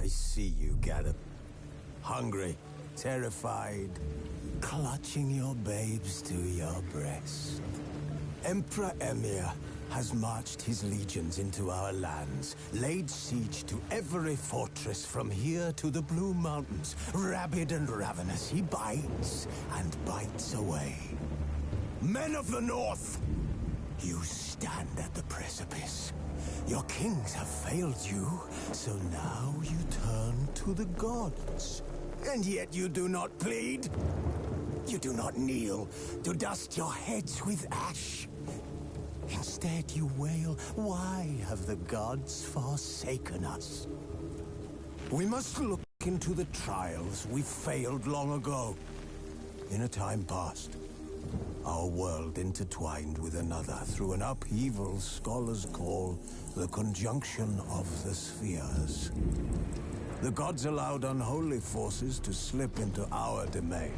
I see you, Gareth. Hungry, terrified, clutching your babes to your breast. Emperor Emir has marched his legions into our lands, laid siege to every fortress from here to the Blue Mountains. Rabid and ravenous, he bites and bites away. Men of the North, you stand at the precipice. Your kings have failed you, so now you turn to the gods. And yet you do not plead. You do not kneel to dust your heads with ash. Instead you wail, why have the gods forsaken us? We must look into the trials we failed long ago. In a time past, our world intertwined with another through an upheaval scholars call the conjunction of the spheres. The gods allowed unholy forces to slip into our domain.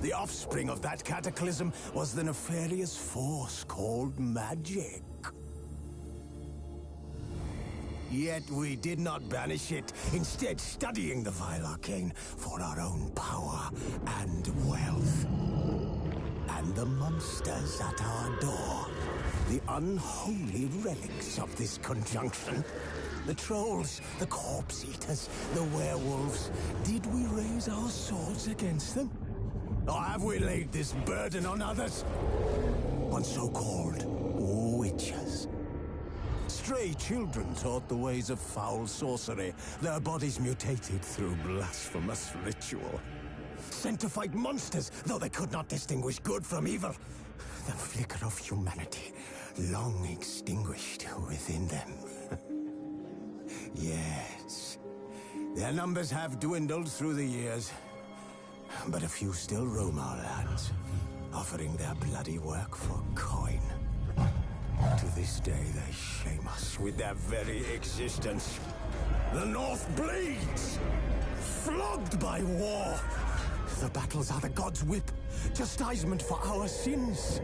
The offspring of that cataclysm was the nefarious force called magic. Yet we did not banish it, instead studying the vile arcane for our own power and wealth. And the monsters at our door, the unholy relics of this conjunction. The trolls, the corpse-eaters, the werewolves. Did we raise our swords against them? Or have we laid this burden on others? On so-called witches. Stray children taught the ways of foul sorcery, their bodies mutated through blasphemous ritual. Sent to fight monsters, though they could not distinguish good from evil. The flicker of humanity, long extinguished within them. Yes, their numbers have dwindled through the years. But a few still roam our lands, offering their bloody work for coin. To this day, they shame us with their very existence. The North bleeds, flogged by war. The battles are the gods' whip, chastisement for our sins.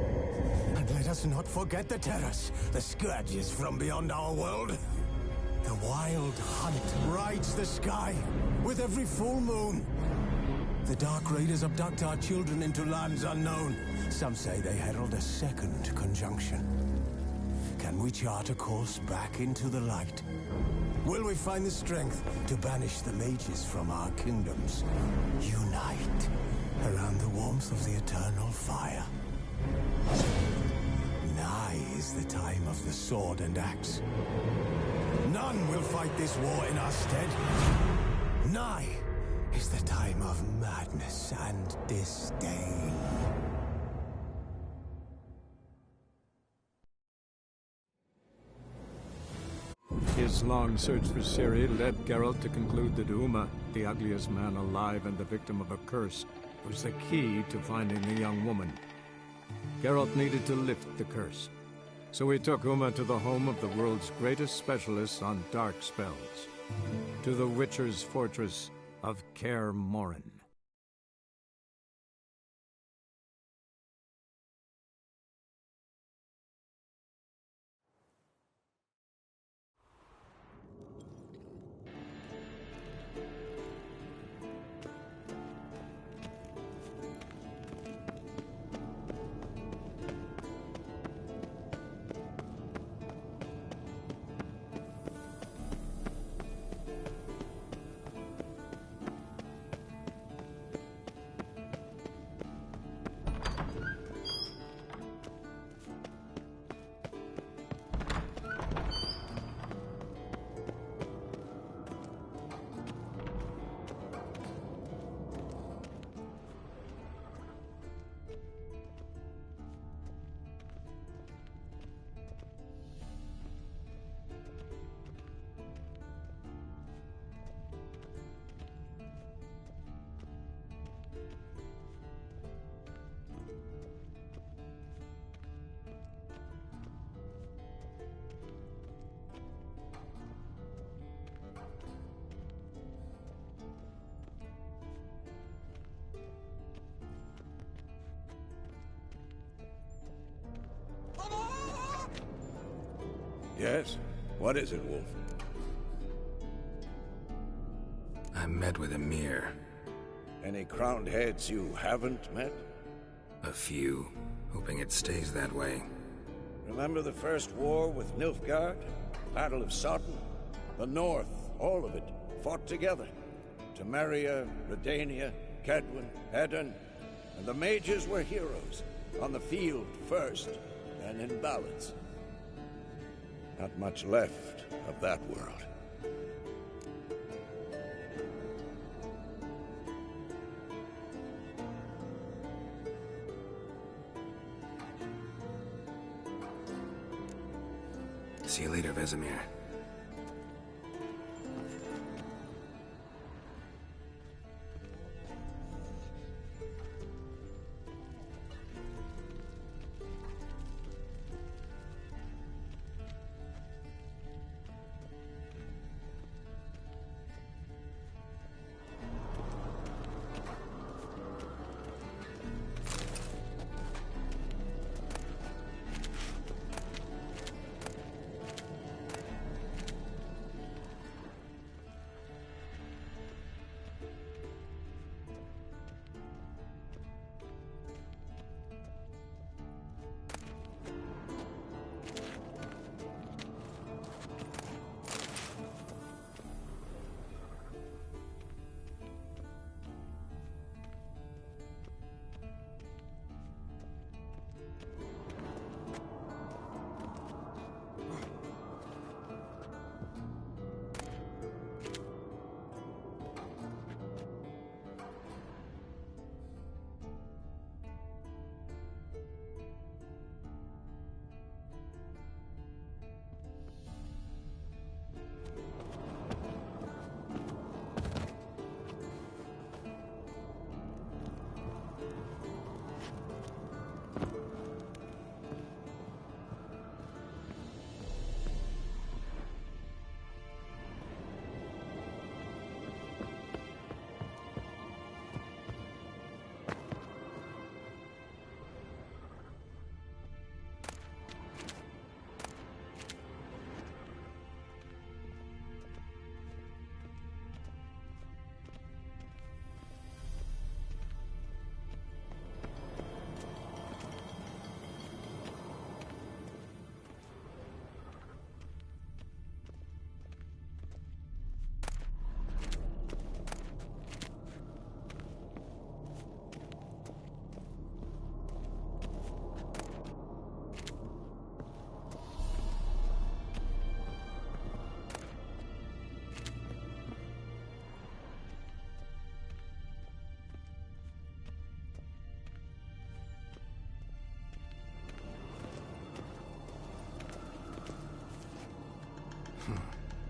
And let us not forget the terrors, the scourges from beyond our world. The wild hunt rides the sky with every full moon. The Dark Raiders abduct our children into lands unknown. Some say they herald a second conjunction. Can we chart a course back into the light? Will we find the strength to banish the mages from our kingdoms? Unite around the warmth of the eternal fire. Nigh is the time of the sword and axe. None will fight this war in our stead. Nigh is the time of madness and disdain. His long search for Ciri led Geralt to conclude that Uma, the ugliest man alive and the victim of a curse, was the key to finding the young woman. Geralt needed to lift the curse, so he took Uma to the home of the world's greatest specialists on dark spells, to the Witcher's fortress of Kaer Morhen. Yes? What is it, Wolf? I met with Emir. Any crowned heads you haven't met? A few. Hoping it stays that way. Remember the first war with Nilfgaard? Battle of Sodden? The North, all of it, fought together. Temeria, Redania, Kedwin, Hedon, and the mages were heroes. On the field first, and in ballads. Not much left of that world. See you later, Vesemir.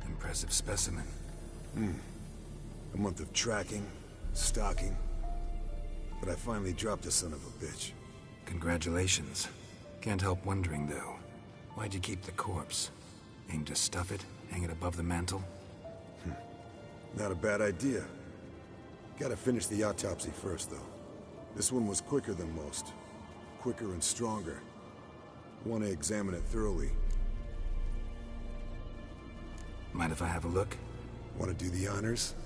Impressive specimen. A month of tracking, stalking. But I finally dropped the son of a bitch. Congratulations. Can't help wondering, though. Why'd you keep the corpse? Aim to stuff it? Hang it above the mantle? Not a bad idea. Gotta finish the autopsy first, though. This one was quicker than most. Quicker and stronger. Want to examine it thoroughly. Mind if I have a look? Want to do the honors?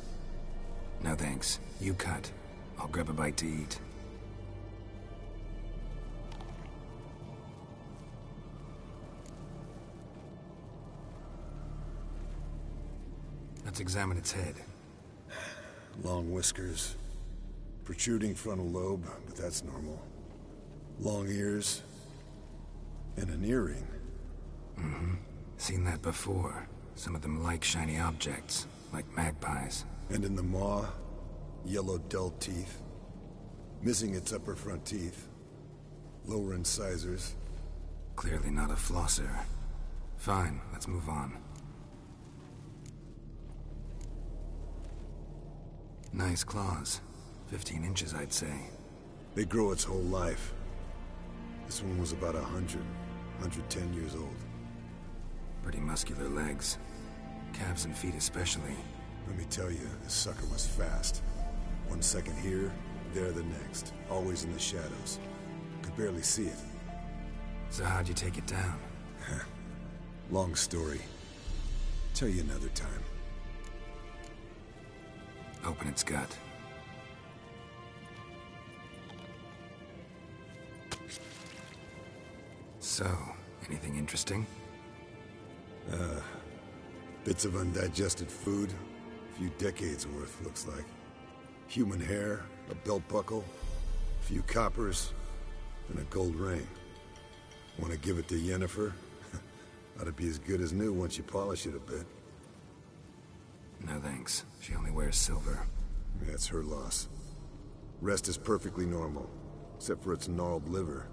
No thanks. You cut. I'll grab a bite to eat. Let's examine its head. Long whiskers. Protruding frontal lobe, but that's normal. Long ears. And an earring. Seen that before. Some of them like shiny objects, like magpies. And in the maw, yellow dull teeth. Missing its upper front teeth. Lower incisors. Clearly not a flosser. Fine, let's move on. Nice claws. 15 inches, I'd say. They grow its whole life. This one was about 110 years old. Pretty muscular legs. Calves and feet especially. Let me tell you, this sucker was fast. 1 second here, there the next. Always in the shadows. Could barely see it. So how'd you take it down? Long story. Tell you another time. Open its gut. So, anything interesting? Bits of undigested food. A few decades worth, looks like. Human hair, a belt buckle, a few coppers, and a gold ring. Want to give it to Yennefer? Ought to be as good as new once you polish it a bit. No thanks. She only wears silver. That's her loss. Rest is perfectly normal, except for its gnarled liver.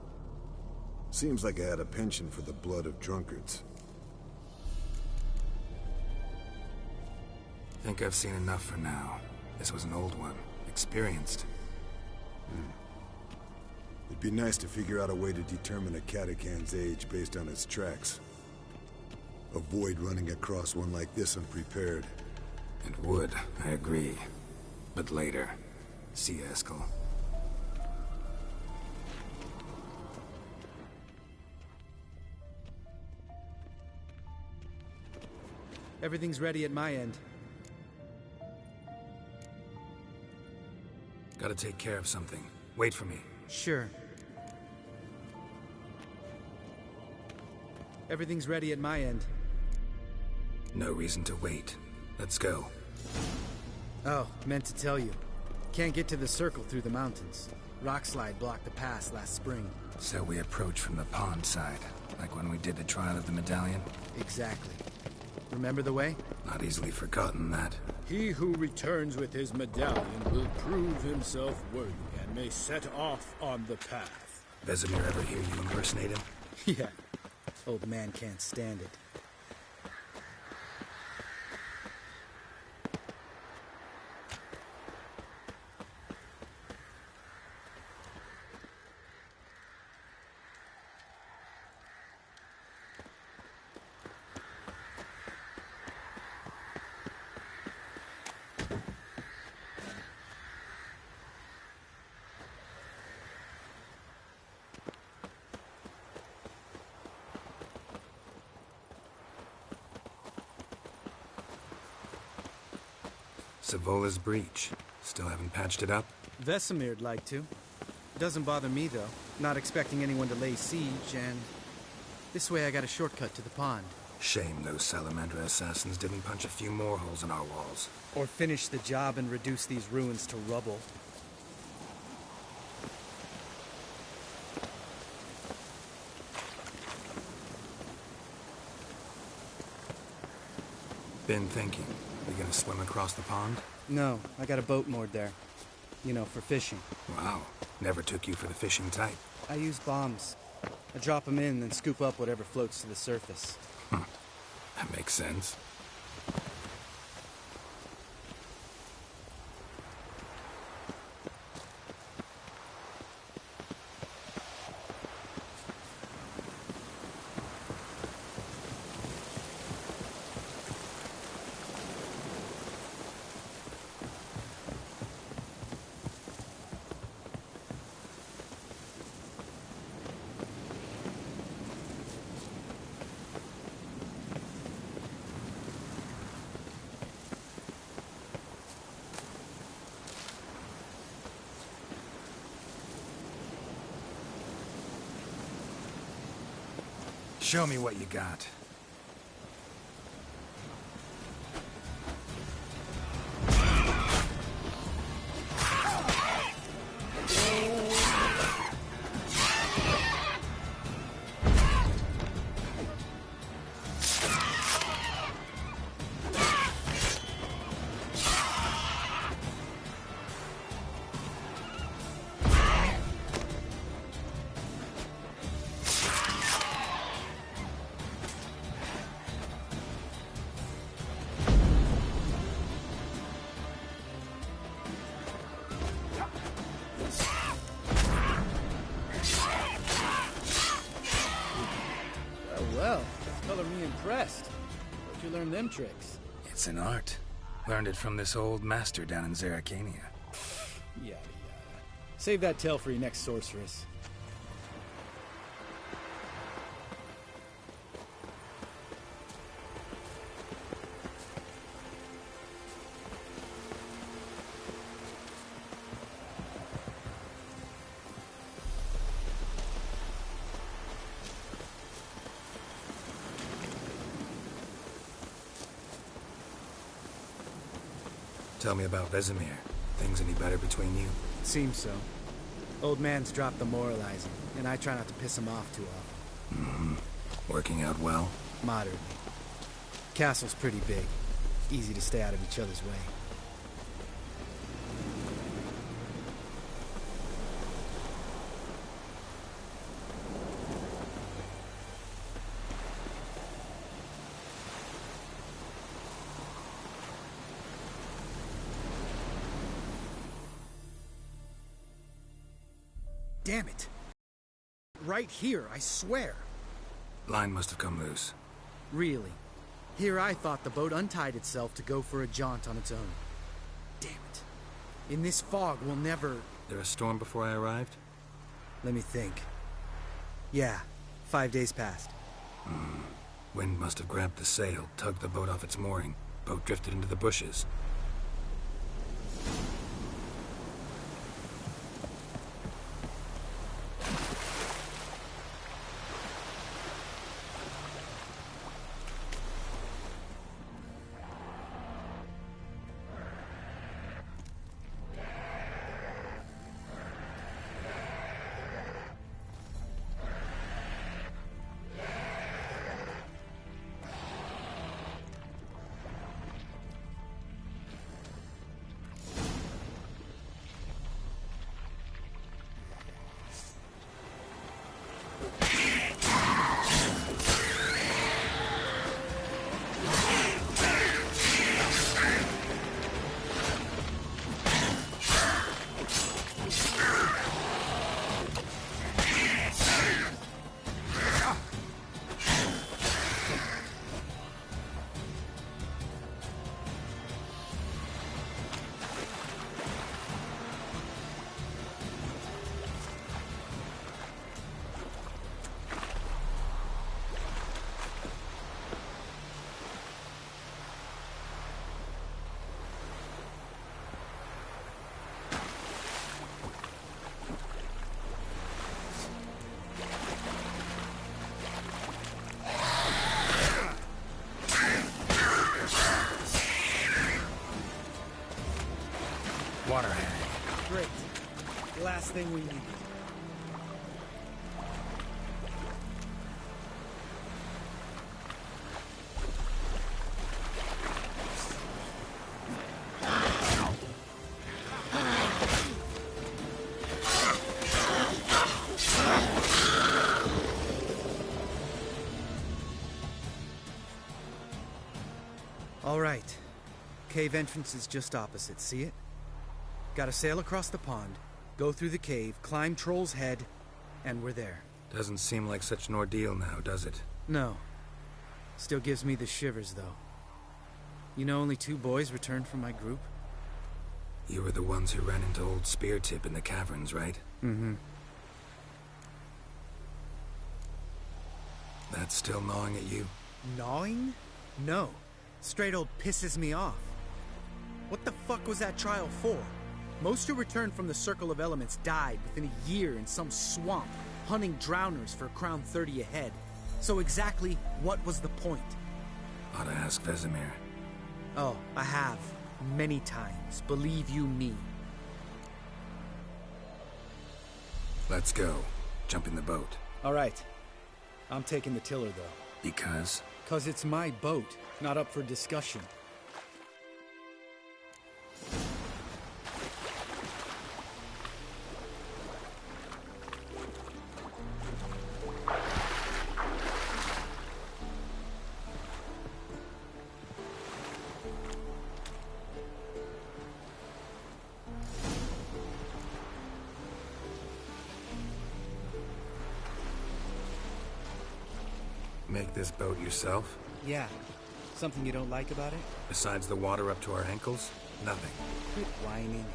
Seems like I had a penchant for the blood of drunkards. Think I've seen enough for now. This was an old one. Experienced. It'd be nice to figure out a way to determine a Katakan's age based on its tracks. Avoid running across one like this unprepared. It would, I agree. But later. See you, Eskel. Everything's ready at my end. Gotta take care of something. Wait for me. Sure. Everything's ready at my end. No reason to wait. Let's go. Oh, meant to tell you. Can't get to the circle through the mountains. Rockslide blocked the pass last spring. So we approach from the pond side, like when we did the trial of the medallion? Exactly. Remember the way? Not easily forgotten, that. He who returns with his medallion will prove himself worthy and may set off on the path. Vesemir ever hear you impersonate him? Yeah. Old man can't stand it. Savola's breach. Still haven't patched it up? Vesemir'd like to. Doesn't bother me, though. Not expecting anyone to lay siege, and... this way I got a shortcut to the pond. Shame those Salamandra assassins didn't punch a few more holes in our walls. Or finish the job and reduce these ruins to rubble. Been thinking. We gonna swim across the pond? No, I got a boat moored there. You know, for fishing. Wow. Never took you for the fishing type. I use bombs. I drop them in, then scoop up whatever floats to the surface. That makes sense. Show me what you got. Well, color me impressed. Where'd you learn them tricks? It's an art. Learned it from this old master down in Zerrikania. Yada yada. Save that tale for your next sorceress. Tell me about Vesemir. Things any better between you? Seems so. Old man's dropped the moralizing, and I try not to piss him off too often. Mm-hmm. Working out well? Moderately. Castle's pretty big. Easy to stay out of each other's way. Damn it. Right here, I swear. Line must have come loose. Really? Here I thought the boat untied itself to go for a jaunt on its own. Damn it. In this fog, we'll never... There a storm before I arrived? Let me think. Yeah, 5 days passed. Wind must have grabbed the sail, tugged the boat off its mooring. Boat drifted into the bushes. Water hag. Great. Last thing we need. All right. Cave entrance is just opposite, see it? Gotta sail across the pond, go through the cave, climb Troll's Head, and we're there. Doesn't seem like such an ordeal now, does it? No. Still gives me the shivers, though. You know only 2 boys returned from my group? You were the ones who ran into old Speartip in the caverns, right? Mm-hmm. That's still gnawing at you? Gnawing? No. Straight old pisses me off. What the fuck was that trial for? Most who returned from the Circle of Elements died within a year in some swamp, hunting drowners for a crown 30 a head. So exactly what was the point? Ought to ask Vesemir. Oh, I have. Many times, believe you me. Let's go. Jump in the boat. All right. I'm taking the tiller, though. Because? 'Cause it's my boat, not up for discussion. Make this boat yourself? Yeah. Something you don't like about it? Besides the water up to our ankles? Nothing. Quit whining.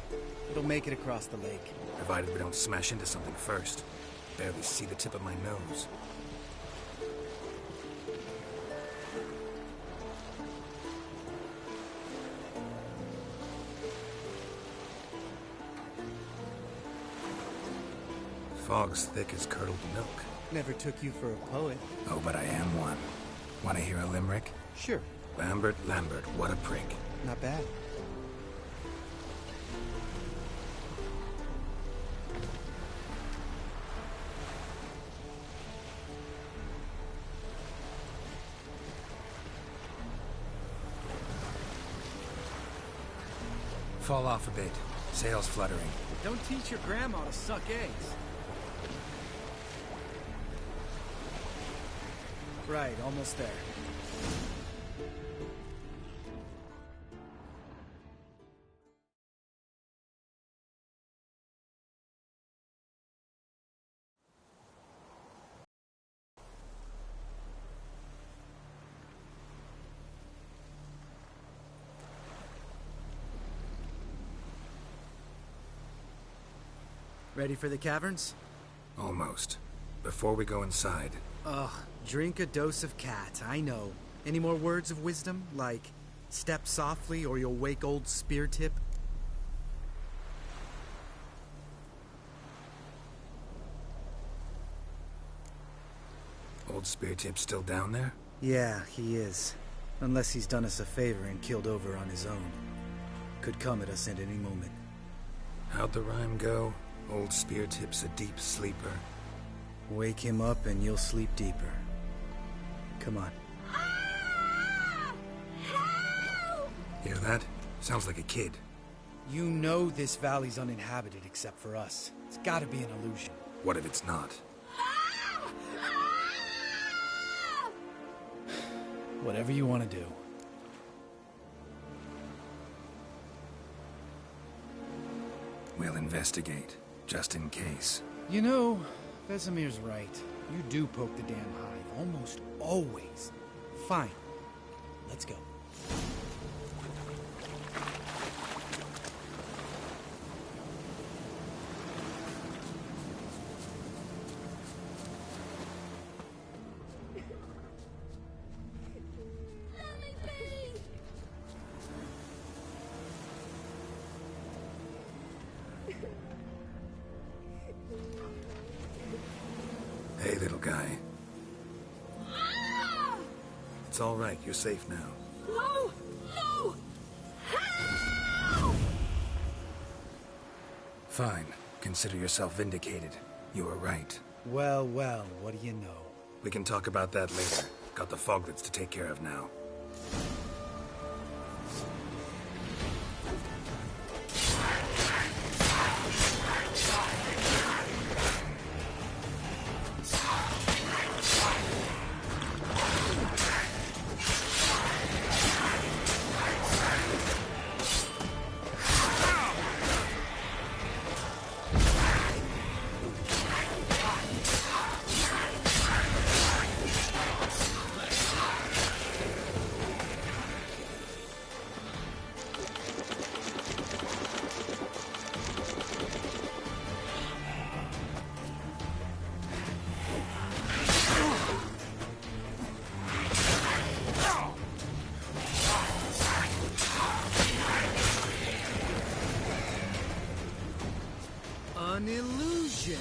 It'll make it across the lake. Provided we don't smash into something first. Barely see the tip of my nose. Fog's thick as curdled milk. Never took you for a poet. Oh, but I am one. Want to hear a limerick? Sure. Lambert, Lambert, what a prick. Not bad. Fall off a bit. Sails fluttering. Don't teach your grandma to suck eggs. Right, almost there. Ready for the caverns? Almost. Before we go inside... Ugh, drink a dose of cat, I know. Any more words of wisdom? Like, step softly or you'll wake old Spear Tip? Old Spear Tip's still down there? Yeah, he is. Unless he's done us a favor and killed over on his own. Could come at us at any moment. How'd the rhyme go? Old Spear Tip's a deep sleeper. Wake him up and you'll sleep deeper. Come on. Hear that? Sounds like a kid. You know this valley's uninhabited except for us. It's gotta be an illusion. What if it's not? Whatever you want to do. We'll investigate, just in case. You know, Vesemir's right. You do poke the damn hive, almost always. Fine. Let's go. Hey, little guy. It's all right. You're safe now. No! No! Fine. Consider yourself vindicated. You were right. Well, well, what do you know? We can talk about that later. Got the foglets to take care of now. An illusion.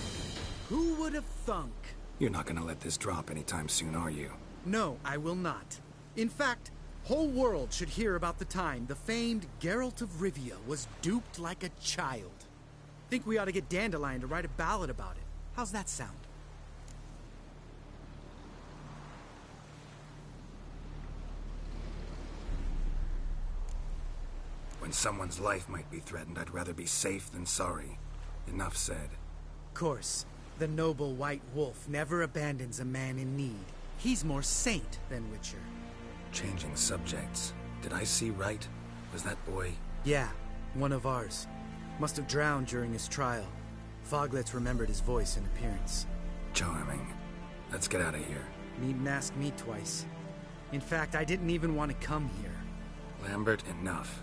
Who would have thunk? You're not gonna let this drop anytime soon, are you? No, I will not. In fact, whole world should hear about the time the famed Geralt of Rivia was duped like a child. Think we ought to get Dandelion to write a ballad about it. How's that sound? When someone's life might be threatened, I'd rather be safe than sorry. Enough said. Course, the noble white wolf never abandons a man in need. He's more saint than Witcher. Changing subjects. Did I see right? Was that boy... Yeah, one of ours. Must have drowned during his trial. Foglets remembered his voice and appearance. Charming. Let's get out of here. Needn't ask me twice. In fact, I didn't even want to come here. Lambert, enough.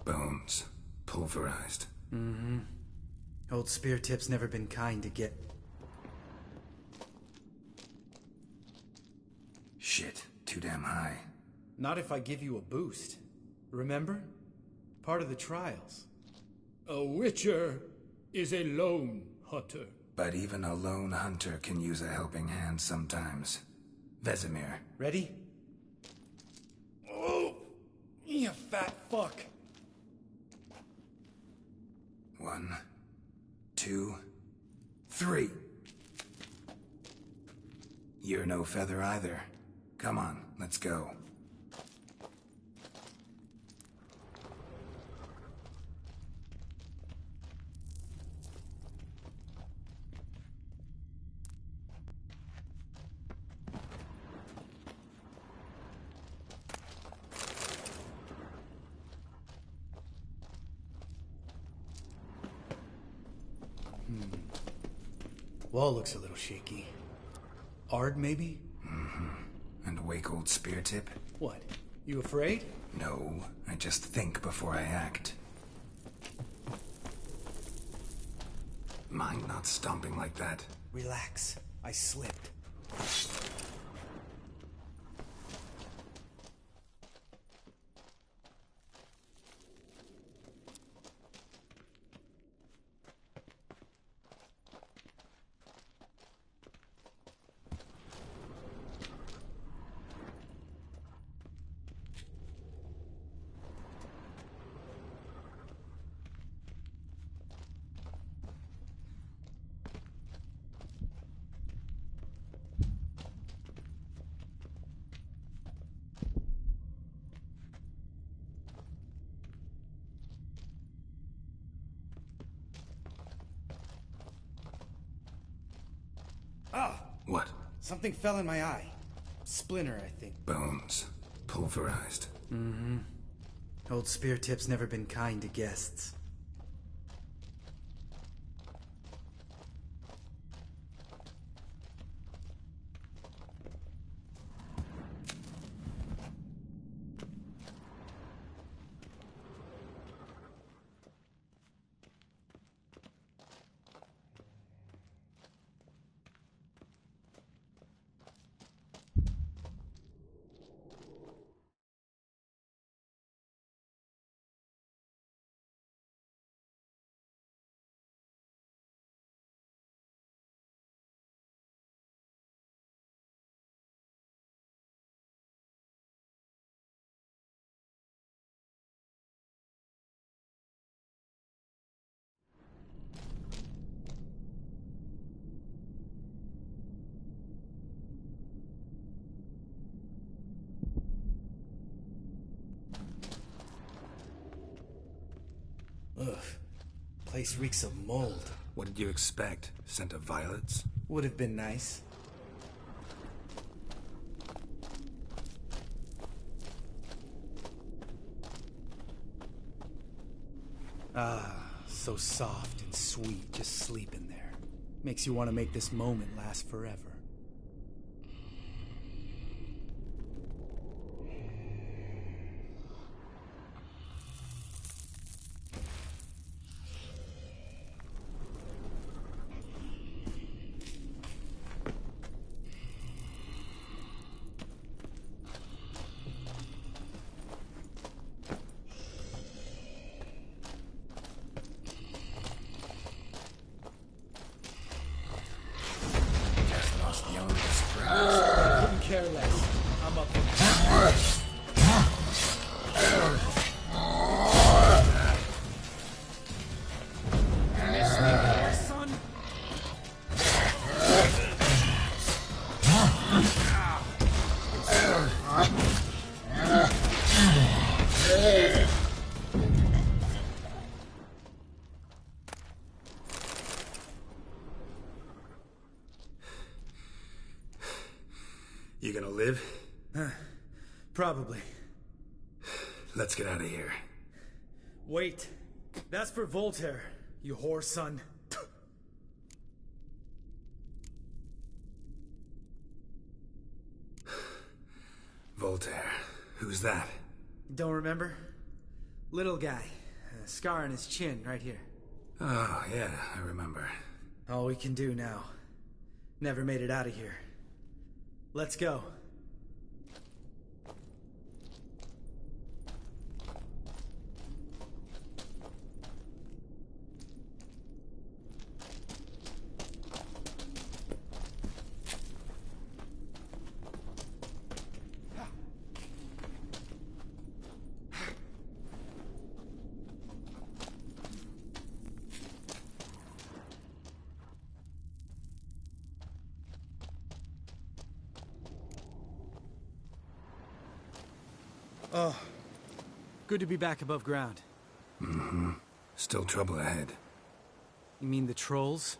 Bones. Pulverized. Mm-hmm. Old spear tip's never been kind to get... Shit, too damn high. Not if I give you a boost. Remember? Part of the trials. A witcher is a lone hunter. But even a lone hunter can use a helping hand sometimes. Vesemir. Ready? Oh! You fat fuck! 1, 2, 3. You're no feather either. Come on, let's go. Wall looks a little shaky. Ard, maybe? Mm-hmm. And wake old spear tip? What? You afraid? No, I just think before I act. Mind not stomping like that. Relax. I slipped. Ah! What? Something fell in my eye. Splinter, I think. Bones. Pulverized. Mm-hmm. Old spear tip's never been kind to guests. Ugh. Place reeks of mold. What did you expect? Scent of violets? Would have been nice. Ah, so soft and sweet, just sleeping there. Makes you want to make this moment last forever. Couldn't care less. I'm up for son. You gonna live? Probably. Let's get out of here. Wait. That's for Voltaire, you whore son. Voltaire. Who's that? Don't remember? Little guy. A scar on his chin, right here. Oh, yeah, I remember. All we can do now. Never made it out of here. Let's go. Oh, good to be back above ground. Mm-hmm. Still trouble ahead. You mean the trolls?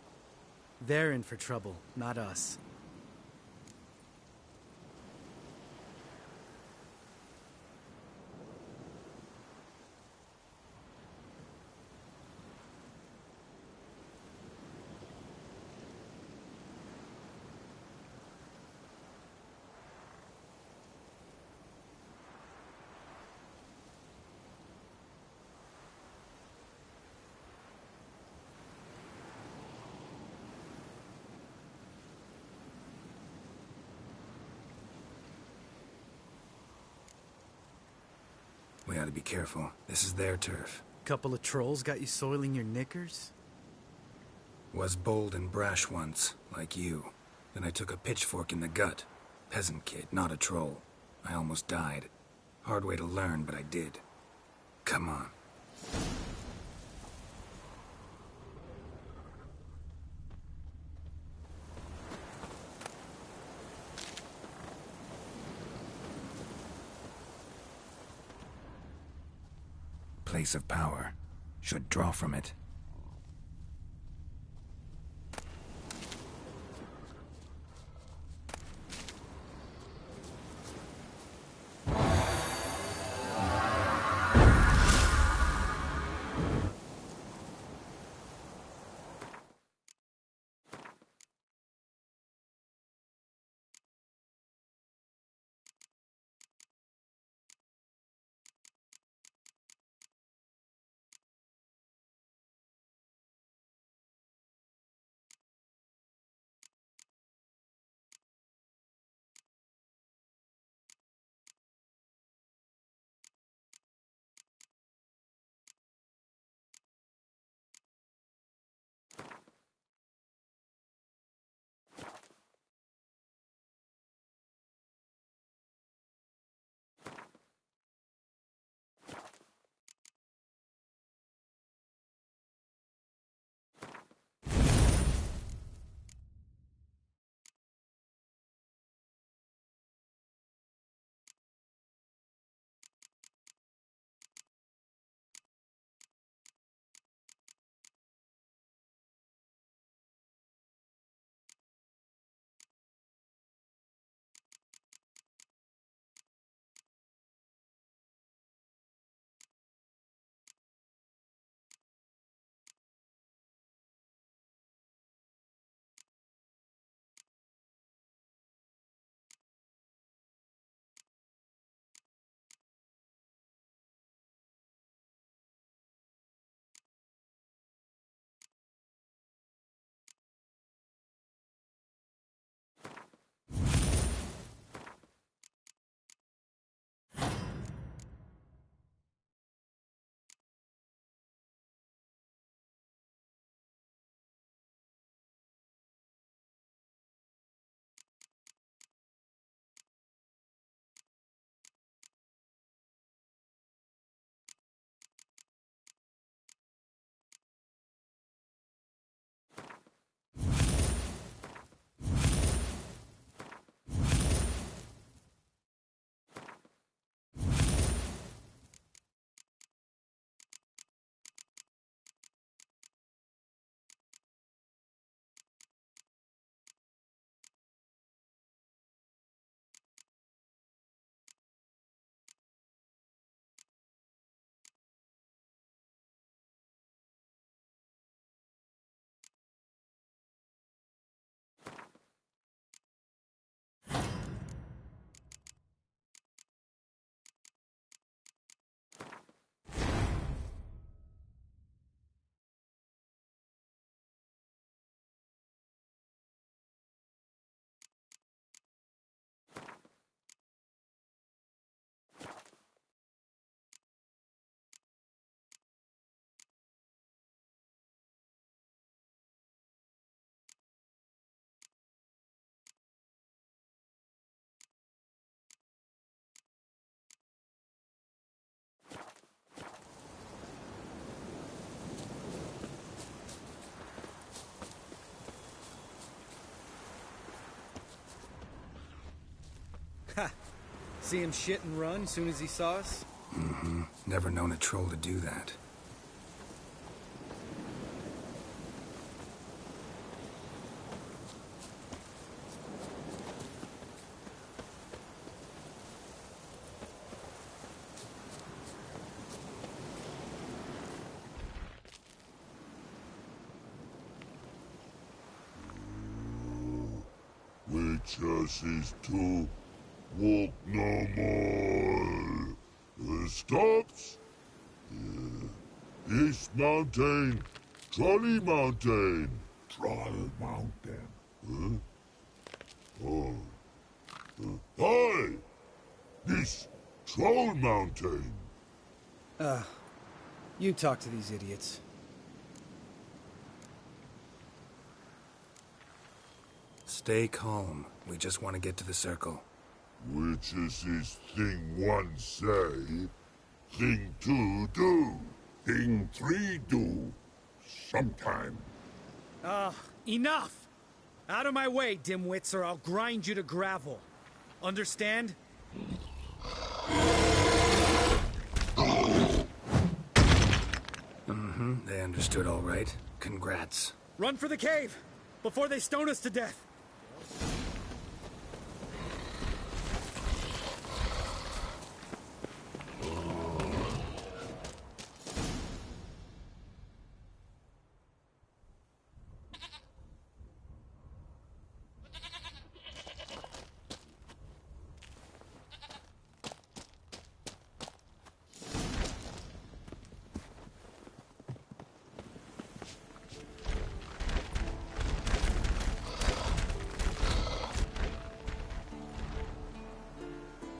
They're in for trouble, not us. We ought to be careful. This is their turf. Couple of trolls got you soiling your knickers? Was bold and brash once, like you. Then I took a pitchfork in the gut. Peasant kid, not a troll. I almost died. Hard way to learn, but I did. Come on. Place of power. Should draw from it. See him shit and run as soon as he saw us? Mm-hmm. Never known a troll to do that. Witches is to walk no more. Stops. East Mountain, Trolley Mountain. Troll Mountain. Huh? Oh. Hi! This Troll Mountain. You talk to these idiots. Stay calm. We just want to get to the circle. Witches is thing one say, thing two do, thing three do, sometime. Enough! Out of my way, dimwits, or I'll grind you to gravel. Understand? Mm-hmm. They understood all right. Congrats. Run for the cave! Before they stone us to death!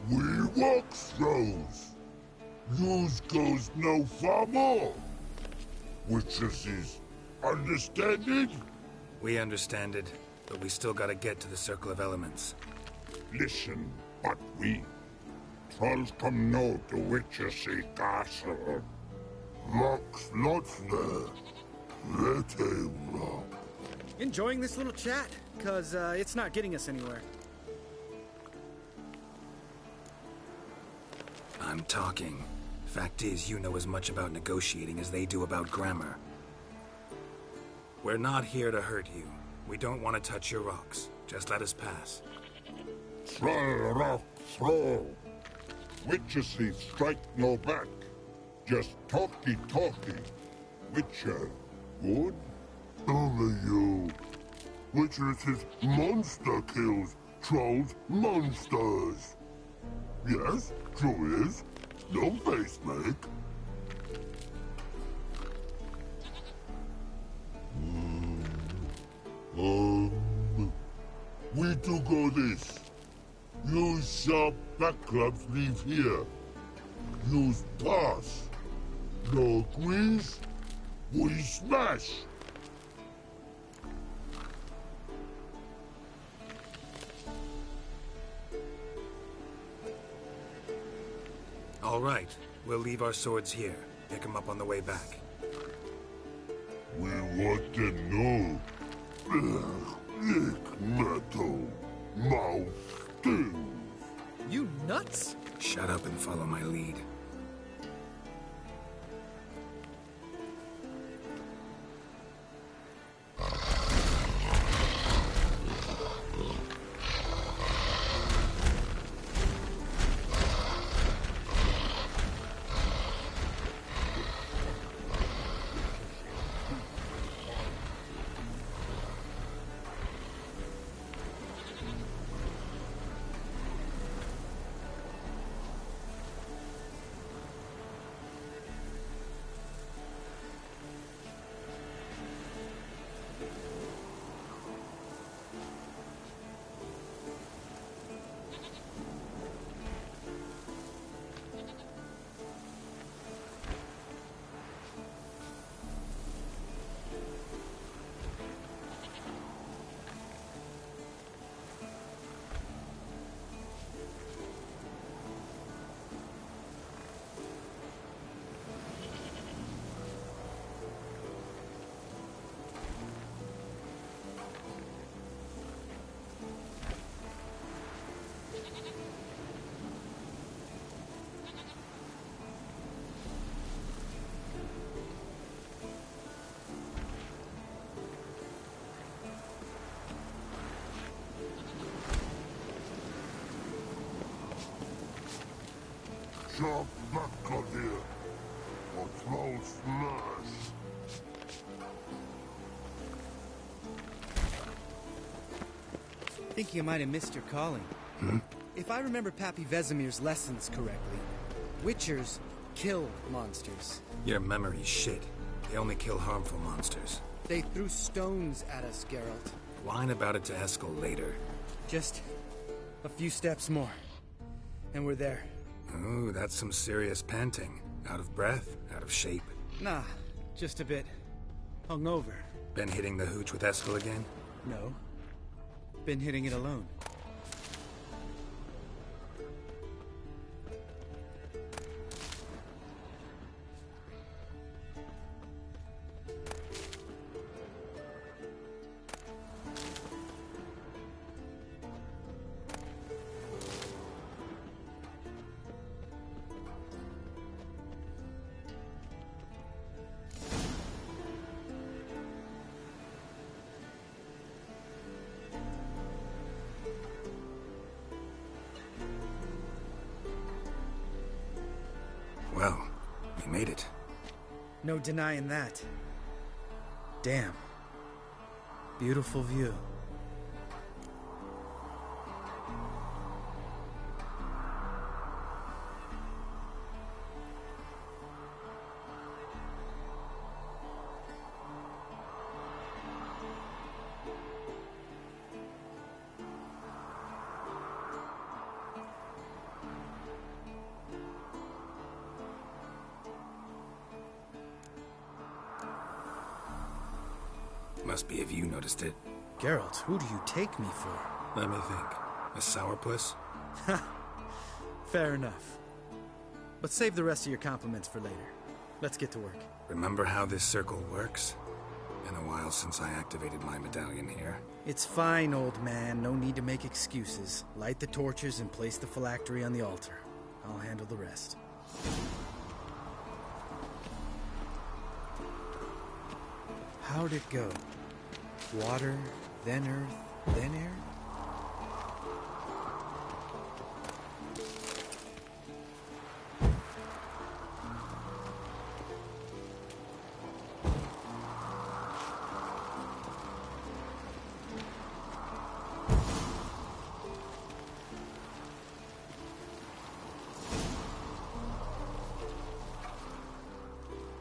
We walk throws. News goes no far more. Witches is understanding? We understand it, but we still gotta get to the Circle of Elements. Listen, but we trolls come no to Witches castle. Locks lots there. Let him rock. Enjoying this little chat? Cause, it's not getting us anywhere. I'm talking. Fact is, you know as much about negotiating as they do about grammar. We're not here to hurt you. We don't want to touch your rocks. Just let us pass. Troll rock throw. Witches strike no back. Just talky. Witcher, good? Only you. Witches monster kills. Trolls monsters. Yes, true is. No face make. We do go this. Use sharp backlubs leave here. Use pass. No agrees, we smash. All right, we'll leave our swords here. Pick them up on the way back. We want to know. Lick metal. Mouth stings. You nuts? Shut up and follow my lead. shall back on here. Or throw smash. Think you might have missed your calling. If I remember Pappy Vesemir's lessons correctly, Witchers kill monsters. Your memory's shit. They only kill harmful monsters. They threw stones at us, Geralt. Whine about it to Eskel later. Just a few steps more, and we're there. Ooh, that's some serious panting. Out of breath, out of shape. Nah, just a bit hungover. Been hitting the hooch with Eskel again? No. Been hitting it alone. Well, we made it. No denying that. Damn. Beautiful view. Must be if you noticed it. Geralt, who do you take me for? Let me think. A sourpuss? Fair enough. But save the rest of your compliments for later. Let's get to work. Remember how this circle works? Been a while since I activated my medallion here. It's fine, old man. No need to make excuses. Light the torches and place the phylactery on the altar. I'll handle the rest. How'd it go? Water, then earth, then air?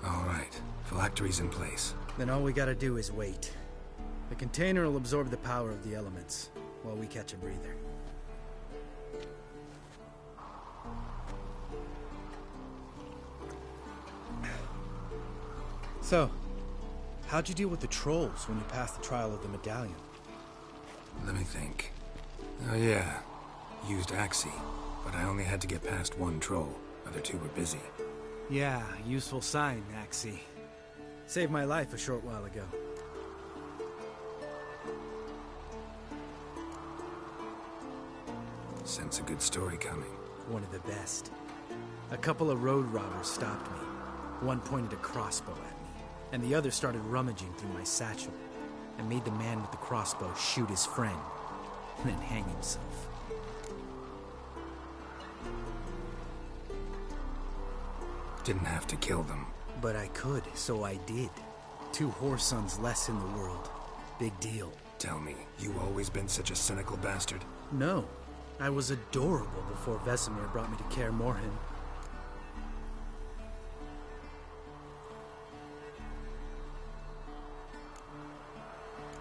All right, phylactery's in place. Then all we gotta do is wait. The container will absorb the power of the elements, while we catch a breather. So, how'd you deal with the trolls when you passed the trial of the medallion? Let me think. Oh yeah, used Axie, but I only had to get past one troll. Other two were busy. Yeah, useful sign, Axie. Saved my life a short while ago. Sense a good story coming. One of the best. A couple of road robbers stopped me. One pointed a crossbow at me, and the other started rummaging through my satchel, and made the man with the crossbow shoot his friend, and then hang himself. Didn't have to kill them. But I could, so I did. 2 whoresons less in the world. Big deal. Tell me, you always been such a cynical bastard? No. I was adorable before Vesemir brought me to Kaer Morhen.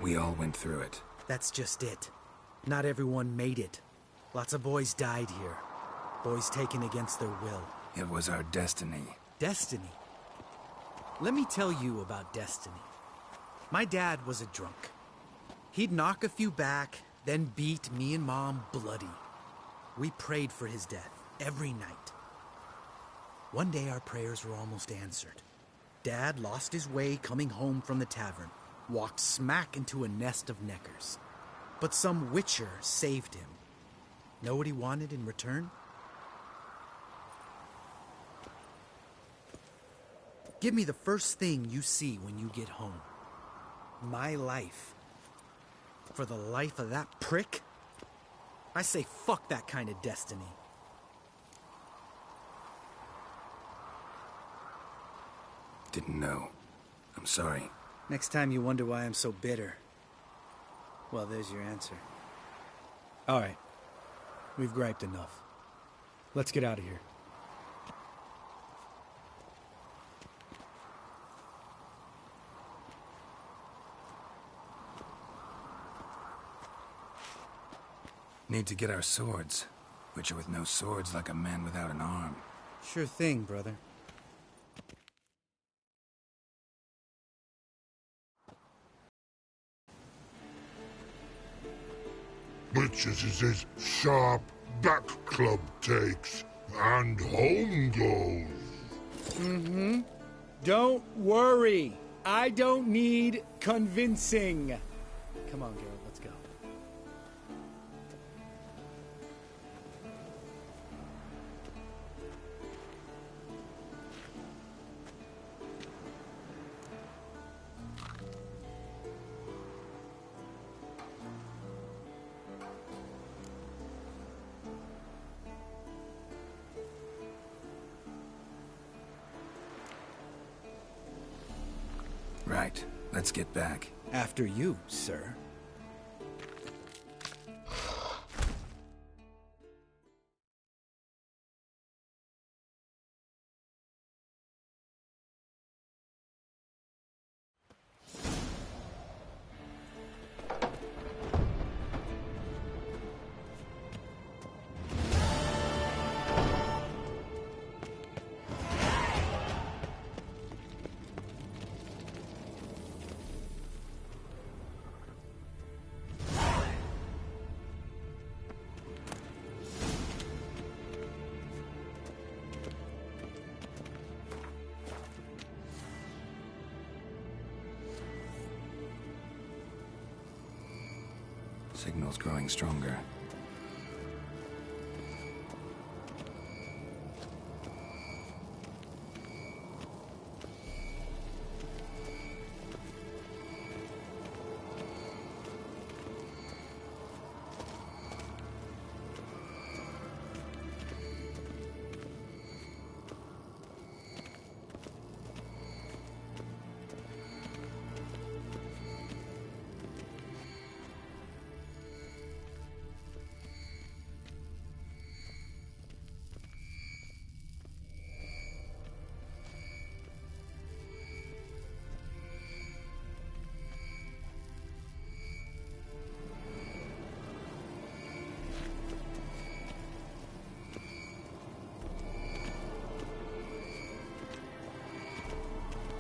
We all went through it. That's just it. Not everyone made it. Lots of boys died here. Boys taken against their will. It was our destiny. Destiny? Let me tell you about destiny. My dad was a drunk. He'd knock a few back, then beat me and Mom bloody. We prayed for his death every night. One day our prayers were almost answered. Dad lost his way coming home from the tavern, walked smack into a nest of neckers. But some witcher saved him. Know what he wanted in return? Give me the first thing you see when you get home. My life. For the life of that prick? I say fuck that kind of destiny. didn't know. I'm sorry. Next time you wonder why I'm so bitter, well, there's your answer. All right. We've griped enough. Let's get out of here. Need to get our swords. Witcher with no swords like a man without an arm. Sure thing, brother. Witches is his sharp back club takes, and home goes. Don't worry. I don't need convincing. Come on, Geralt, let's go. Right. Let's get back. After you, sir. Signal's growing stronger.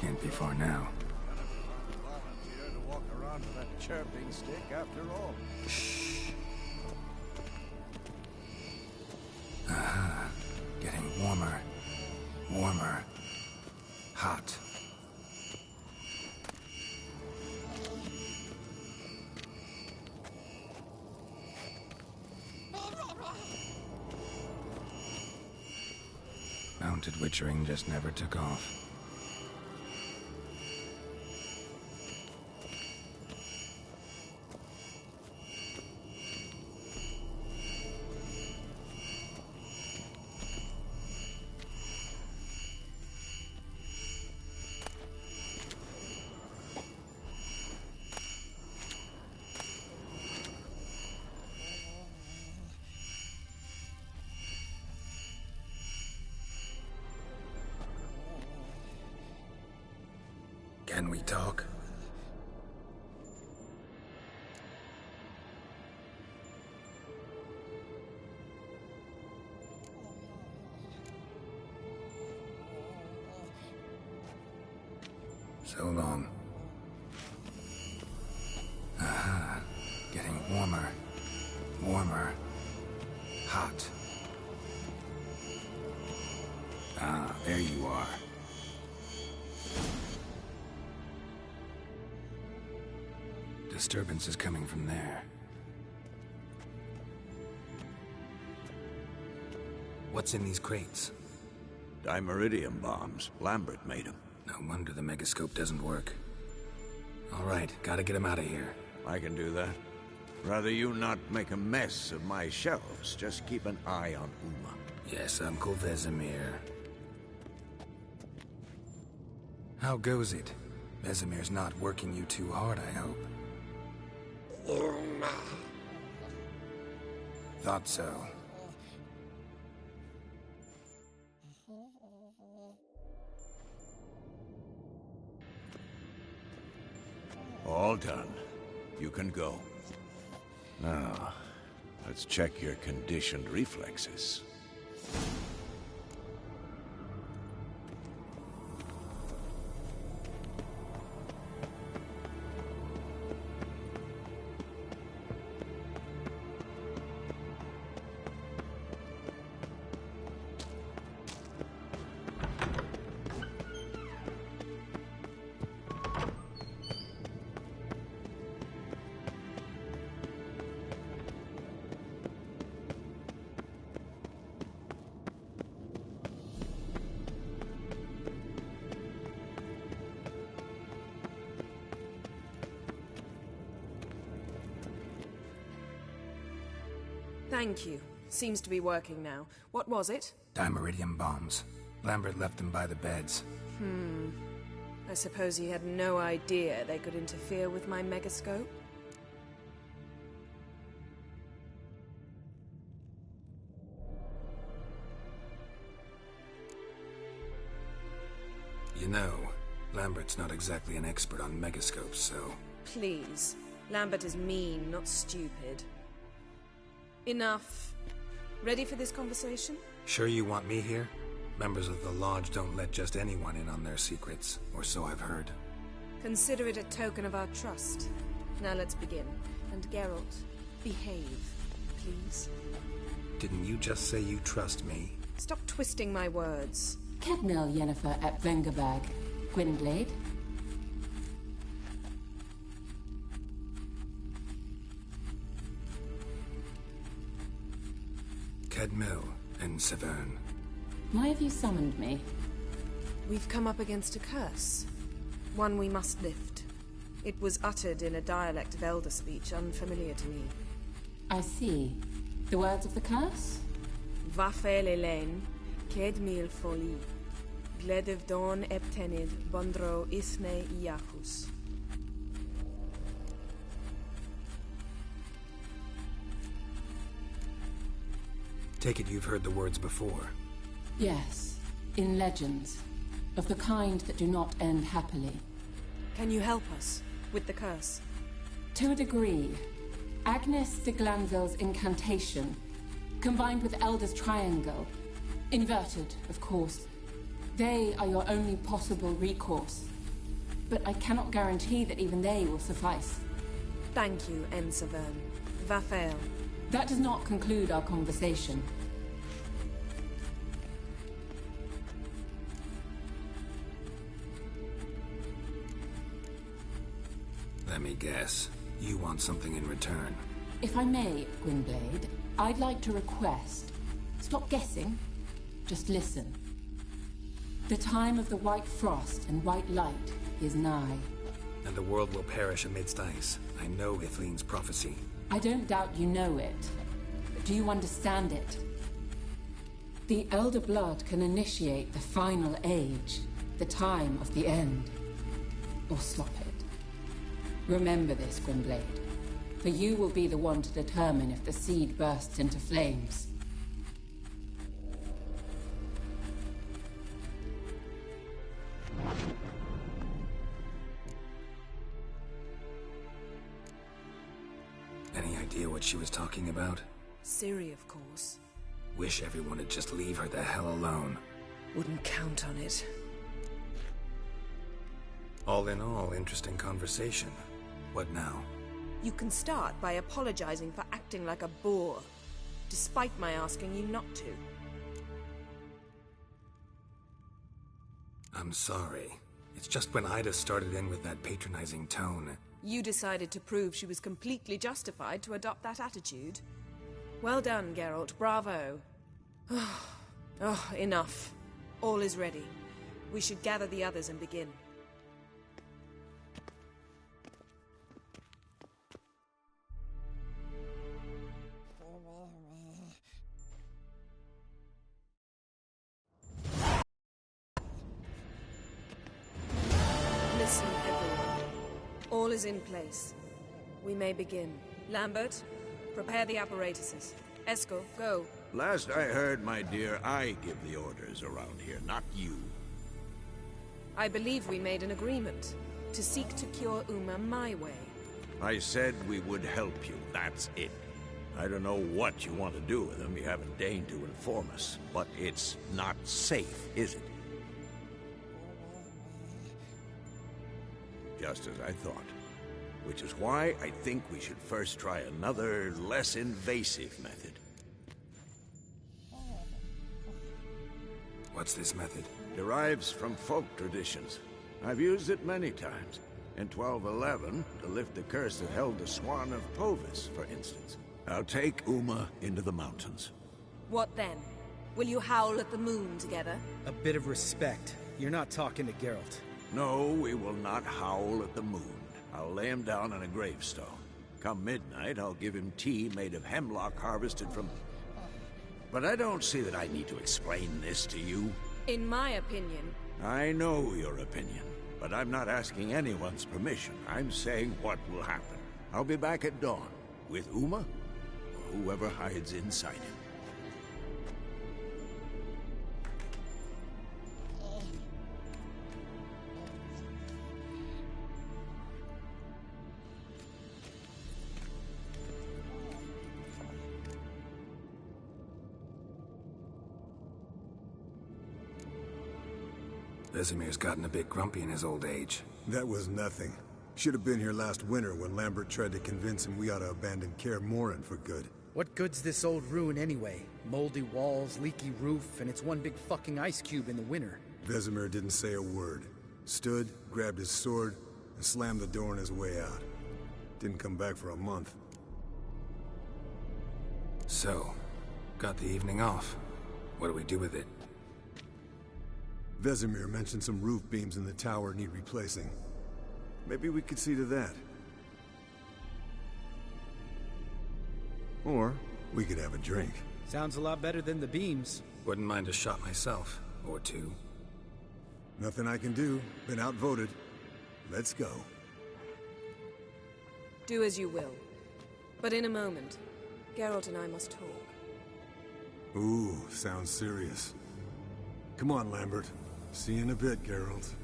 Can't be far now. Volunteer to walk around with that chirping stick after all. Shh. Getting warmer. Warmer. Hot. Mounted witchering just never took off. Can we talk? So long. Getting warmer. Warmer. Hot. Ah, there you are. Disturbance is coming from there. What's in these crates? Dimeridium bombs. Lambert made them. No wonder the megascope doesn't work. All right, gotta get him out of here. I can do that. Rather you not make a mess of my shelves. Just keep an eye on Uma. Yes, Uncle Vesemir. How goes it? Vesemir's not working you too hard, I hope. Thought so. All done. You can go. Now, let's check your conditioned reflexes. Thank you. Seems to be working now. What was it? Dimeridium bombs. Lambert left them by the beds. I suppose he had no idea they could interfere with my megascope? You know, Lambert's not exactly an expert on megascopes, so... Please. Lambert is mean, not stupid. Enough. Ready for this conversation? Sure you want me here? Members of the Lodge don't let just anyone in on their secrets, or so I've heard. Consider it a token of our trust. Now let's begin. And Geralt, behave, please. Didn't you just say you trust me? Stop twisting my words. Kedmil Yennefer at Vengerberg. Gwynblade. Kedmil and Severn. Why have you summoned me? We've come up against a curse. One we must lift. It was uttered in a dialect of Elder speech unfamiliar to me. I see. The words of the curse? Vafel Elaine, Kedmil Foli, Gledev Don Eptenid, Bondro Isne Iachus. Take it you've heard the words before. Yes. In legends. Of the kind that do not end happily. Can you help us with the curse? To a degree. Agnes de Glanville's incantation, combined with Elder's triangle, inverted, of course. They are your only possible recourse. But I cannot guarantee that even they will suffice. Thank you, En Severn. Vafel. That does not conclude our conversation. Let me guess. You want something in return. If I may, Gwynblade, I'd like to request. Stop guessing. Just listen. The time of the white frost and white light is nigh. And the world will perish amidst ice. I know Ithleen's prophecy. I don't doubt you know it. But do you understand it? The Elder Blood can initiate the final age, the time of the end. Or stop it. Remember this, Gwynblade. For you will be the one to determine if the seed bursts into flames. Any idea what she was talking about? Ciri, of course. Wish everyone would just leave her the hell alone. Wouldn't count on it. All in all, interesting conversation. What now? You can start by apologizing for acting like a boor, despite my asking you not to. I'm sorry. It's just when Ida started in with that patronizing tone. You decided to prove she was completely justified to adopt that attitude. Well done, Geralt. Bravo. Oh, enough. All is ready. We should gather the others and begin. Listen, everyone. All is in place. We may begin. Lambert, prepare the apparatuses. Eskel, go. Last I heard, my dear, I give the orders around here, not you. I believe we made an agreement to seek to cure Uma my way. I said we would help you, that's it. I don't know what you want to do with them, you haven't deigned to inform us. But it's not safe, is it? Just as I thought. Which is why I think we should first try another, less invasive method. What's this method? Derives from folk traditions. I've used it many times. In 1211, to lift the curse that held the Swan of Povis, for instance. I'll take Uma into the mountains. What then? Will you howl at the moon together? A bit of respect. You're not talking to Geralt. No, we will not howl at the moon. I'll lay him down on a gravestone. Come midnight, I'll give him tea made of hemlock harvested from... But I don't see that I need to explain this to you. In my opinion... I know your opinion, but I'm not asking anyone's permission. I'm saying what will happen. I'll be back at dawn, with Uma, or whoever hides inside him. Vesemir's gotten a bit grumpy in his old age. That was nothing. Should have been here last winter when Lambert tried to convince him we ought to abandon Kaer Morhen for good. What good's this old ruin anyway? Moldy walls, leaky roof, and it's one big fucking ice cube in the winter. Vesemir didn't say a word. Stood, grabbed his sword, and slammed the door on his way out. Didn't come back for a month. So, got the evening off. What do we do with it? Vesemir mentioned some roof beams in the tower need replacing. Maybe we could see to that. Or we could have a drink. Sounds a lot better than the beams. Wouldn't mind a shot myself, or two. Nothing I can do. Been outvoted. Let's go. Do as you will. But in a moment, Geralt and I must talk. Ooh, sounds serious. Come on, Lambert. See you in a bit, Geralt.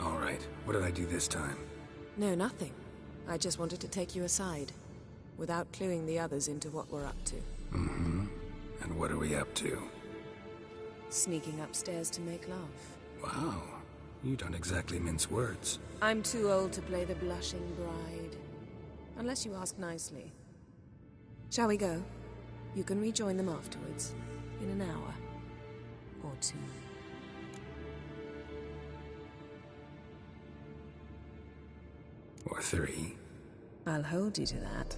All right, what did I do this time? No, nothing. I just wanted to take you aside, without cluing the others into what we're up to. Mm-hmm. And what are we up to? Sneaking upstairs to make love. Wow, you don't exactly mince words. I'm too old to play the blushing bride. Unless you ask nicely. Shall we go? You can rejoin them afterwards, in an hour or two. Or three. I'll hold you to that.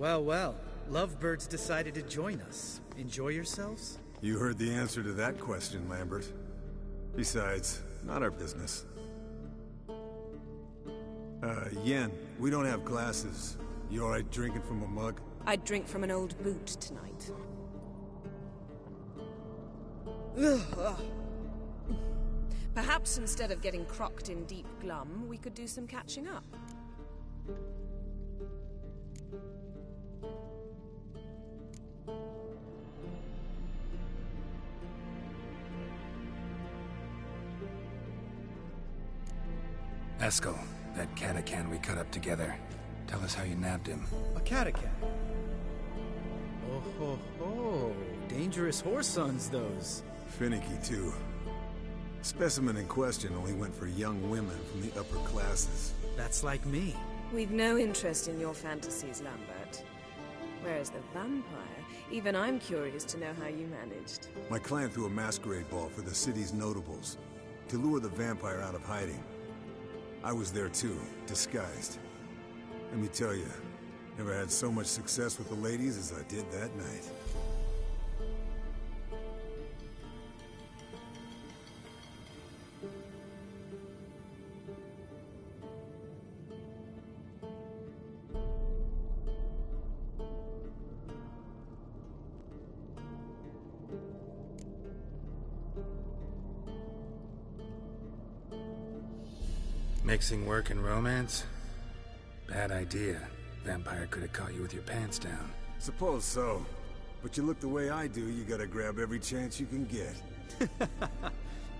Well, well. Lovebirds decided to join us. Enjoy yourselves? You heard the answer to that question, Lambert. Besides, not our business. Yen, we don't have glasses. You alright drinking from a mug? I'd drink from an old boot tonight. Perhaps instead of getting crocked in deep glum, we could do some catching up. Eskel, that catacan we cut up together. Tell us how you nabbed him. A catacan? Oh ho ho. Dangerous horse sons, those. Finicky, too. Specimen in question only went for young women from the upper classes. That's like me. We've no interest in your fantasies, Lambert. Whereas the vampire, even I'm curious to know how you managed. My clan threw a masquerade ball for the city's notables, to lure the vampire out of hiding. I was there too, disguised. Let me tell you, never had so much success with the ladies as I did that night. Mixing work and romance? Bad idea. Vampire could have caught you with your pants down. Suppose so. But you look the way I do, you gotta grab every chance you can get.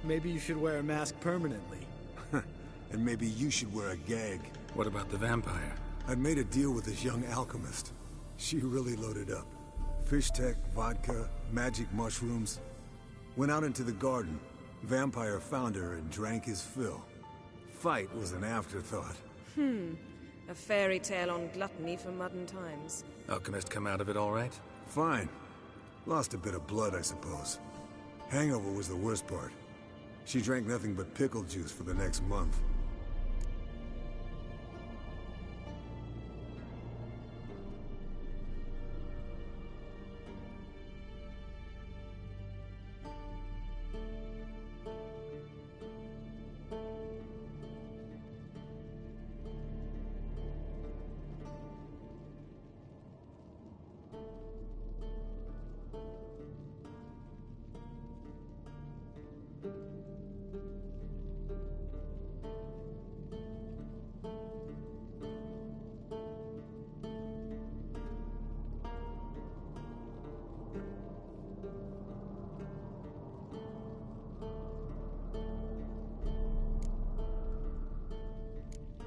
Maybe you should wear a mask permanently. And maybe you should wear a gag. What about the vampire? I'd made a deal with this young alchemist. She really loaded up. Fish tech, vodka, magic mushrooms. Went out into the garden. Vampire found her and drank his fill. Fight was an afterthought. A fairy tale on gluttony for modern times. Alchemist come out of it all right? Fine. Lost a bit of blood, I suppose. Hangover was the worst part. She drank nothing but pickle juice for the next month.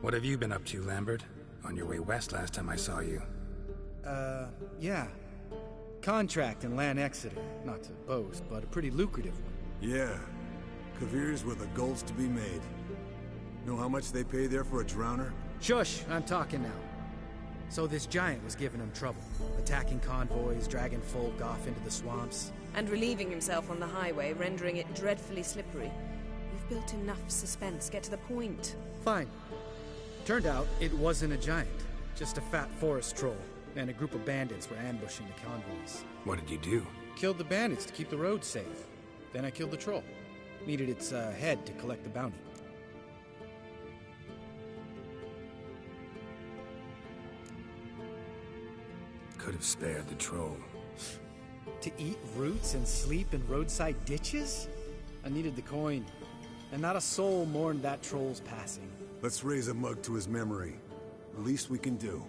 What have you been up to, Lambert? On your way west last time I saw you. Yeah. Contract in Lan Exeter. Not to boast, but a pretty lucrative one. Yeah. Kavir's were the gold's to be made. Know how much they pay there for a drowner? Shush! I'm talking now. So this giant was giving him trouble. Attacking convoys, dragging folk off into the swamps. And relieving himself on the highway, rendering it dreadfully slippery. You've built enough suspense. Get to the point. Fine. Turned out, it wasn't a giant. Just a fat forest troll. And a group of bandits were ambushing the convoys. What did you do? Killed the bandits to keep the roads safe. Then I killed the troll. Needed its head to collect the bounty. Could have spared the troll. To eat roots and sleep in roadside ditches? I needed the coin. And not a soul mourned that troll's passing. Let's raise a mug to his memory. The least we can do.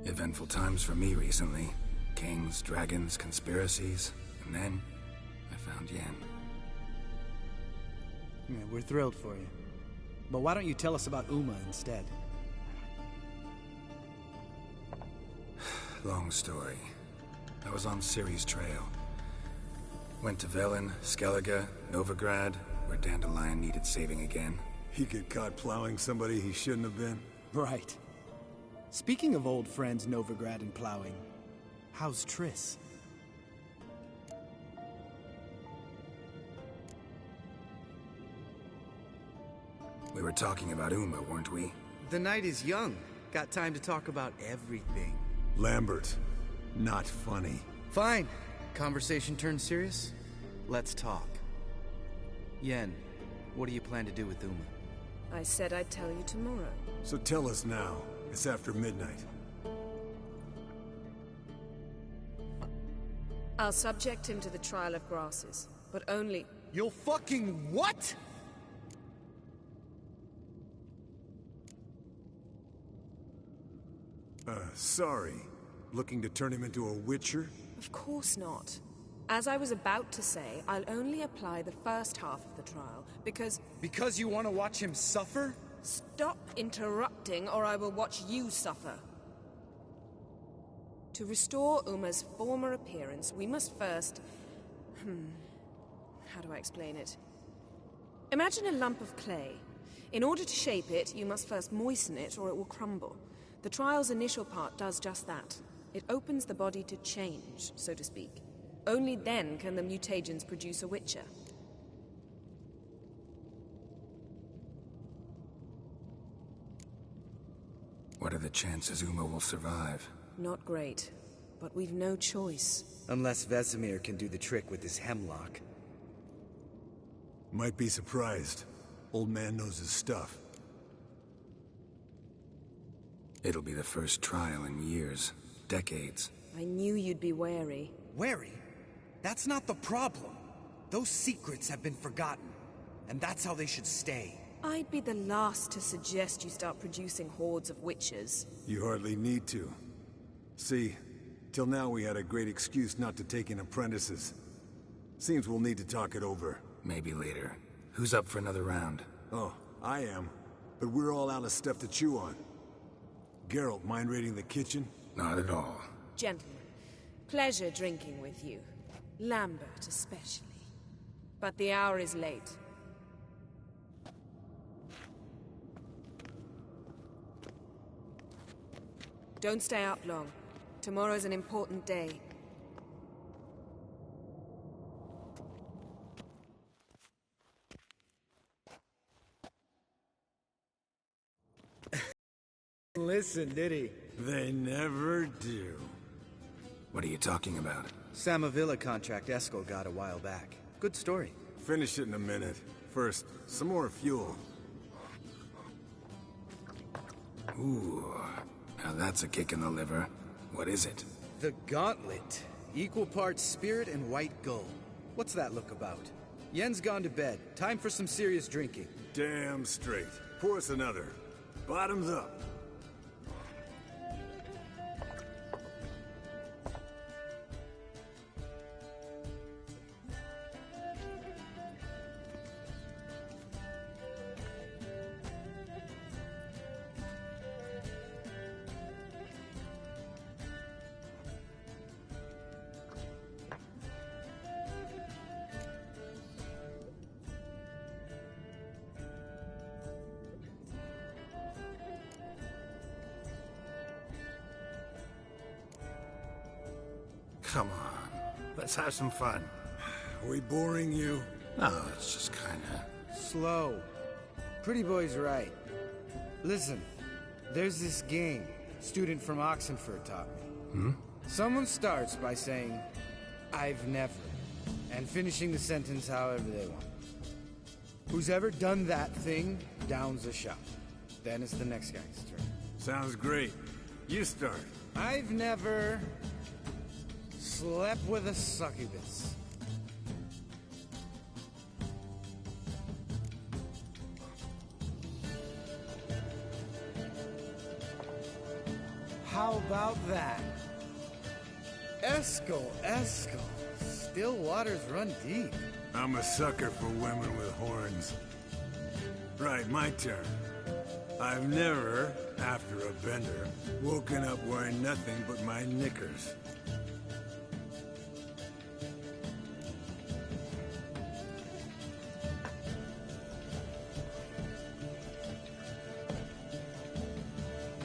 Eventful times for me recently. Kings, dragons, conspiracies. And then, I found Yen. Yeah, we're thrilled for you. But why don't you tell us about Uma instead? Long story. I was on Ciri's trail. Went to Velen, Skellige, Novigrad, where Dandelion needed saving again. He get caught plowing somebody he shouldn't have been? Right. Speaking of old friends Novigrad and plowing, how's Triss? We were talking about Uma, weren't we? The night is young. Got time to talk about everything. Lambert, not funny. Fine. Conversation turned serious? Let's talk. Yen, what do you plan to do with Uma? I said I'd tell you tomorrow. So tell us now. It's after midnight. I'll subject him to the trial of grasses, but only... You'll fucking what? Sorry. Looking to turn him into a witcher? Of course not. As I was about to say, I'll only apply the first half of the trial, because... Because you want to watch him suffer? Stop interrupting, or I will watch you suffer. To restore Uma's former appearance, we must first... How do I explain it? Imagine a lump of clay. In order to shape it, you must first moisten it, or it will crumble. The trial's initial part does just that. It opens the body to change, so to speak. Only then can the mutagens produce a witcher. What are the chances Uma will survive? Not great, but we've no choice. Unless Vesemir can do the trick with his hemlock. Might be surprised. Old man knows his stuff. It'll be the first trial in years. Decades. I knew you'd be wary. Wary? That's not the problem. Those secrets have been forgotten. And that's how they should stay. I'd be the last to suggest you start producing hordes of witches. You hardly need to. See, till now we had a great excuse not to take in apprentices. Seems we'll need to talk it over. Maybe later. Who's up for another round? Oh, I am. But we're all out of stuff to chew on. Geralt, mind raiding the kitchen? Not at all. Gentlemen, pleasure drinking with you. Lambert especially. But the hour is late. Don't stay up long. Tomorrow's an important day. Listen, did he? They never do. What are you talking about? Samavilla contract Eskel got a while back. Good story. Finish it in a minute. First, some more fuel. Ooh, now that's a kick in the liver. What is it? The Gauntlet. Equal parts spirit and white gold. What's that look about? Yen's gone to bed. Time for some serious drinking. Damn straight. Pour us another. Bottoms up. Come on, let's have some fun. Are we boring you? No, it's just kinda... Slow. Pretty boy's right. Listen, there's this game student from Oxenford taught me. Someone starts by saying, I've never, and finishing the sentence however they want. Who's ever done that thing downs a shot. Then it's the next guy's turn. Sounds great. You start. I've never slept with a succubus. How about that? Eskel. Still waters run deep. I'm a sucker for women with horns. Right, my turn. I've never, after a bender, woken up wearing nothing but my knickers.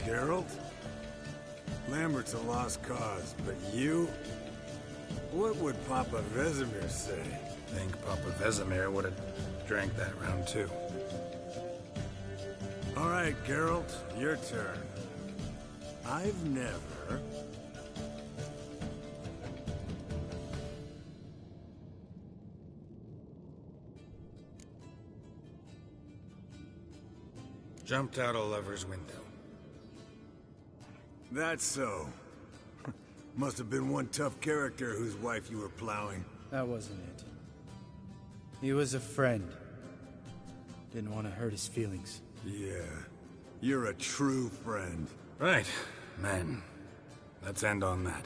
Geralt? Lambert's a lost cause, but you? What would Papa Vesemir say? Think Papa Vesemir would have drank that round too. All right, Geralt, your turn. I've never... Jumped out a lover's window. That's so. Must have been one tough character whose wife you were plowing. That wasn't it. He was a friend. Didn't want to hurt his feelings. Yeah. You're a true friend. Right. Man. Let's end on that.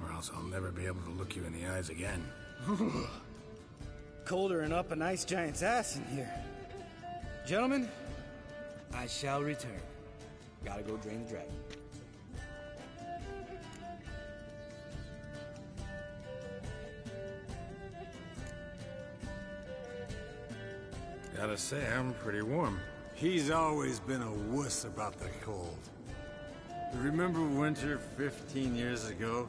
Or else I'll never be able to look you in the eyes again. Colder and up an ice giant's ass in here. Gentlemen, I shall return. Gotta go drain the dragon. Gotta say, I'm pretty warm. He's always been a wuss about the cold. Remember winter 15 years ago?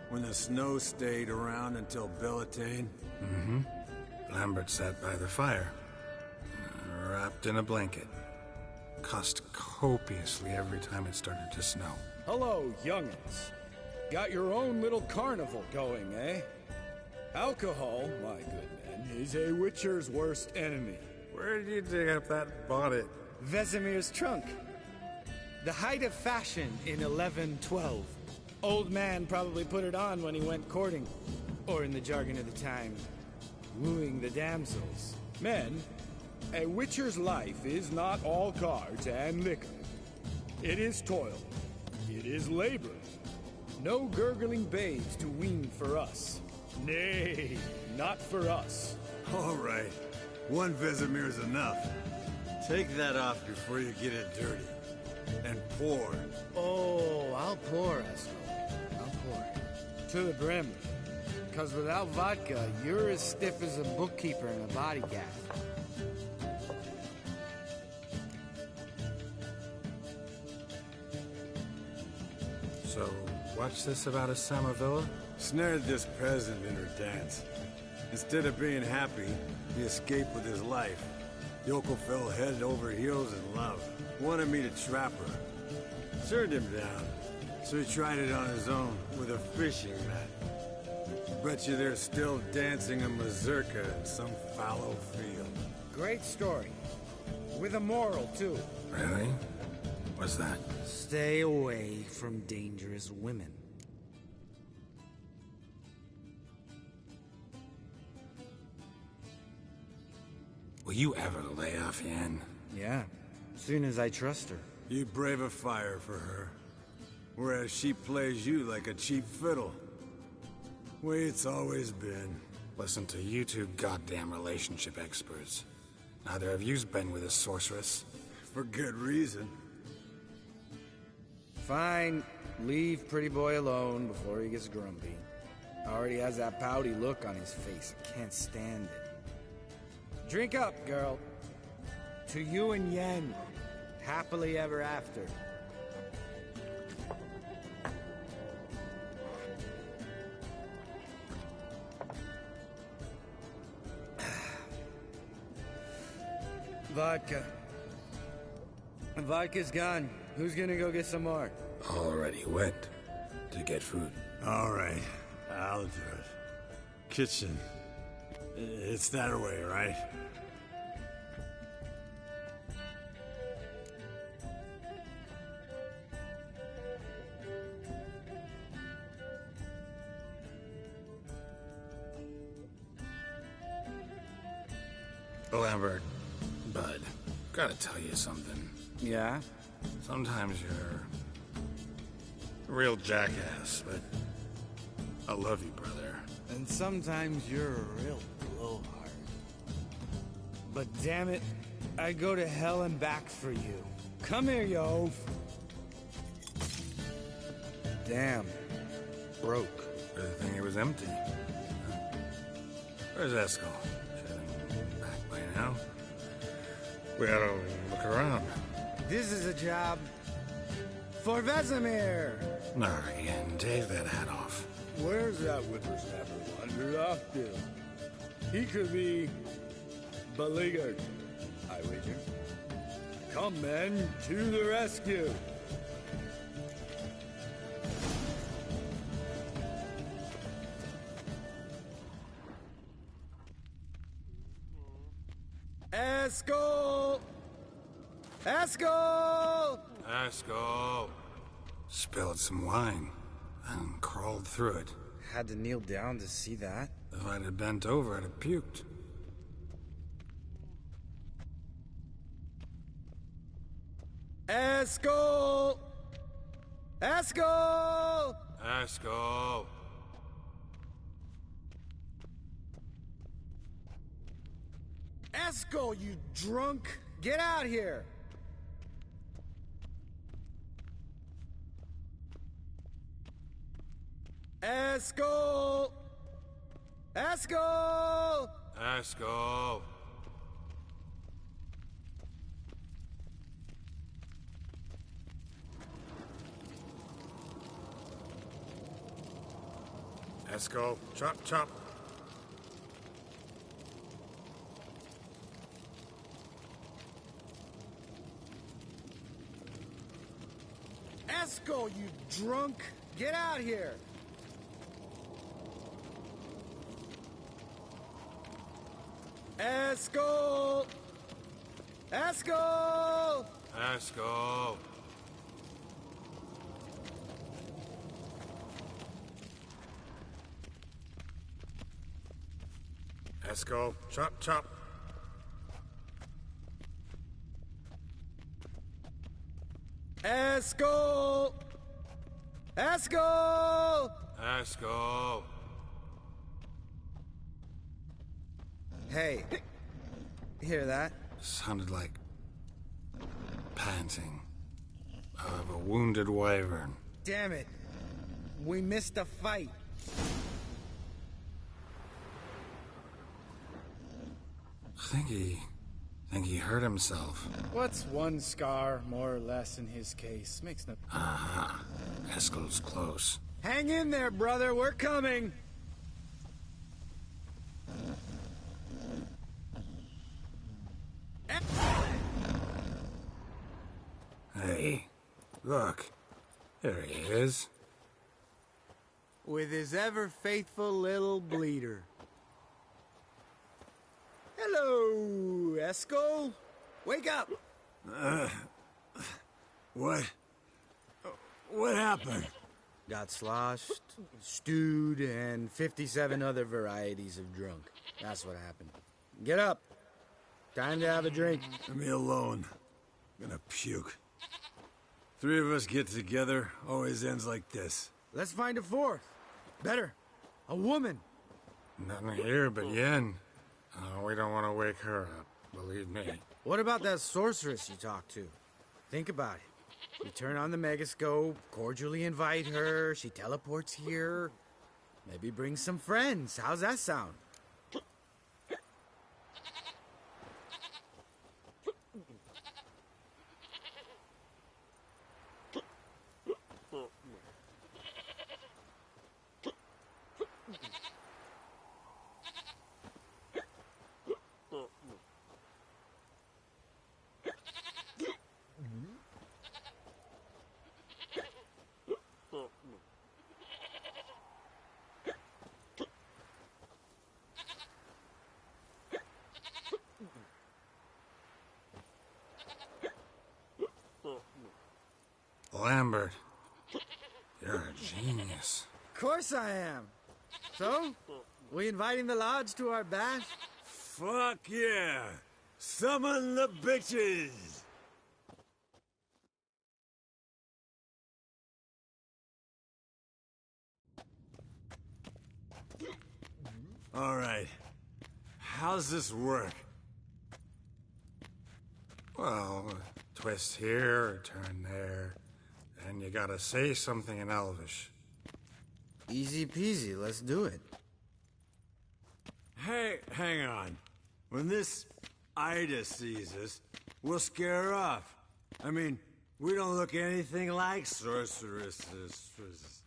When the snow stayed around until Bellatane? Mm-hmm. Lambert sat by the fire, wrapped in a blanket. Cussed copiously every time it started to snow. Hello, young'uns. Got your own little carnival going, eh? Alcohol, my good men, is a witcher's worst enemy. Where did you dig up that bonnet? Vesemir's trunk. The height of fashion in 1112. Old man probably put it on when he went courting. Or in the jargon of the time, wooing the damsels. Men, a witcher's life is not all cards and liquor. It is toil. It is labor. No gurgling babes to wean for us. Nay, not for us. All right. One Vesemir's enough. Take that off before you get it dirty. And pour. Oh, I'll pour, Esco. I'll pour. To the brim. Because without vodka, you're as stiff as a bookkeeper in a body gaff. So, what's this about a Samavilla? Snared this peasant in her dance. Instead of being happy, he escaped with his life. Yoko fell head over heels in love. Wanted me to trap her. Turned him down. So he tried it on his own with a fishing net. Bet you they're still dancing a mazurka in some fallow field. Great story. With a moral, too. Really? What's that? Stay away from dangerous women. Will you ever lay off, Yan? Yeah, soon as I trust her. You brave a fire for her. Whereas she plays you like a cheap fiddle. Way it's always been. Listen to you two goddamn relationship experts. Neither of you's been with a sorceress. For good reason. Fine. Leave pretty boy alone before he gets grumpy. Already has that pouty look on his face. I can't stand it. Drink up, girl. To you and Yen. Happily ever after. Vodka. Vodka's gone. Who's gonna go get some more? Already went to get food. All right, I'll do it. Kitchen. It's that way, right? Lambert, Bud, gotta tell you something. Yeah? Sometimes you're a real jackass, but I love you, brother. And sometimes you're a real blowhard. But damn it, I'd go to hell and back for you. Come here, you oaf. Damn. Broke. Good thing it was empty. Where's Eskel? Should have been back by now. We gotta look around. This is a job for Vesemir. Ian, take that hat off. Where's that whippersnapper wandered off to? He could be beleaguered, I wager. Come, men, to the rescue! Escort! Escort! Escort! Spilled some wine and crawled through it. Had to kneel down to see that. If I'd have bent over, I'd have puked. Escort! Escort! Escort! Escort, you drunk! Get out here! Escort! Escort! Escort! Escort, chop, chop. Escort, you drunk! Get out here! Escort! Escort! Escort! Escort, chop, chop. Escort! Escort! Escort! Hey, hear that? Sounded like panting of a wounded wyvern. Damn it. We missed a fight. Think he hurt himself. What's one scar, more or less, in his case? Makes no... Aha. Eskel's close. Hang in there, brother. We're coming. Hey, look. There he is. With his ever-faithful little bleeder. Hello, Escort. Wake up! What? What happened? Got sloshed, stewed, and 57 other varieties of drunk. That's what happened. Get up. Time to have a drink. Leave me alone. I'm gonna puke. Three of us get together, always ends like this. Let's find a fourth. Better. A woman. Nothing here but Yen. We don't want to wake her up, believe me. What about that sorceress you talked to? Think about it. You turn on the megascope, cordially invite her, she teleports here. Maybe bring some friends. How's that sound? Lambert, you're a genius. Of course I am. So, we inviting the lodge to our bash? Fuck yeah! Summon the bitches! All right. How's this work? Well, twist here, turn there, and you gotta say something in Elvish. Easy peasy, let's do it. Hey, hang on. When this Ida sees us, we'll scare her off. I mean, we don't look anything like sorceresses.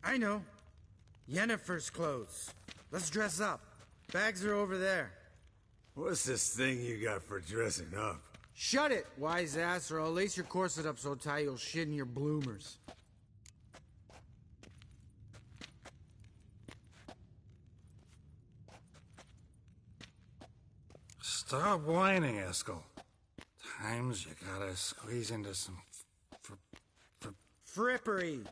I know. Yennefer's clothes. Let's dress up. Bags are over there. What's this thing you got for dressing up? Shut it, wise ass, or I'll lace your corset up so tight you'll shit in your bloomers. Stop whining, Eskel. Times you gotta squeeze into some frippery.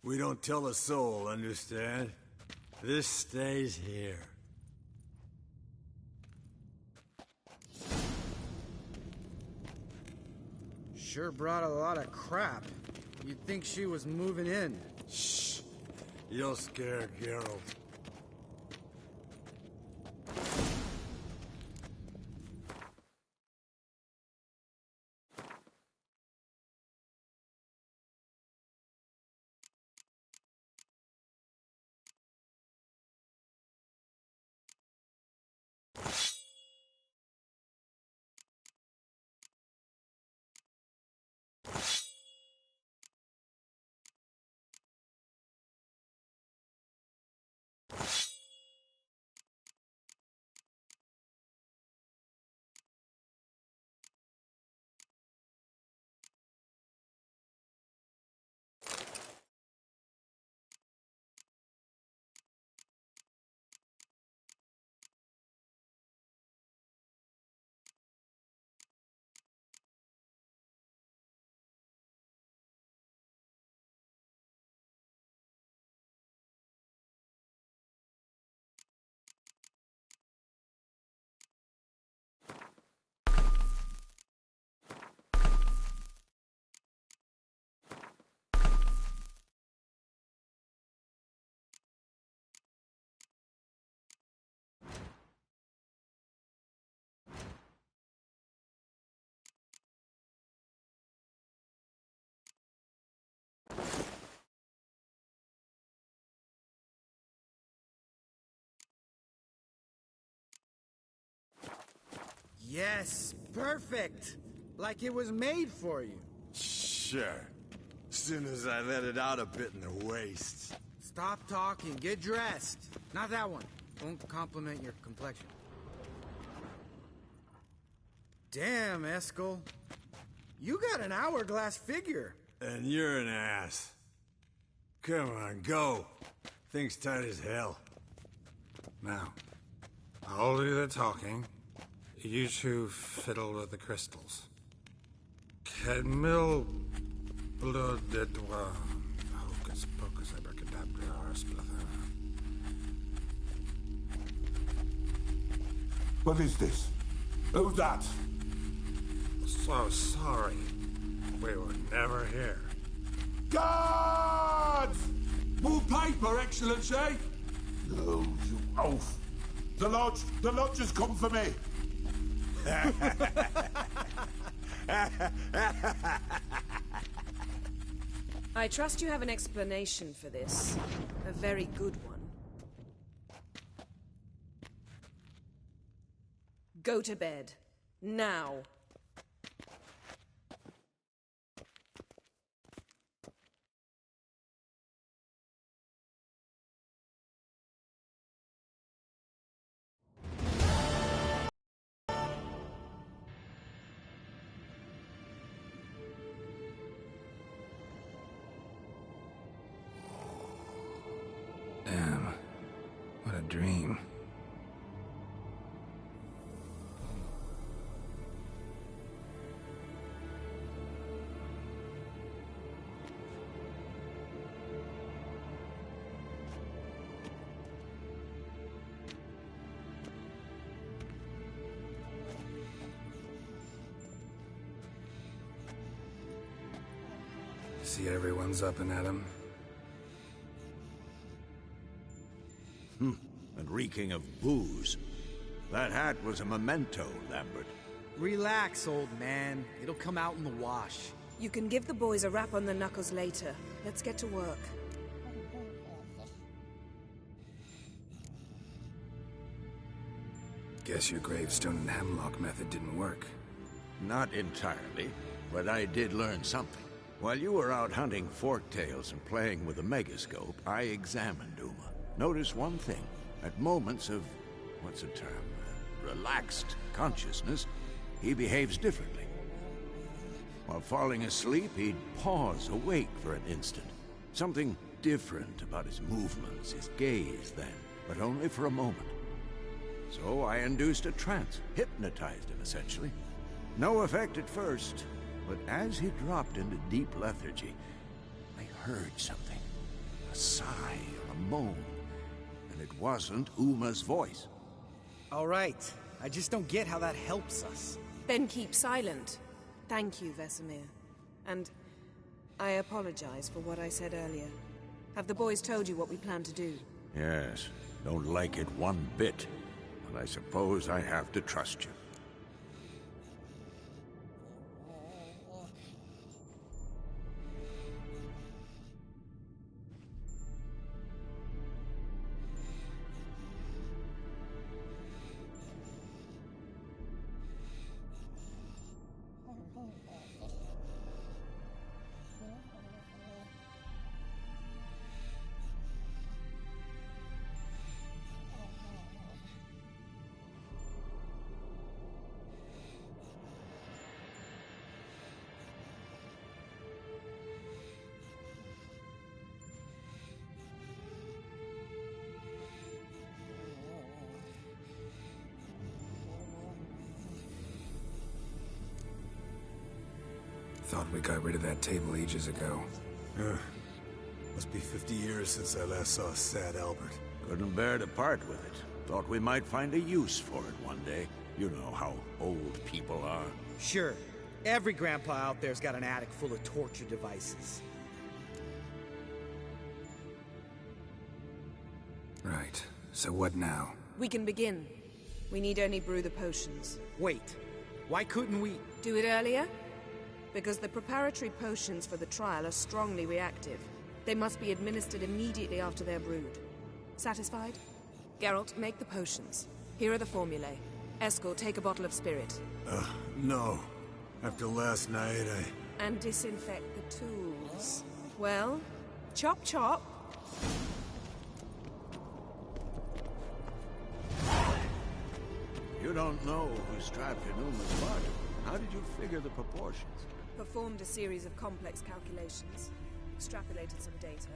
We don't tell a soul, understand? This stays here. Sure brought a lot of crap. You'd think she was moving in. Shh. You'll scare Geralt. Yes, perfect. Like it was made for you. Sure. Soon as I let it out a bit in the waist. Stop talking, get dressed. Not that one. Won't compliment your complexion. Damn, Eskel. You got an hourglass figure. And you're an ass. Come on, go. Thing's tight as hell. Now, I'll do the talking. You two fiddle with the crystals. Cadmil blood de doigt. Hocus pocus abracadabra spluther. What is this? Who's that? So sorry. We were never here. Guards! More paper, Excellency! No, you oaf. The lodge has come for me. I trust you have an explanation for this. A very good one. Go to bed. Now. Damn. What a dream. See everyone's up and at 'em. And reeking of booze. That hat was a memento, Lambert. Relax, old man. It'll come out in the wash. You can give the boys a rap on the knuckles later. Let's get to work. Guess your gravestone and hemlock method didn't work. Not entirely, but I did learn something. While you were out hunting forktails and playing with a megascope, I examined Uma. Notice one thing. At moments of what's the term? Relaxed consciousness, he behaves differently. While falling asleep, he'd pause awake for an instant. Something different about his movements, his gaze then, but only for a moment. So I induced a trance, hypnotized him essentially. No effect at first, but as he dropped into deep lethargy, I heard something. A sigh or a moan. And it wasn't Uma's voice. All right. I just don't get how that helps us. Then keep silent. Thank you, Vesemir. And I apologize for what I said earlier. Have the boys told you what we plan to do? Yes, don't like it one bit. But I suppose I have to trust you. Thought we got rid of that table ages ago. Must be 50 years since I last saw sad Albert. Couldn't bear to part with it. Thought we might find a use for it one day. You know how old people are. Sure. Every grandpa out there's got an attic full of torture devices. Right. So what now? We can begin. We need only brew the potions. Wait. Why couldn't we... Do it earlier? Because the preparatory potions for the trial are strongly reactive. They must be administered immediately after they're brewed. Satisfied? Geralt, make the potions. Here are the formulae. Eskel, take a bottle of spirit. No. After last night, And disinfect the tools. Well, chop chop. You don't know who strapped in Uma's body. How did you figure the proportions? Performed a series of complex calculations. Extrapolated some data.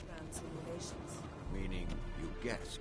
Ran simulations. Meaning you guessed.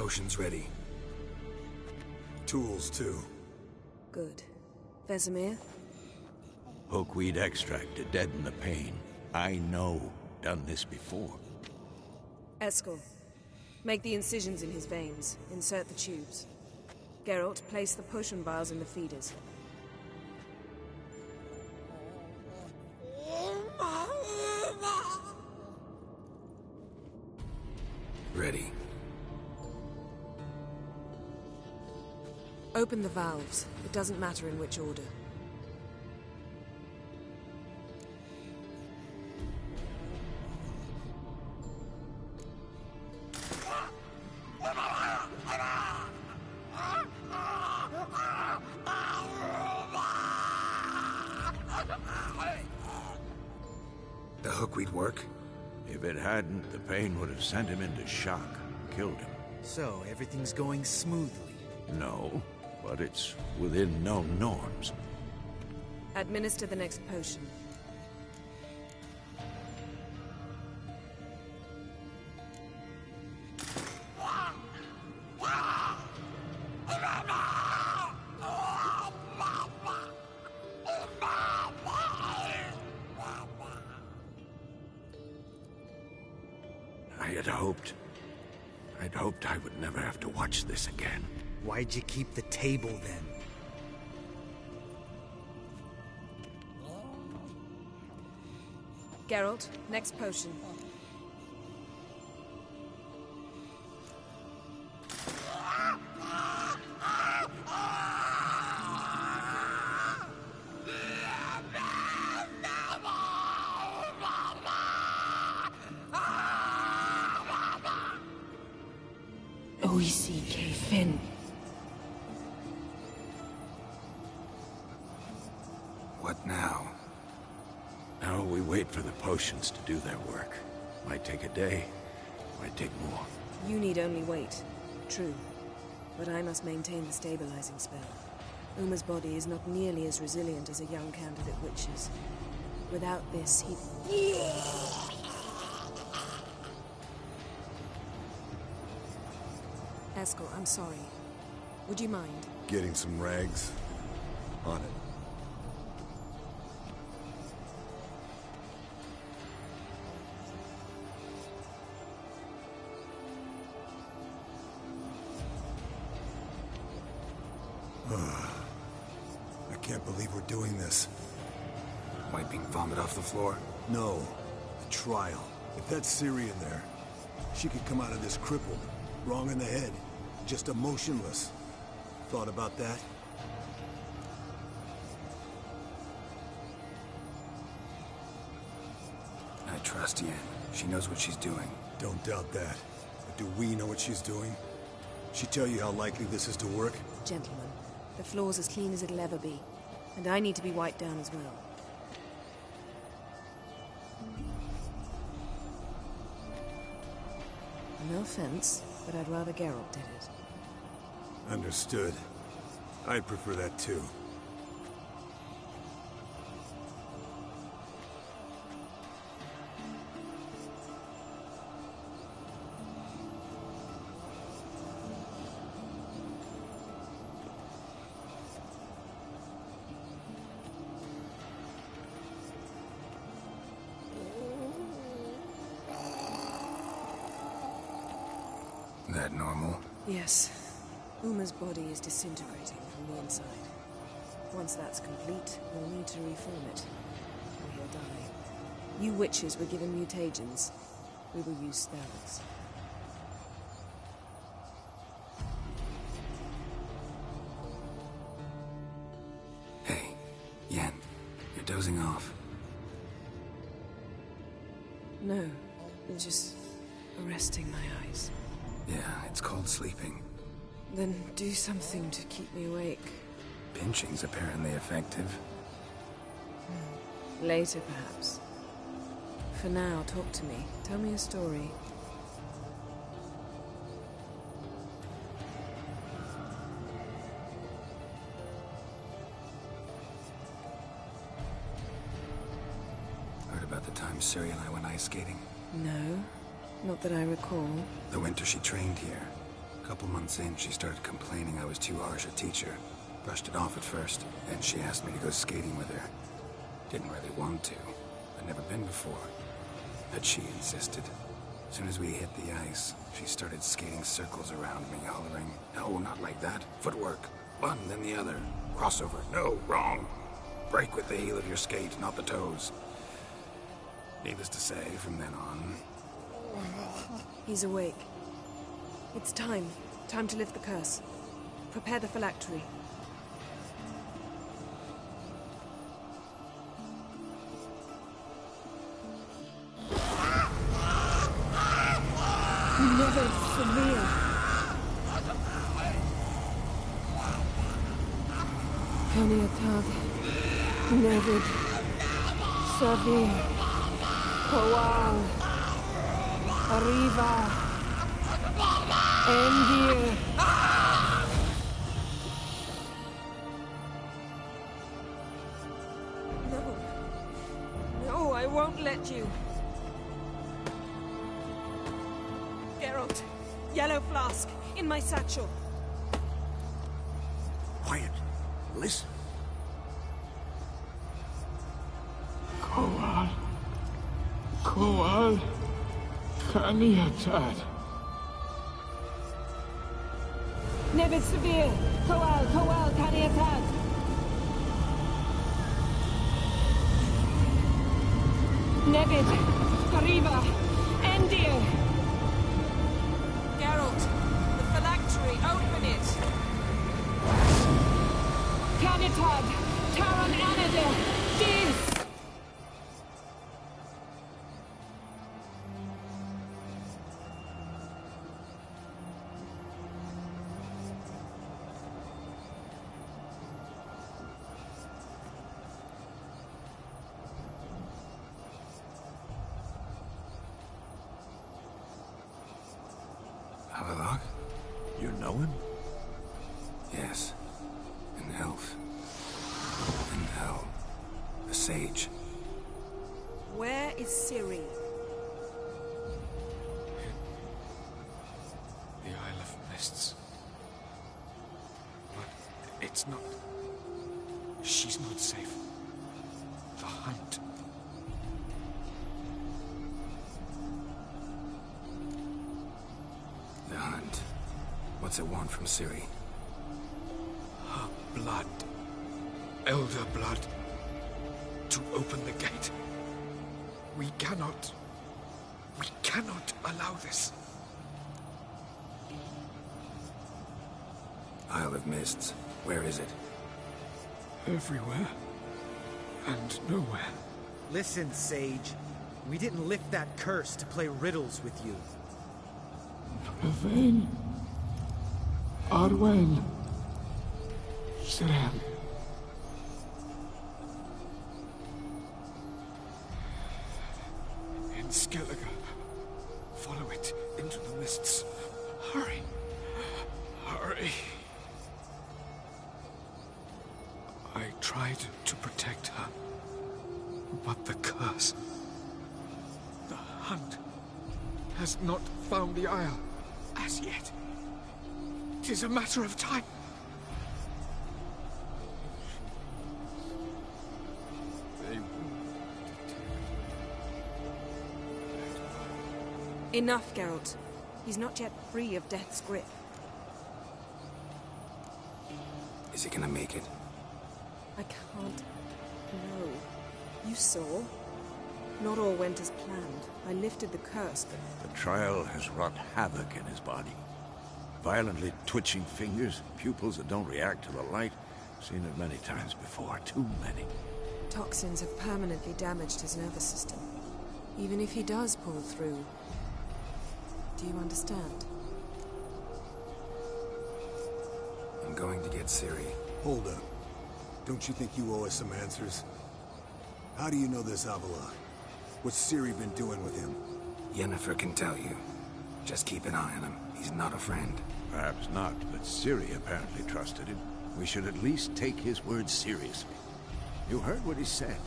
Potion's ready. Tools, too. Good. Vesemir? Hookweed extract to deaden the pain. I know. Done this before. Eskel, make the incisions in his veins. Insert the tubes. Geralt, place the potion vials in the feeders. Ready. Open the valves. It doesn't matter in which order. The hookweed work? If it hadn't, the pain would have sent him into shock, killed him. So, everything's going smoothly? No, but it's within known norms. Administer the next potion. I'd hoped I would never have to watch this again. Why'd you keep the table, then? Geralt, next potion. Finn. What now? Now we wait for the potions to do their work. Might take a day, might take more. You need only wait. True. But I must maintain the stabilizing spell. Uma's body is not nearly as resilient as a young candidate witch's. Without this, he... Eskel, I'm sorry. Would you mind? Getting some rags? On it. I can't believe we're doing this. Wiping vomit off the floor? No. The trial. If that's Ciri in there, she could come out of this crippled, wrong in the head, just emotionless. Thought about that? I trust Yen. She knows what she's doing. Don't doubt that. But do we know what she's doing? She tell you how likely this is to work? Gentlemen, the floor's as clean as it'll ever be. And I need to be wiped down as well. No offense, but I'd rather Geralt did it. Understood. I'd prefer that too. That normal? Yes. Uma's body is disintegrating from the inside. Once that's complete, we'll need to reform it, or he'll die. You witches were given mutagens. We will use spells. Hey, Yen, you're dozing off. No, just resting my eyes. Yeah, it's called sleeping. Then do something to keep me awake. Pinching's apparently effective. Later, perhaps. For now, talk to me. Tell me a story. Heard about the time Ciri and I went ice skating? No, not that I recall. The winter she trained here. A couple months in, she started complaining I was too harsh a teacher. Brushed it off at first, then she asked me to go skating with her. Didn't really want to. I'd never been before. But she insisted. As soon as we hit the ice, she started skating circles around me, hollering, "No, not like that. Footwork. One, then the other. Crossover. No, wrong. Break with the heel of your skate, not the toes." Needless to say, from then on... He's awake. It's time. Time to lift the curse. Prepare the phylactery. Never severe. Kaniatag. Nevid. Severe. Kowal. Arriva. Endir. No. No, I won't let you. Geralt, yellow flask, in my satchel. Quiet. Listen. Kowal. Kowal. Kaniatad. Nevid severe. Kowal, Kaniatad. Nevid. Arriva. Endir. Geralt, the phylactery, open it! Kanitad. Taran Anadir. Dis. Avalok? You know him? Yes. An elf. And hell. A sage. Where is Ciri? The Isle of Mists. But it's not... She's not safe. The hunt. The hunt. What's it want from Ciri? Her blood. Elder blood. To open the gate. We cannot allow this. Isle of Mists. Where is it? Everywhere. And nowhere. Listen, Sage. We didn't lift that curse to play riddles with you. Yvain. Arwen. Siren. In Skellige. Follow it into the mists. Hurry. Hurry. I tried to protect her. But the curse... The hunt... has not found the Isle. As yet. 'Tis a matter of time. Enough, Geralt. He's not yet free of death's grip. Is he gonna make it? I can't. No. You saw. Not all went as planned. I lifted the curse, but... The trial has wrought havoc in his body. Violently twitching fingers, pupils that don't react to the light. Seen it many times before, too many. Toxins have permanently damaged his nervous system. Even if he does pull through... Do you understand? I'm going to get Ciri. Hold up. Don't you think you owe us some answers? How do you know this Avalok? What's Ciri been doing with him? Yennefer can tell you. Just keep an eye on him. He's not a friend. Perhaps not, but Ciri apparently trusted him. We should at least take his words seriously. You heard what he said.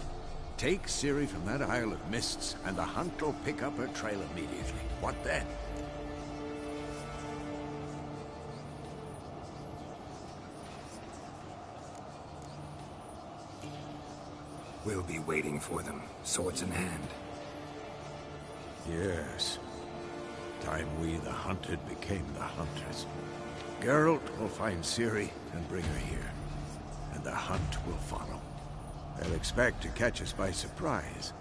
Take Ciri from that Isle of Mists, and the hunt will pick up her trail immediately. What then? We'll be waiting for them, swords in hand. Yes. Time we, the hunted, became the hunters. Geralt will find Ciri and bring her here, and the hunt will follow. They'll expect to catch us by surprise,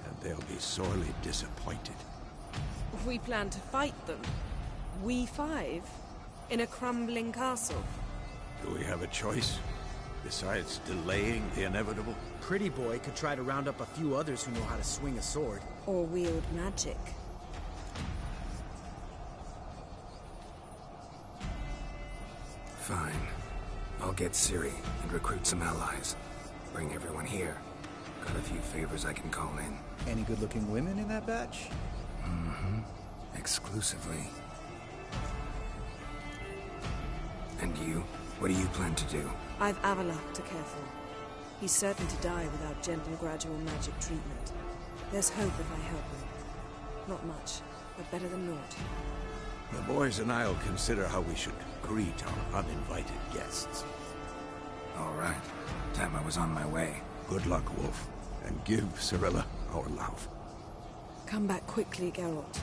and they'll be sorely disappointed. We plan to fight them. We five? In a crumbling castle? Do we have a choice? Besides delaying the inevitable? Pretty Boy could try to round up a few others who know how to swing a sword. Or wield magic. Fine. I'll get Ciri and recruit some allies. Bring everyone here. Got a few favors I can call in. Any good-looking women in that batch? Mm-hmm. Exclusively. And you? What do you plan to do? I've Avalok to care for. He's certain to die without gentle, gradual magic treatment. There's hope if I help him. Not much, but better than naught. The boys and I'll consider how we should greet our uninvited guests. All right. Time I was on my way. Good luck, Wolf. And give Cirilla our love. Come back quickly, Geralt.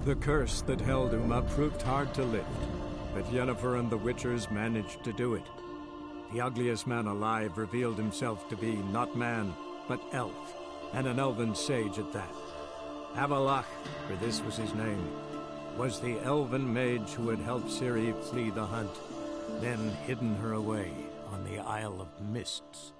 The curse that held Uma proved hard to lift, but Yennefer and the Witchers managed to do it. The ugliest man alive revealed himself to be not man, but elf, and an elven sage at that. Avalok, for this was his name, was the elven mage who had helped Ciri flee the hunt, then hidden her away on the Isle of Mists.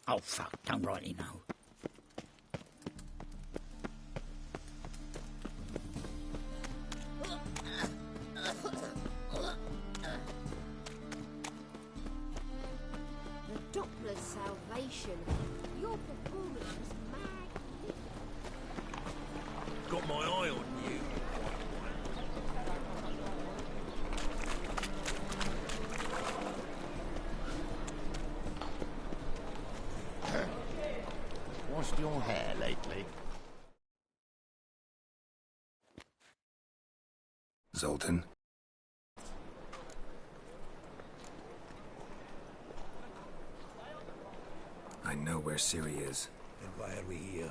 Oh, fuck, don't rightly know. The Doppler's salvation. Your performance was magnificent. Got my eye on you. Washed your hair lately? Zoltan? I know where Ciri is. Then why are we here?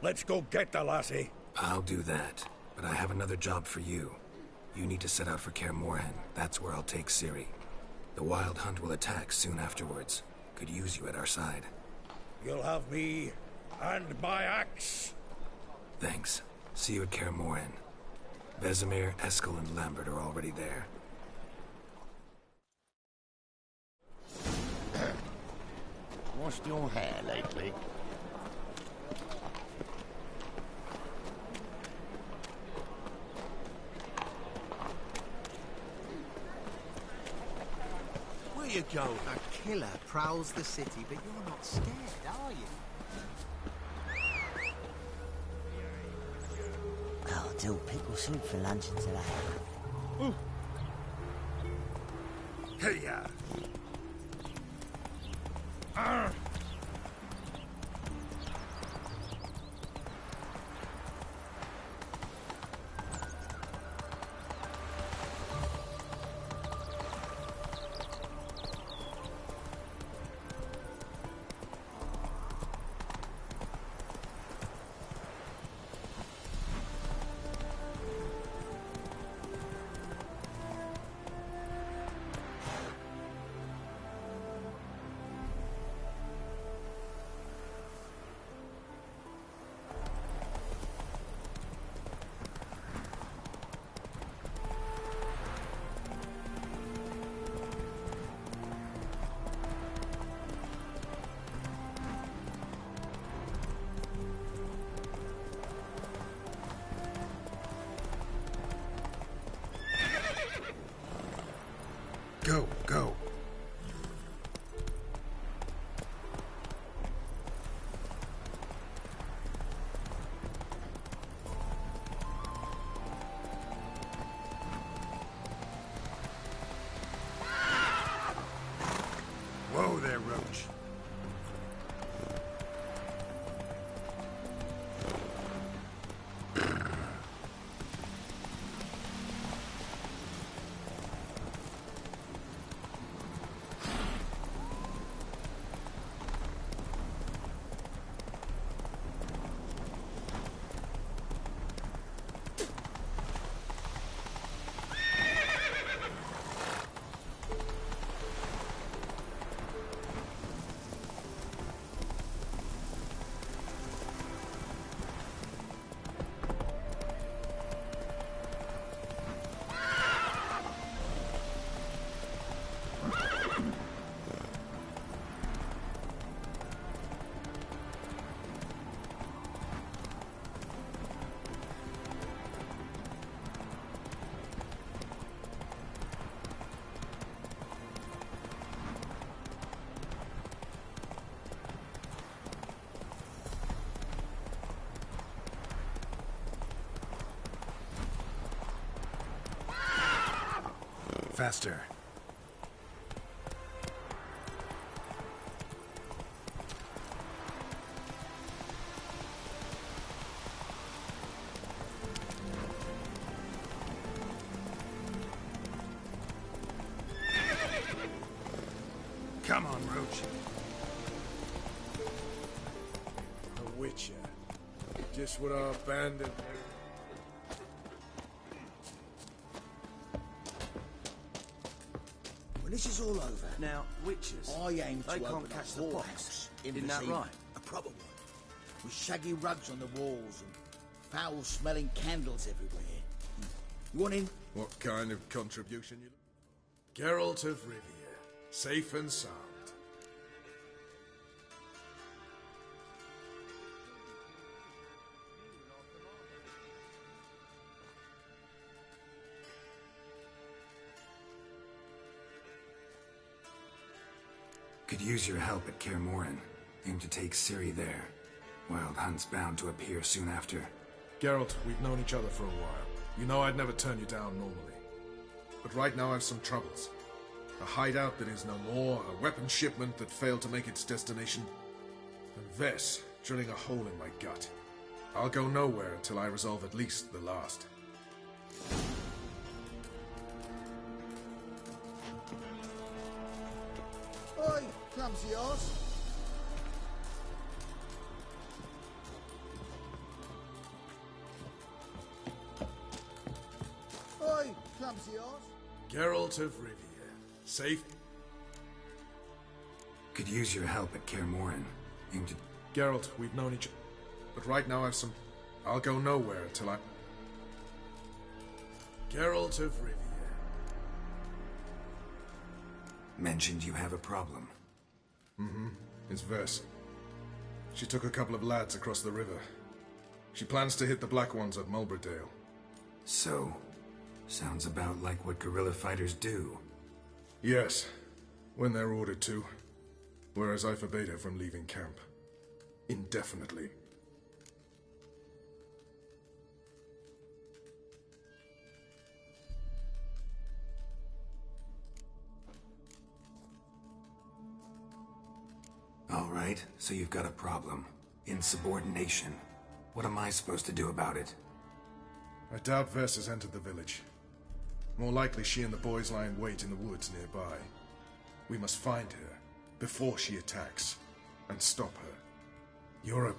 Let's go get the lassie. I'll do that, but I have another job for you. You need to set out for Kaer Morhen. That's where I'll take Ciri. The Wild Hunt will attack soon afterwards. Could use you at our side. You'll have me and my axe. Thanks. See you at Kaer Morhen. Vesemir, Eskel, and Lambert are already there. Washed your hair lately? Where you go? A killer prowls the city, but you're not scared, are you? I'll do pickle soup for luncheon today. Hey-ya! Go, go. Whoa there, Roach. Faster. Come on, Roach. The Witcher. Just what I abandoned. When this is all over, Now, witches, I aim to they open can't catch a the whorehouse pox. in Isn't that Vizima, right? a proper one, with shaggy rugs on the walls and foul-smelling candles everywhere. You want in? What kind of contribution you... Geralt of Rivia, safe and sound. Could use your help at Kaer Morhen. Aim to take Ciri there. Wild Hunt's bound to appear soon after. Geralt, we've known each other for a while. You know I'd never turn you down normally. But right now I've some troubles. A hideout that is no more, a weapon shipment that failed to make its destination, and Vess drilling a hole in my gut. I'll go nowhere until I resolve at least the last. Oi, clumsy ass. Oi, clumsy ass. Geralt of Rivia. Safe? Could use your help at Kaer Morhen. Aim to... Geralt, we've known each other. But right now I've some... I'll go nowhere until I... Geralt of Rivia. Mentioned you have a problem. Mm-hmm. It's Vess. She took a couple of lads across the river. She plans to hit the Black Ones at Mulberdale. So, sounds about like what guerrilla fighters do. Yes, when they're ordered to. Whereas I forbade her from leaving camp. Indefinitely. All right, so you've got a problem. Insubordination. What am I supposed to do about it? I doubt Vess has entered the village. More likely she and the boys lie in wait in the woods nearby. We must find her before she attacks and stop her. You're a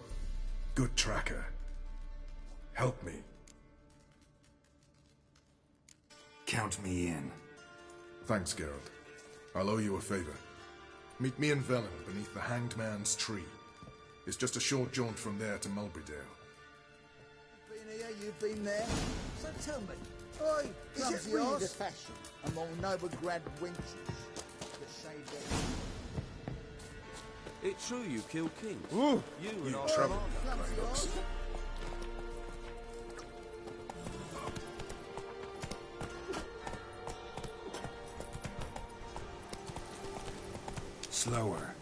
good tracker. Help me. Count me in. Thanks, Geralt. I'll owe you a favor. Meet me in Velen beneath the Hanged Man's tree. It's just a short jaunt from there to Mulberdale. Been here, you've been there. So tell me, oi, is it really the fashion among Novigrad wenches that shave their... It's true you killed kings. Ooh, you and our trouble. Clumsy Slower.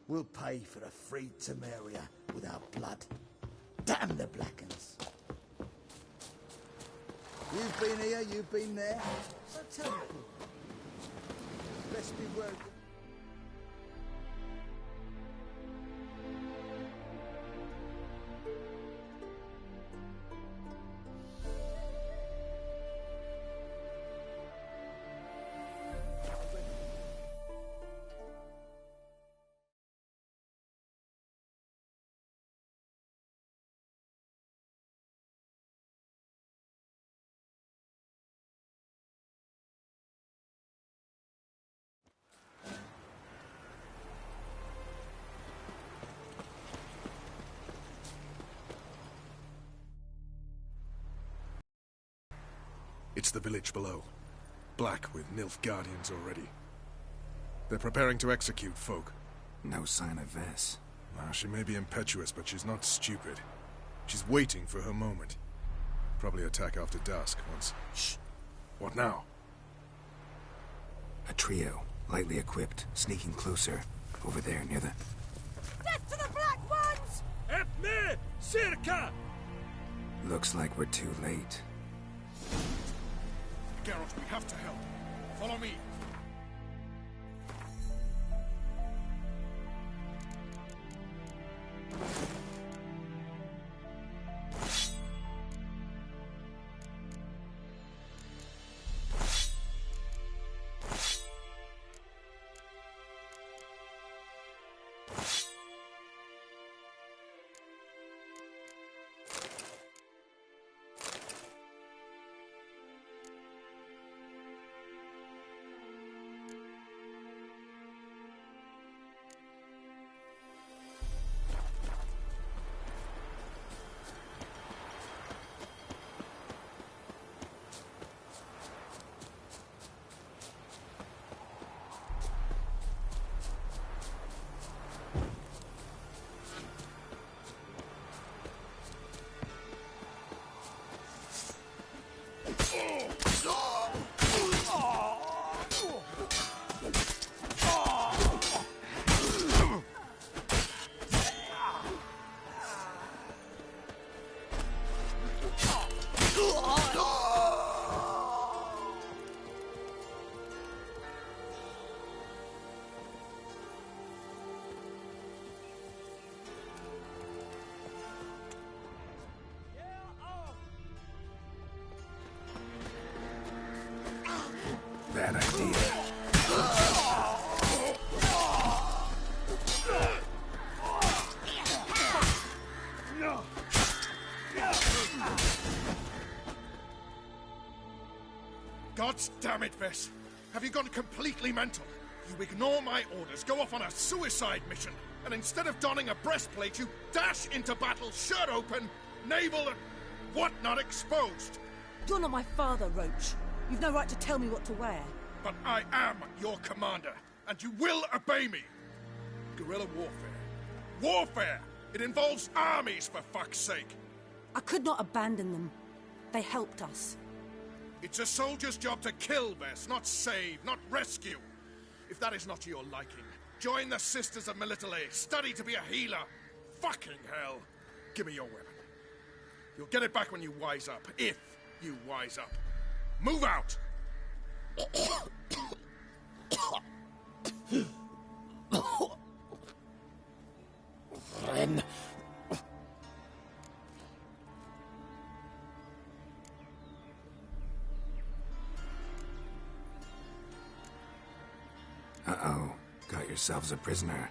We'll pay for the free Temeria without blood. Damn the Blackens. You've been here, you've been there. So tell me, best be working. It's the village below. Black with Nilfgaardians already. They're preparing to execute folk. No sign of Vess. Well, she may be impetuous, but she's not stupid. She's waiting for her moment. Probably attack after dusk once... Shh! What now? A trio, lightly equipped, sneaking closer. Over there, near the... Death to the Black Ones! Help me! Circa! Looks like we're too late. Geralt, we have to help. Follow me. Bad idea. God damn it, Vess! Have you gone completely mental? You ignore my orders, go off on a suicide mission, and instead of donning a breastplate, you dash into battle, shirt open, navel and whatnot exposed! You're not my father, Roach. You've no right to tell me what to wear. But I am your commander, and you will obey me! Guerrilla warfare. Warfare! It involves armies, for fuck's sake! I could not abandon them. They helped us. It's a soldier's job to kill, Vess, not save, not rescue. If that is not to your liking, join the Sisters of Melitele, study to be a healer. Fucking hell! Give me your weapon. You'll get it back when you wise up, if you wise up. Move out! Friend. Uh-oh. Got yourselves a prisoner.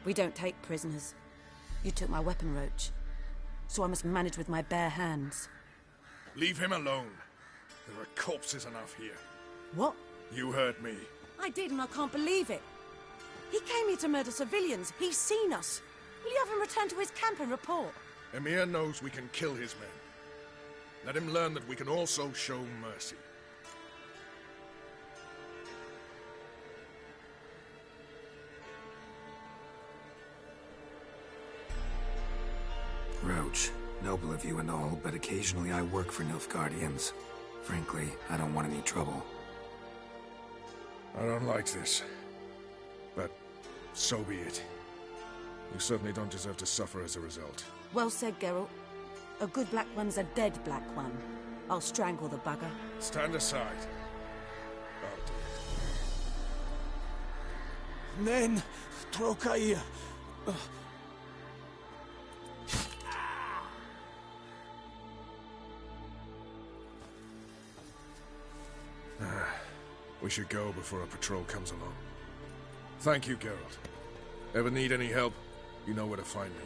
We don't take prisoners. You took my weapon, Roach. So I must manage with my bare hands. Leave him alone. There are corpses enough here. What? You heard me. I did, and I can't believe it. He came here to murder civilians. He's seen us. Will you have him return to his camp and report? Emir knows we can kill his men. Let him learn that we can also show mercy. Roach, noble of you and all, but occasionally I work for Nilfgaardians. Frankly, I don't want any trouble. I don't like this, but so be it. You certainly don't deserve to suffer as a result. Well said, Geralt. A good black one's a dead black one. I'll strangle the bugger. Stand aside. I'll do it. Nen, Trokaia. We should go before a patrol comes along. Thank you, Geralt. Ever need any help, you know where to find me.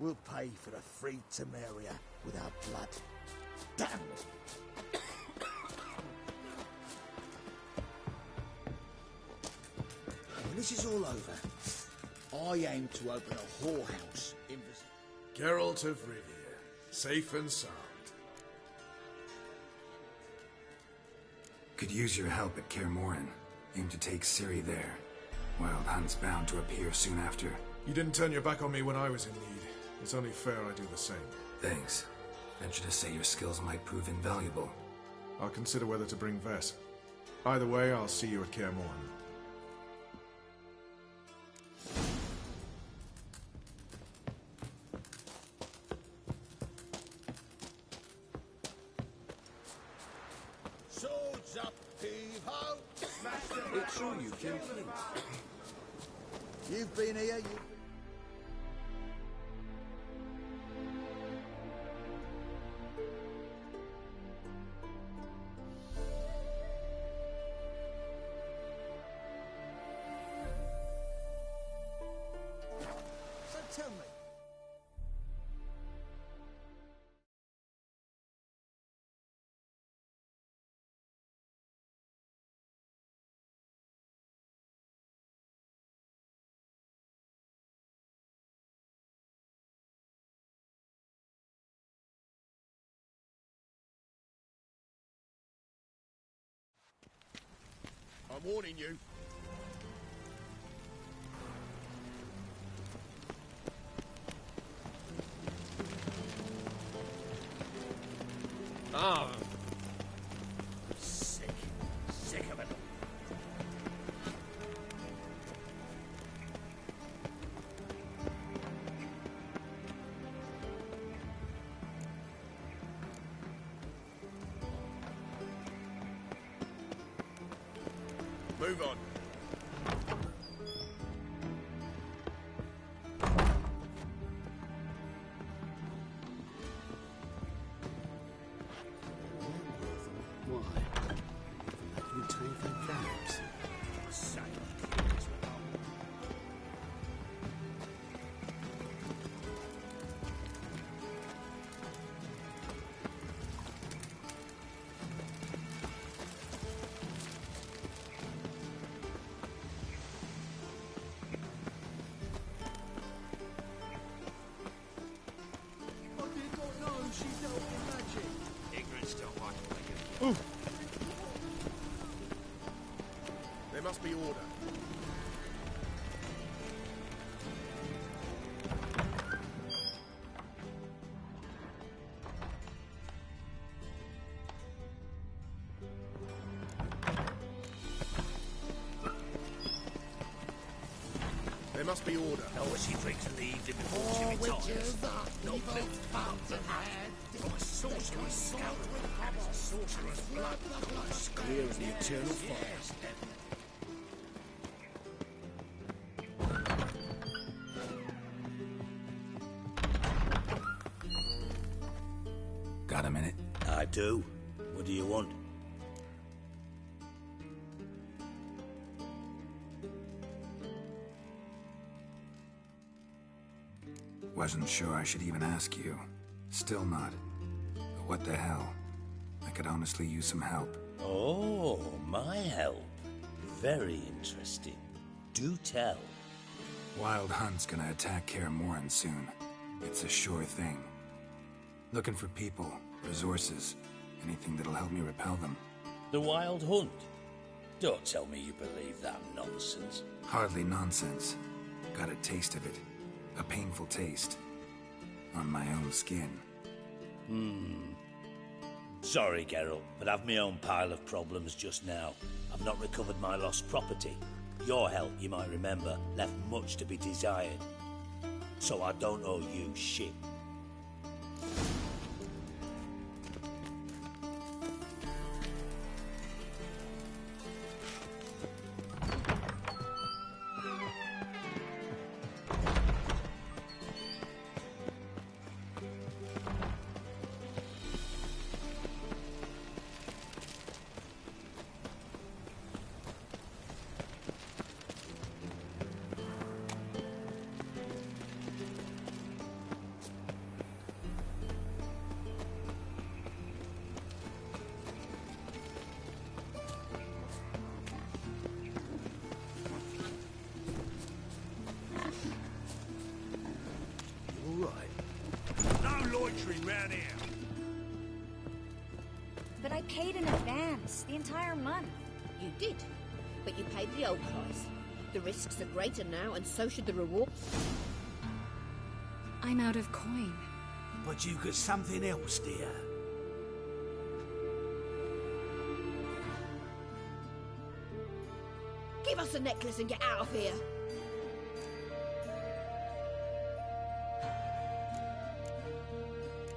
We'll pay for the free Temeria with our blood. Damn it! When this is all over, I aim to open a whorehouse in the... Geralt of Rivia, safe and sound. Could use your help at Kaer Morhen. Aim to take Ciri there. Wild Hunt's bound to appear soon after. You didn't turn your back on me when I was in need. It's only fair I do the same. Thanks. Venture to say your skills might prove invaluable. I'll consider whether to bring Vess. Either way, I'll see you at Kaer Morhen. Swords up, heave-ho! It's all you killed Flint. You've been here, you... So tell me. I'm warning you. Ah. Sick. Sick of it. Move on. Why? That you take their cabs. There must be order. There must be order. Know what she drinks in the evening before she retires. No flint, fountain head. From a sorcerer's skull. It's a sorcerer's blood. As clear as the eternal fire. Got a minute? I do. What do you want? Wasn't sure I should even ask you. Still not. But what the hell? I could honestly use some help. Oh, my help. Very interesting. Do tell. Wild Hunt's gonna attack Kaer Morhen soon. It's a sure thing. Looking for people, resources, anything that'll help me repel them. The Wild Hunt? Don't tell me you believe that nonsense. Hardly nonsense. Got a taste of it. A painful taste. On my own skin. Sorry, Geralt, but I've my own pile of problems just now. I've not recovered my lost property. Your help, you might remember, left much to be desired. So I don't owe you shit. Round here. But I paid in advance, the entire month. You did, but you paid the old price. The risks are greater now, and so should the reward. I'm out of coin. But you got something else, dear. Give us a necklace and get out of here.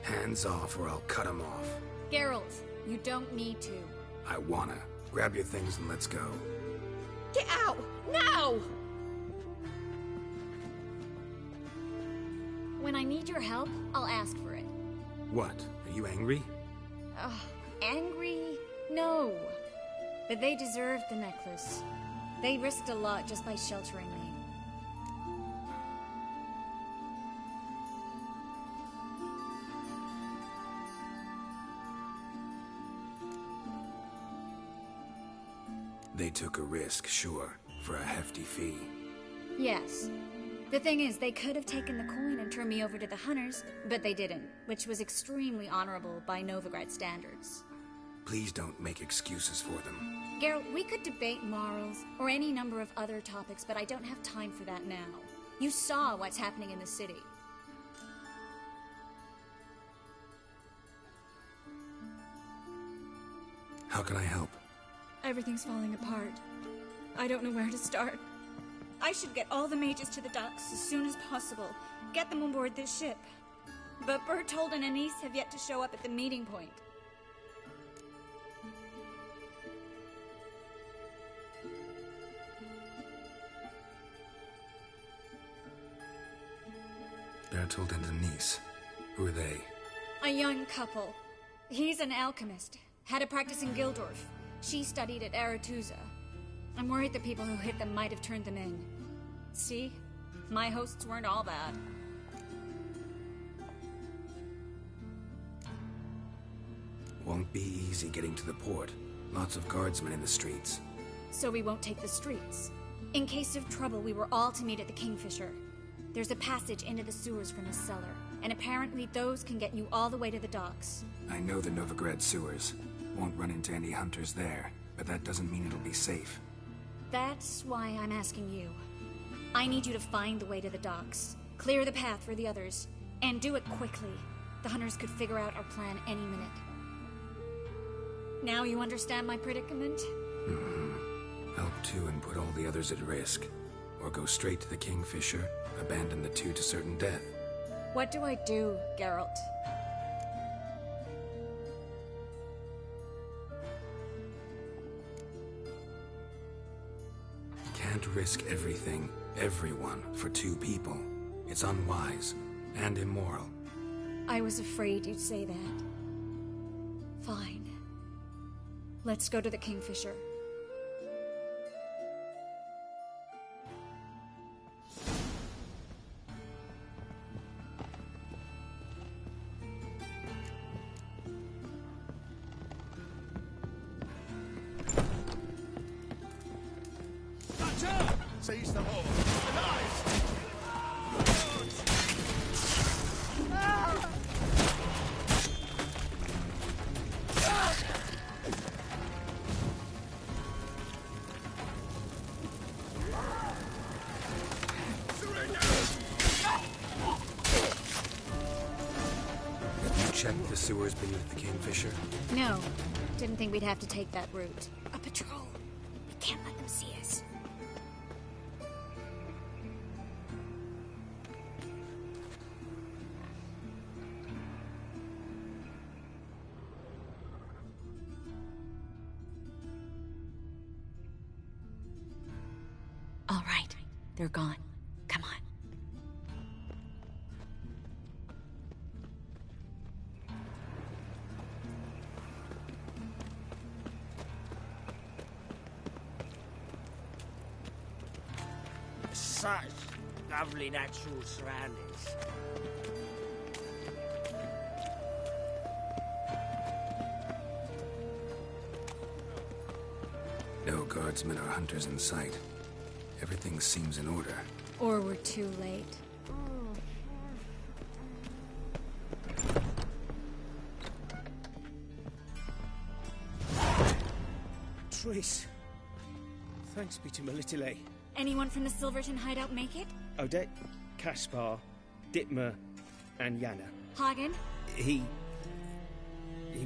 Hands off or I'll cut them off. Geralt, you don't need to. I wanna. Grab your things and let's go. Get out! Now! When I need your help, I'll ask for it. What? Are you angry? Angry? No. But they deserved the necklace. They risked a lot just by sheltering me. They took a risk, sure, for a hefty fee. Yes. The thing is, they could have taken the coin and turned me over to the hunters, but they didn't, which was extremely honorable by Novigrad standards. Please don't make excuses for them. Geralt, we could debate morals, or any number of other topics, but I don't have time for that now. You saw what's happening in the city. How can I help? Everything's falling apart. I don't know where to start. I should get all the mages to the docks as soon as possible. Get them on board this ship. But Bertold and Anise have yet to show up at the meeting point. Bertold and Anise. Who are they? A young couple. He's an alchemist. Had a practice in Gildorf. She studied at Aretuza. I'm worried the people who hit them might have turned them in. See? My hosts weren't all bad. Won't be easy getting to the port. Lots of guardsmen in the streets. So we won't take the streets. In case of trouble, we were all to meet at the Kingfisher. There's a passage into the sewers from a cellar, and apparently those can get you all the way to the docks. I know the Novigrad sewers. Won't run into any hunters there, but that doesn't mean it'll be safe. That's why I'm asking you. I need you to find the way to the docks, clear the path for the others, and do it quickly. The hunters could figure out our plan any minute. Now you understand my predicament? Help two and put all the others at risk. Or go straight to the Kingfisher, abandon the two to certain death. What do I do, Geralt? Can't risk everything, everyone, for two people. It's unwise and immoral. I was afraid you'd say that. Fine. Let's go to the Kingfisher. Seize the horse. Alive! Check the sewers beneath the Kingfisher? No. Didn't think we'd have to take that route. A patrol. We can't let them see us. All right. They're gone. Come on. Such lovely natural surroundings. No guardsmen or hunters in sight. Everything seems in order. Or we're too late. Triss. Thanks be to Melitele. Anyone from the Silverton hideout make it? Odette, Caspar, Dittmer, and Yana. Hagen? He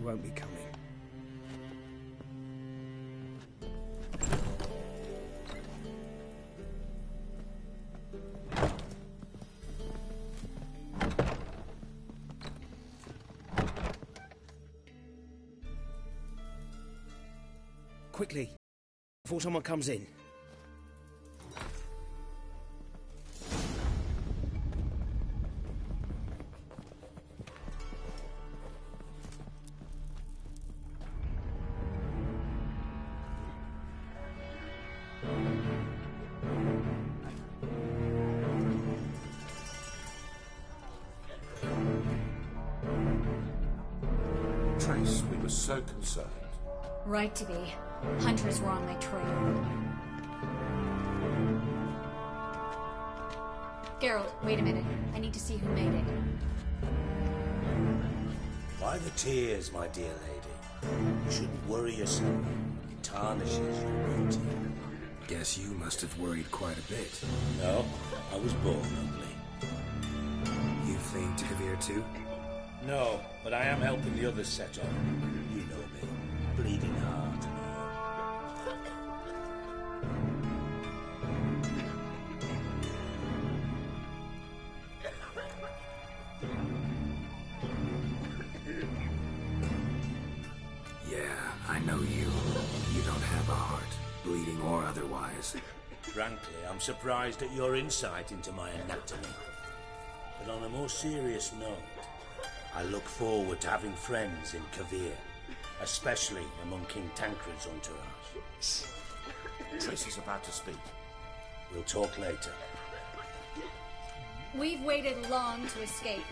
won't be coming. Quickly, before someone comes in. Trace, we were so concerned. Right to be. Hunters were on my trail. Geralt, wait a minute. I need to see who made it. Why the tears, my dear lady? You shouldn't worry yourself. It tarnishes your beauty. Guess you must have worried quite a bit. No, I was born ugly. You fleeing to Kavir too? No, but I am helping the others set up. You know me. Bleeding heart. Yeah, I know you. You don't have a heart, bleeding or otherwise. Frankly, I'm surprised at your insight into my anatomy. But on a more serious note, I look forward to having friends in Kavir, especially among King Tancred's entourage. Trace is about to speak. We'll talk later. We've waited long to escape.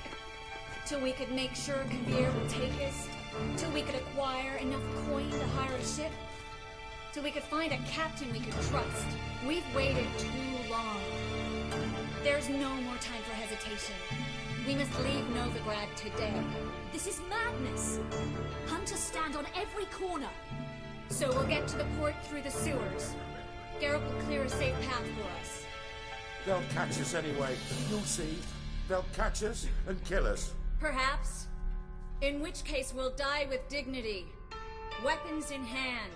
Till we could make sure Kavir would take us. Till we could acquire enough coin to hire a ship. Till we could find a captain we could trust. We've waited too long. There's no more time for hesitation. We must leave Novigrad today. This is madness. Hunters stand on every corner. So we'll get to the port through the sewers. Geralt will clear a safe path for us. They'll catch us anyway. You'll see. They'll catch us and kill us. Perhaps. In which case we'll die with dignity. Weapons in hand.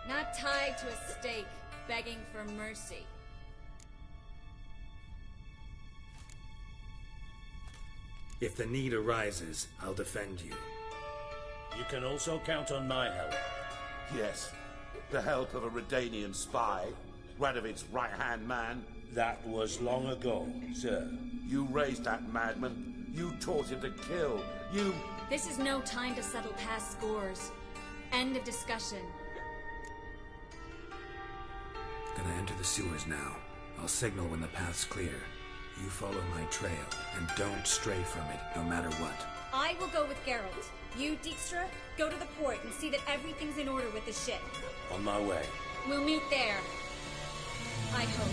Not tied to a stake, begging for mercy. If the need arises, I'll defend you. You can also count on my help. Yes. The help of a Redanian spy. Radovic's right-hand man. That was long ago, sir. You raised that madman. You taught him to kill. You... This is no time to settle past scores. End of discussion. Gonna enter the sewers now. I'll signal when the path's clear. You follow my trail, and don't stray from it, no matter what. I will go with Geralt. You, Dijkstra, go to the port and see that everything's in order with the ship. On my way. We'll meet there. I hope.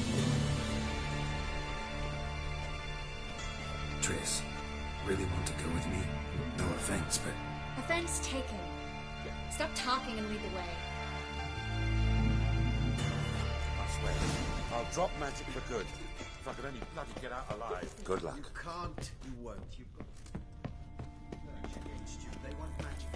Triss, really want to go with me? No offense, but... Offense taken. Stop talking and lead the way. I swear, I'll drop magic for good. If I could only bloody get out alive. Good luck. You can't, you won't. You've got... Urge against you. They want magic.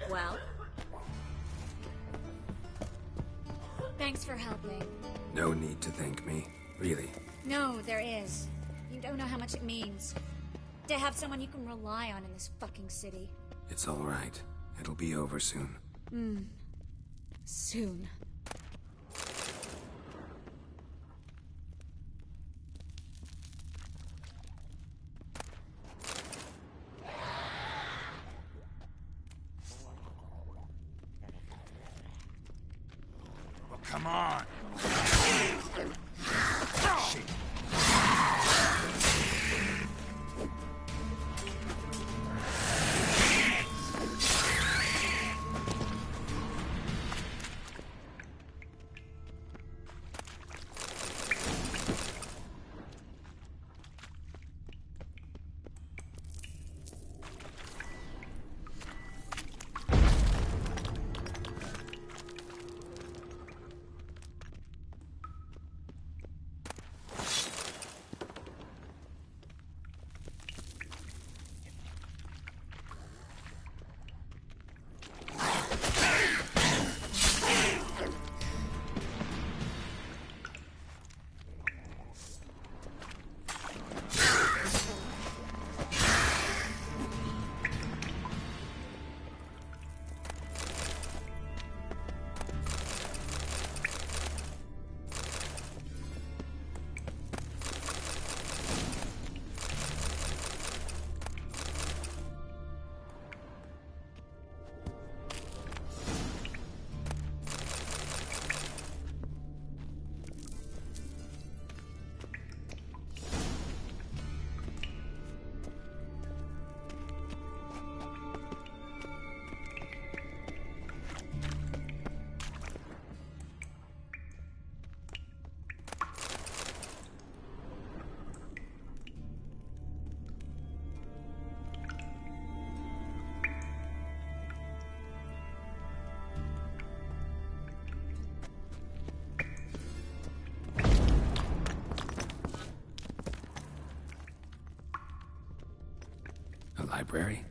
Well? Thanks for helping. No need to thank me. Really. No, there is. You don't know how much it means. To have someone you can rely on in this fucking city. It's all right. It'll be over soon. Soon. Well, come on. Shit. A library?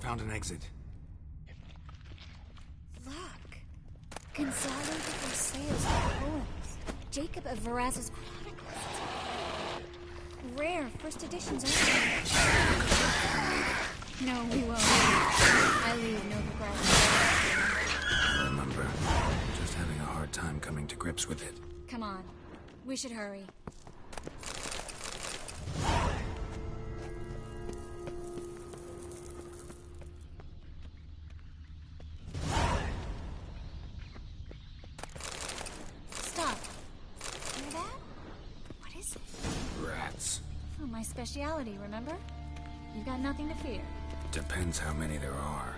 Found an exit. Look. Gonzalo de Roseo's poems. Jacob of Varaz's Chronicles. Rare first editions only. No, we won't. I leave no regrets. I remember. Just having a hard time coming to grips with it. Come on. We should hurry. Speciality, remember? You've got nothing to fear. Depends how many there are.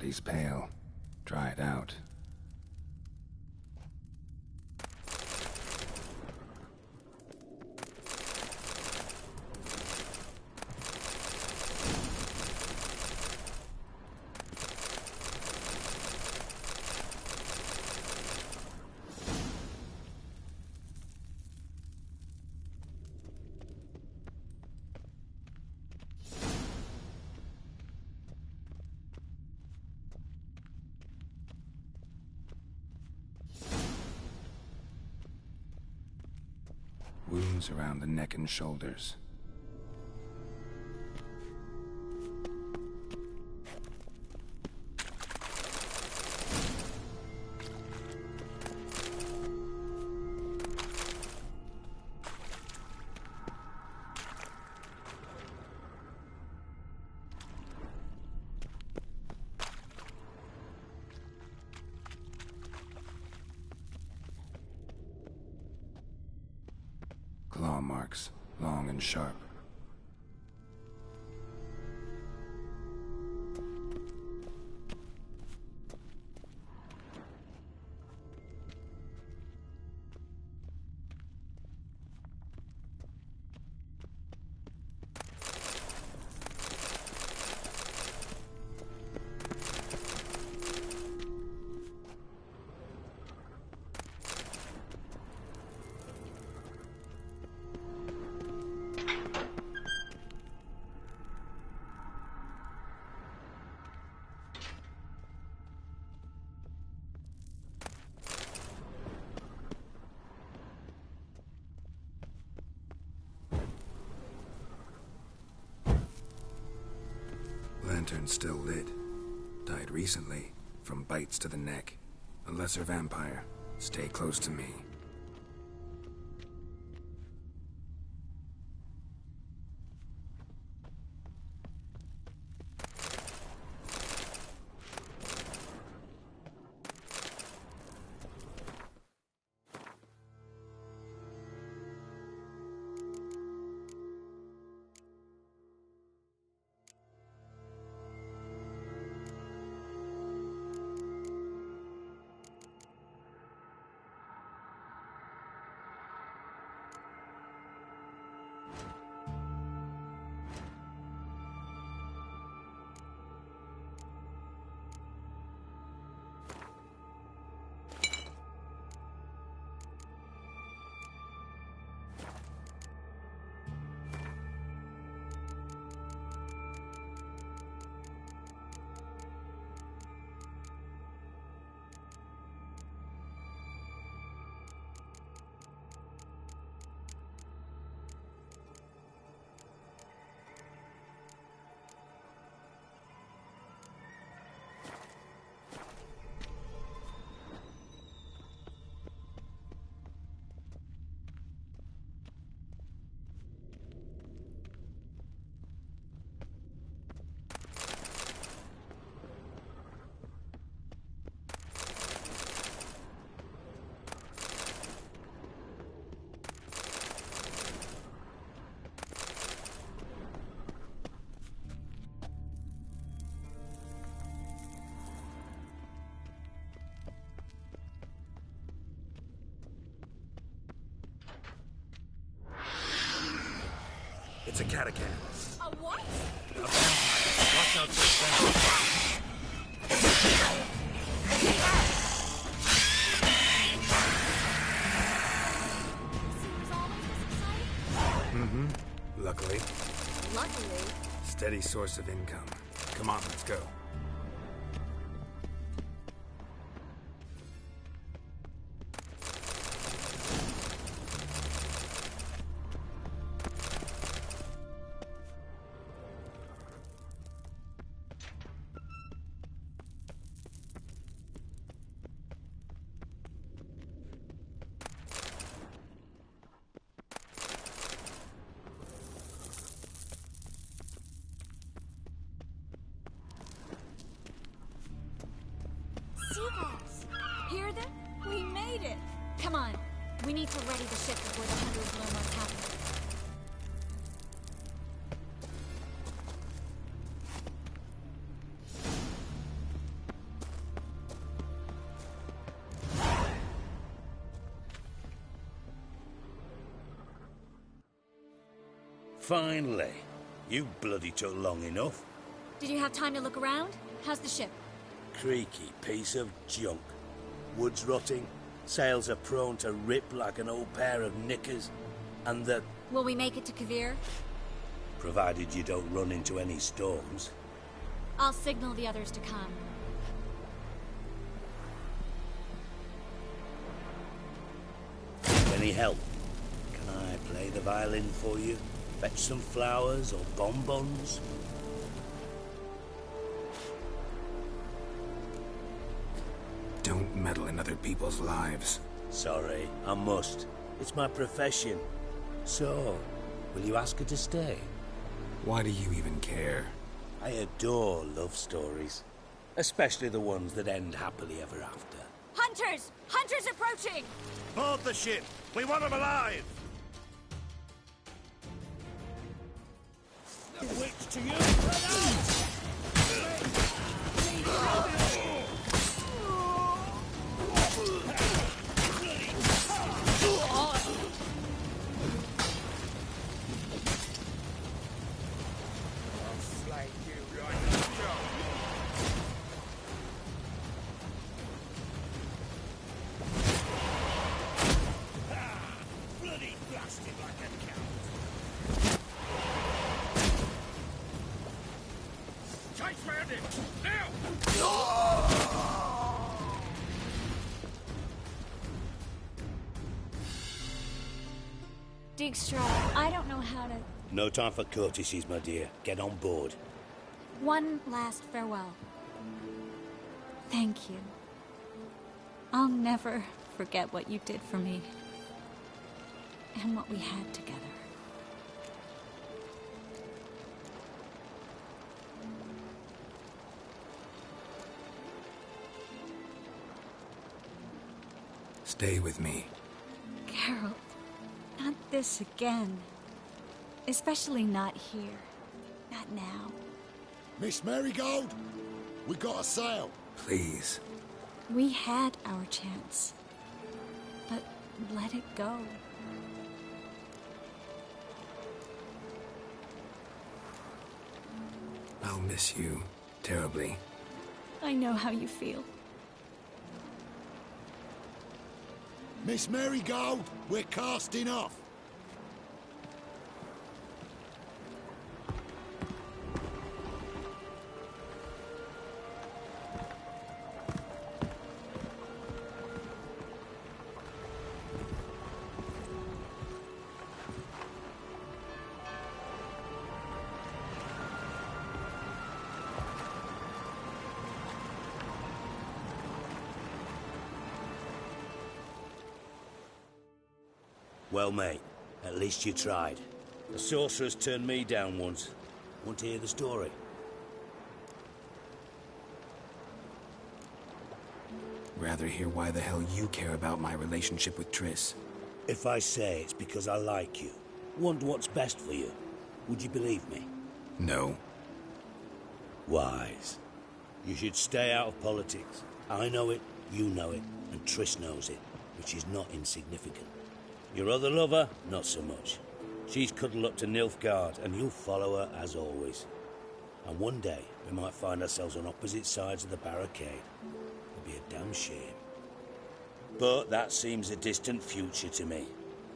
Body's pale. Dried out. Wounds around the neck and shoulders. Claw marks, long and sharp. Lantern still lit. Died recently, from bites to the neck. A lesser vampire. Stay close to me. It's a catacomb. A what? A vampire. Watch out for Mm-hmm. Luckily. Luckily. Steady source of income. Come on, let's go. Seagulls! Hear them? We made it! Come on. We need to ready the ship before the hunters learn what's happening. Finally. You bloody took long enough. Did you have time to look around? How's the ship? Creaky piece of junk. Wood's rotting, sails are prone to rip like an old pair of knickers, and the... Will we make it to Kavir? Provided you don't run into any storms. I'll signal the others to come. Any help? Can I play the violin for you? Fetch some flowers or bonbons? Don't meddle in other people's lives. Sorry, I must. It's my profession. So, will you ask her to stay? Why do you even care? I adore love stories. Especially the ones that end happily ever after. Hunters! Hunters approaching! Board the ship! We want them alive! Which to you? Dijkstra, I don't know how to... No time for courtesies, my dear. Get on board. One last farewell. Thank you. I'll never forget what you did for me. And what we had together. Stay with me. Geralt, not this again. Especially not here. Not now. Miss Marigold, we got a sail. Please. We had our chance. But let it go. I'll miss you terribly. I know how you feel. Miss Marigold, we're casting off. Well, mate, at least you tried. The sorceress turned me down once. Want to hear the story? Rather hear why the hell you care about my relationship with Triss. If I say it's because I like you, want what's best for you, would you believe me? No. Wise. You should stay out of politics. I know it, you know it, and Triss knows it, which is not insignificant. Your other lover, not so much. She's cuddled up to Nilfgaard, and you'll follow her as always. And one day, we might find ourselves on opposite sides of the barricade. It'll be a damn shame. But that seems a distant future to me.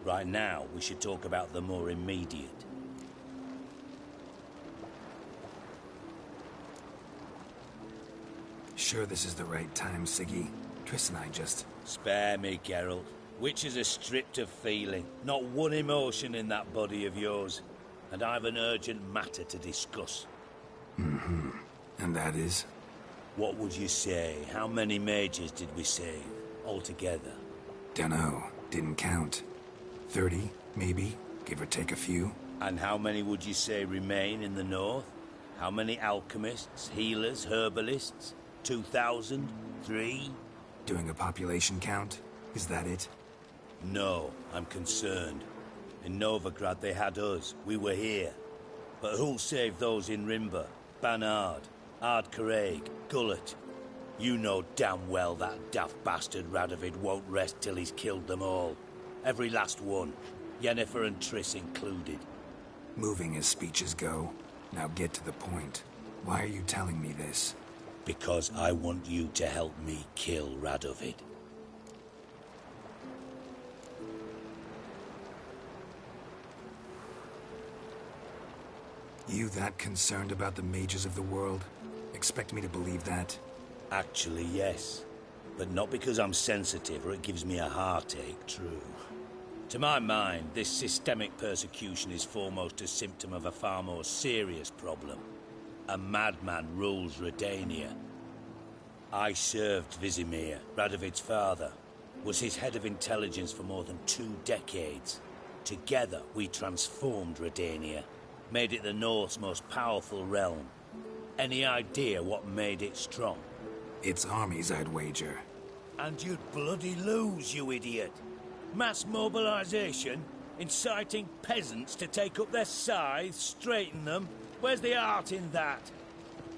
Right now, we should talk about the more immediate. Sure this is the right time, Siggy? Triss and I just... Spare me, Geralt. Witches are stripped of feeling. Not one emotion in that body of yours. And I've an urgent matter to discuss. Mm-hmm. And that is? What would you say? How many mages did we save? Altogether? Dunno. Didn't count. 30, maybe? Give or take a few. And how many would you say remain in the north? How many alchemists, healers, herbalists? 2,000? 3? Doing a population count? Is that it? No, I'm concerned. In Novigrad they had us. We were here. But who'll save those in Rimba? Banard, Ardcaraig, Gullet? You know damn well that daft bastard Radovid won't rest till he's killed them all. Every last one. Yennefer and Triss included. Moving as speeches go. Now get to the point. Why are you telling me this? Because I want you to help me kill Radovid. You that concerned about the mages of the world? Expect me to believe that? Actually, yes. But not because I'm sensitive or it gives me a heartache, true. To my mind, this systemic persecution is foremost a symptom of a far more serious problem. A madman rules Redania. I served Vizimir, Radovid's father, was his head of intelligence for more than 2 decades. Together, we transformed Redania, made it the North's most powerful realm. Any idea what made it strong? Its armies, I'd wager. And you'd bloody lose, you idiot. Mass mobilization, inciting peasants to take up their scythes, straighten them. Where's the art in that?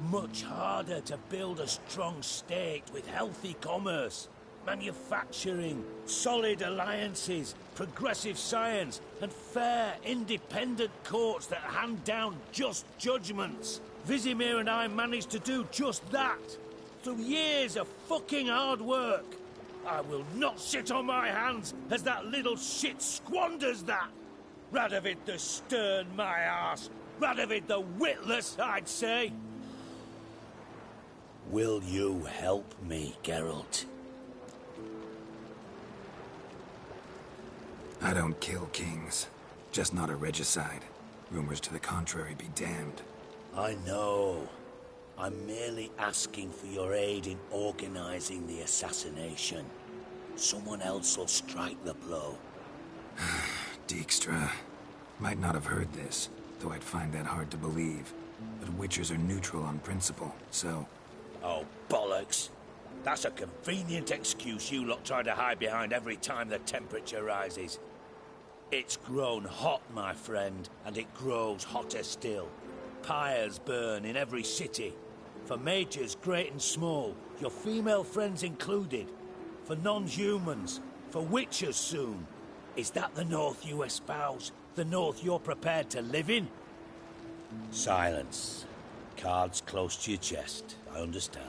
Much harder to build a strong state with healthy commerce, manufacturing, solid alliances, progressive science, and fair, independent courts that hand down just judgments. Vizimir and I managed to do just that, through years of fucking hard work. I will not sit on my hands as that little shit squanders that. Radovid the stern, my arse. Radovid the witless, I'd say. Will you help me, Geralt? I don't kill kings. Just not a regicide. Rumors to the contrary be damned. I know. I'm merely asking for your aid in organizing the assassination. Someone else will strike the blow. Dijkstra. Might not have heard this, though I'd find that hard to believe. But Witchers are neutral on principle, so... Oh, bollocks. That's a convenient excuse you lot try to hide behind every time the temperature rises. It's grown hot, my friend, and it grows hotter still. Pyres burn in every city. For mages great and small, your female friends included. For non-humans, for witchers soon. Is that the North you espouse? The North you're prepared to live in? Silence. Cards close to your chest, I understand.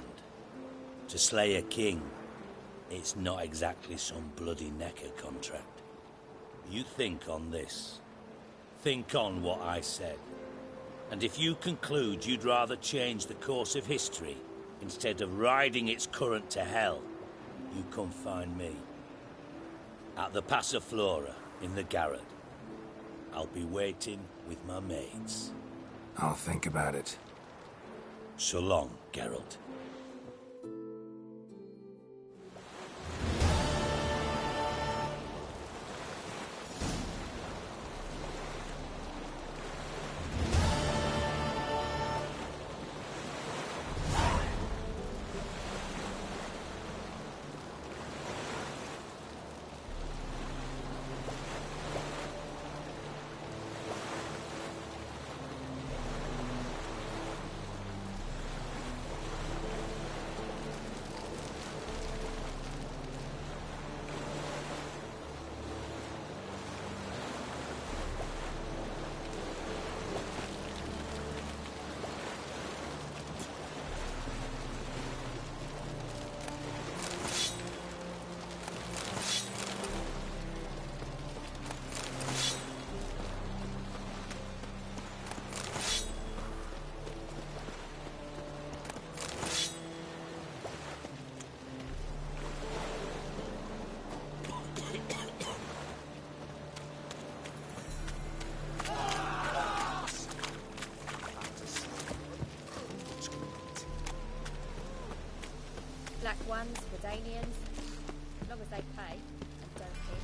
To slay a king, it's not exactly some bloody necker contract. You think on this. Think on what I said. And if you conclude you'd rather change the course of history instead of riding its current to hell, you come find me. At the Passiflora, in the garret. I'll be waiting with my mates. I'll think about it. So long, Geralt. Black ones, Redanians, as long as they pay and don't hit.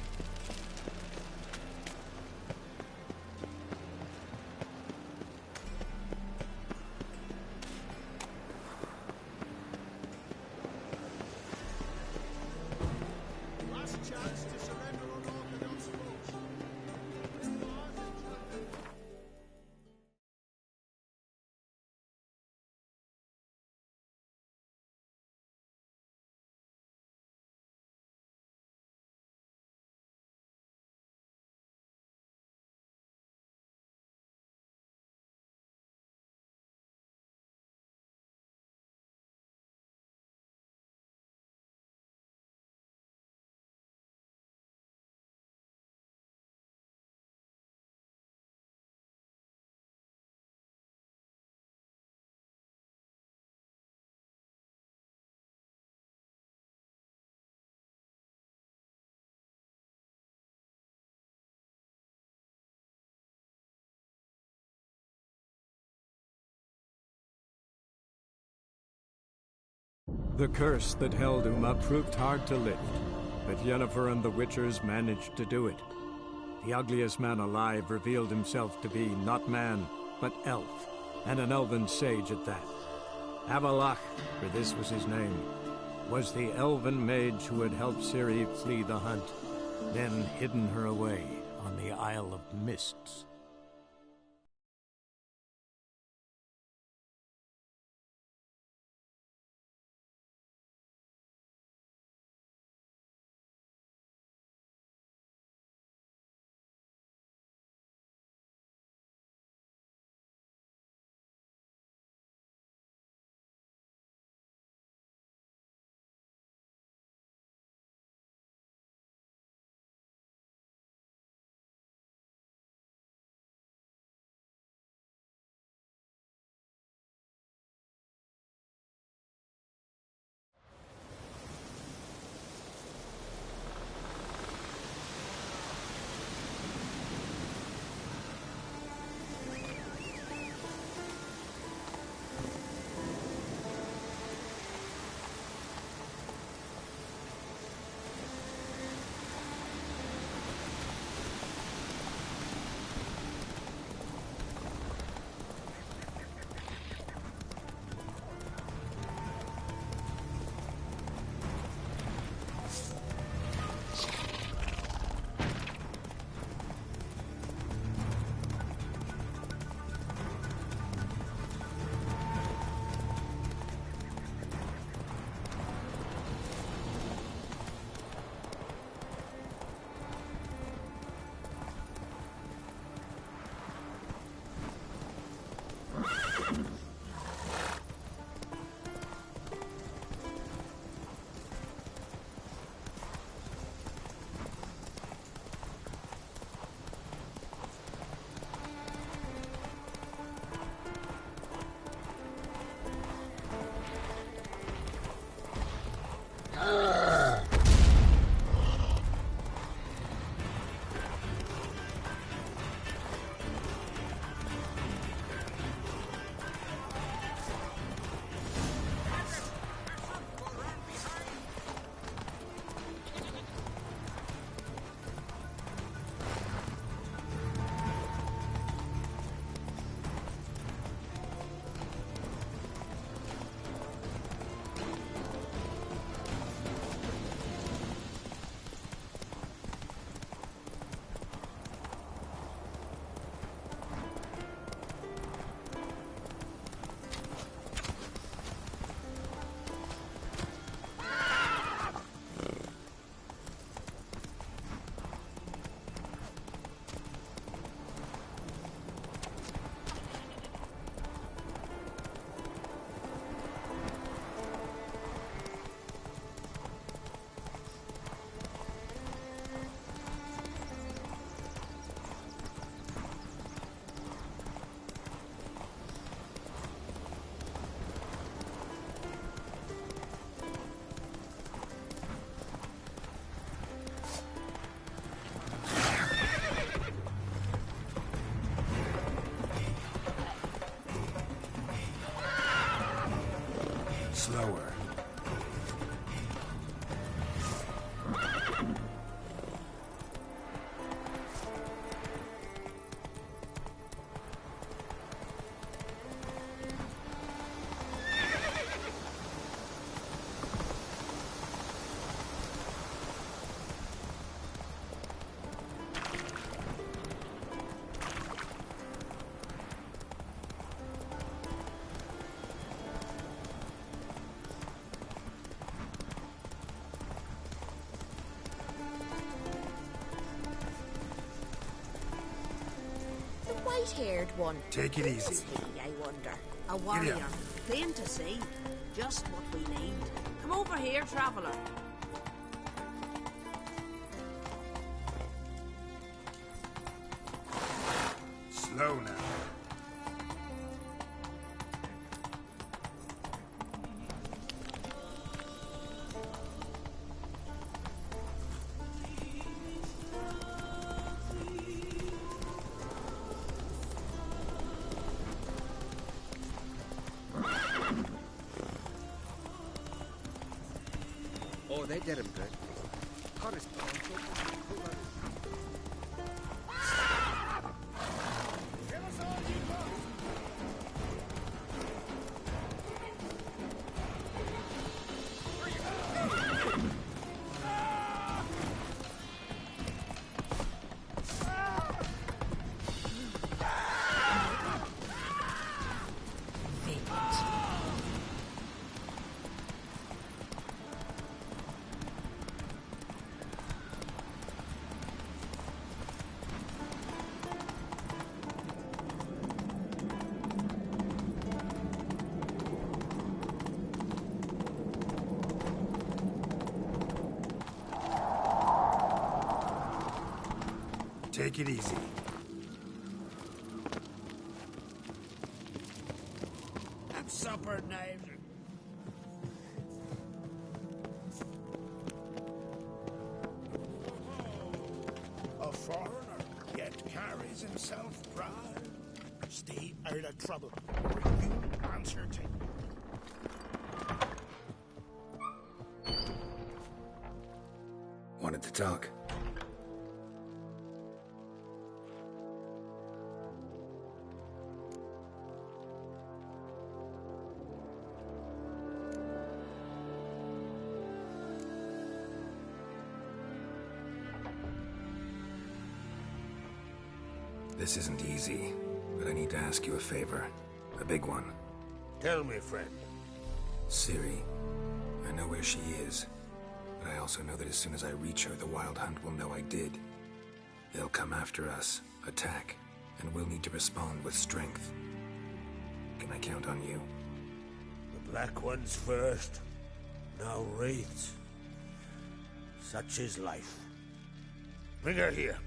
The curse that held Uma proved hard to lift, but Yennefer and the Witchers managed to do it. The ugliest man alive revealed himself to be not man, but elf, and an elven sage at that. Avalach, for this was his name, was the elven mage who had helped Ciri flee the hunt, then hidden her away on the Isle of Mists. Slower. White-haired one. Take it easy. Is he, I wonder? A warrior. Plain to see. Just what we need. Come over here, traveller. Slow now. they did him good. Cut his Take it easy. And supper knives. A foreigner, yet carries himself proud. Stay out of trouble, or you answer to. Wanted to talk. This isn't easy, but I need to ask you a favor. A big one. Tell me, friend. Ciri, I know where she is, but I also know that as soon as I reach her, the Wild Hunt will know I did. They'll come after us, attack, and we'll need to respond with strength. Can I count on you? The Black Ones first, now Wraiths. Such is life. Bring her here,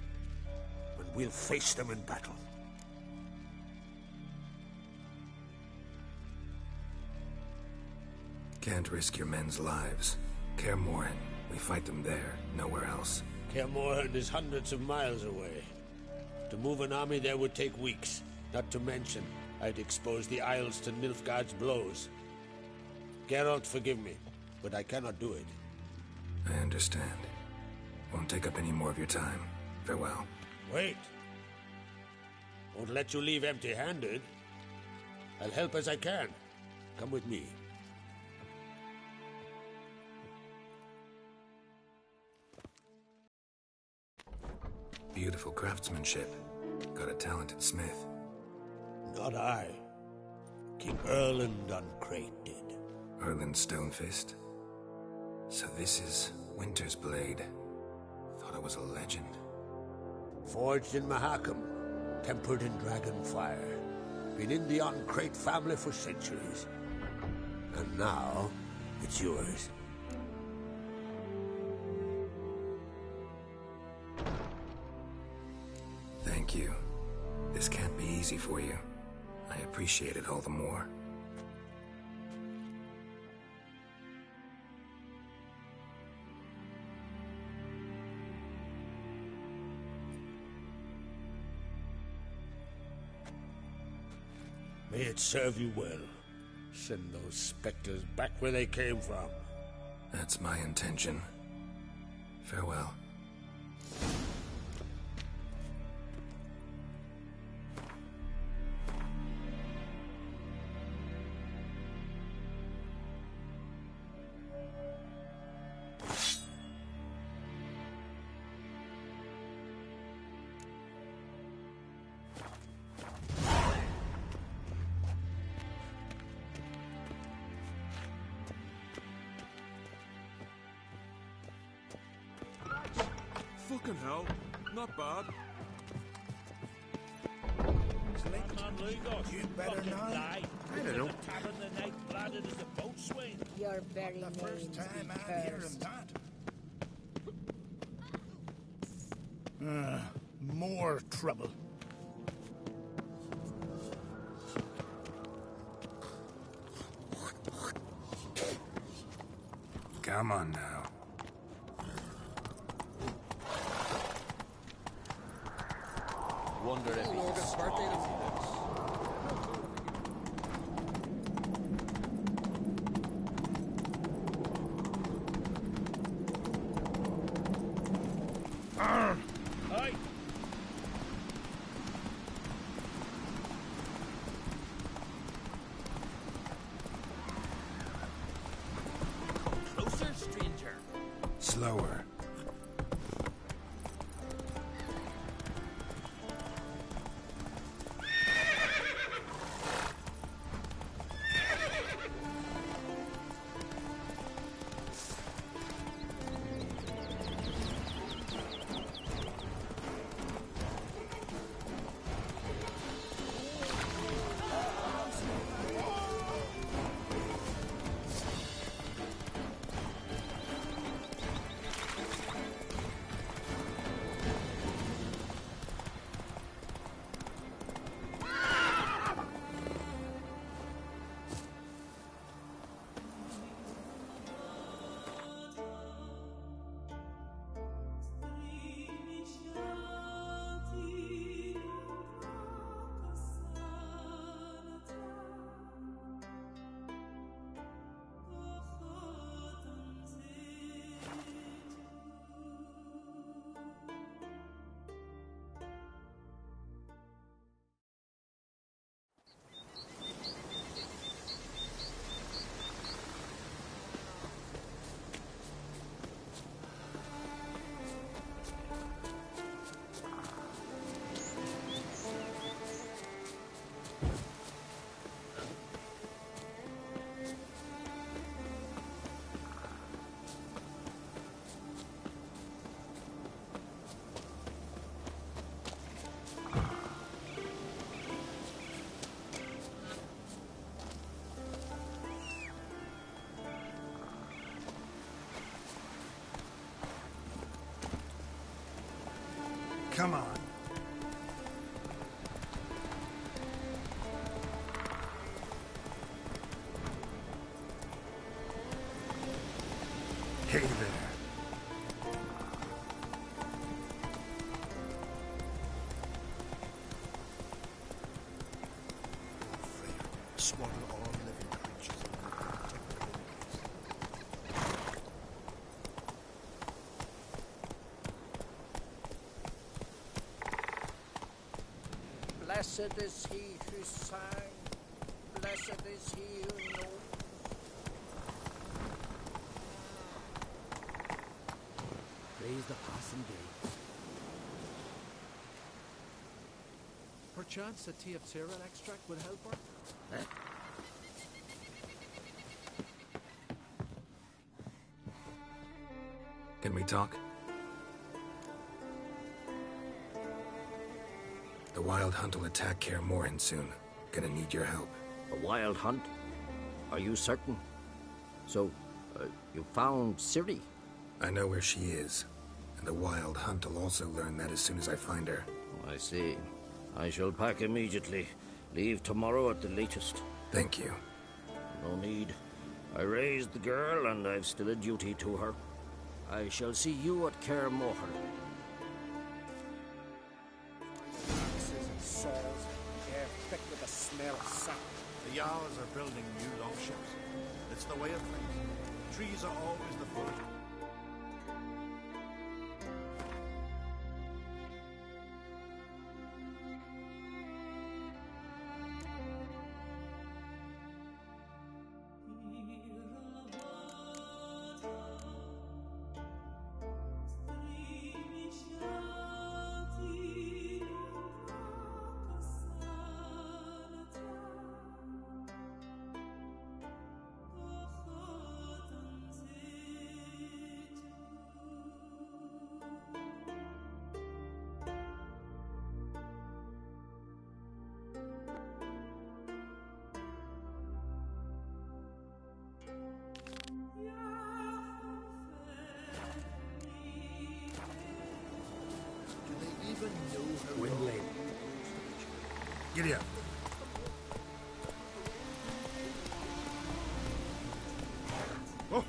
and we'll face them in battle. Can't risk your men's lives. Kaer Morhen, we fight them there, nowhere else. Kaer Morhen is hundreds of miles away. To move an army there would take weeks. Not to mention, I'd expose the Isles to Nilfgaard's blows. Geralt, forgive me, but I cannot do it. I understand. Won't take up any more of your time. Farewell. Wait. Won't let you leave empty-handed. I'll help as I can. Come with me. Beautiful craftsmanship. Got a talented smith. Not I. King Erland Uncrate did. Erland Stonefist? So this is Winter's Blade. Thought I was a legend. Forged in Mahakam, tempered in dragon fire. Been in the Uncrate family for centuries. And now, it's yours. Thank you. This can't be easy for you. I appreciate it all the more. May it serve you well. Send those specters back where they came from. That's my intention. Farewell. Fucking hell. Not bad. You better not. I don't know. Tavern the night bladdered as a boatswain. Your very The first time I'm hearing that. More trouble. Come on now. Wonder if Logan's birthday to see this. Come on. Hey there. Swaddle all living creatures. Blessed is he who sang. Blessed is he who knows. Praise the passing day. Perchance a tea of Tyrrell extract would help her? Can we talk? The Wild Hunt will attack Kaer Morhen soon. Gonna need your help. A wild hunt? Are you certain? So, you found Ciri? I know where she is. And the Wild Hunt will also learn that as soon as I find her. I see. I shall pack immediately. Leave tomorrow at the latest. Thank you. No need. I raised the girl, and I've still a duty to her. I shall see you at Kaer Morhen. Axes and saws, air thick with the smell of sap. The Jarls are building new longships. It's the way of things. Trees are always the first. Gwynblade. Giddy up. Oh.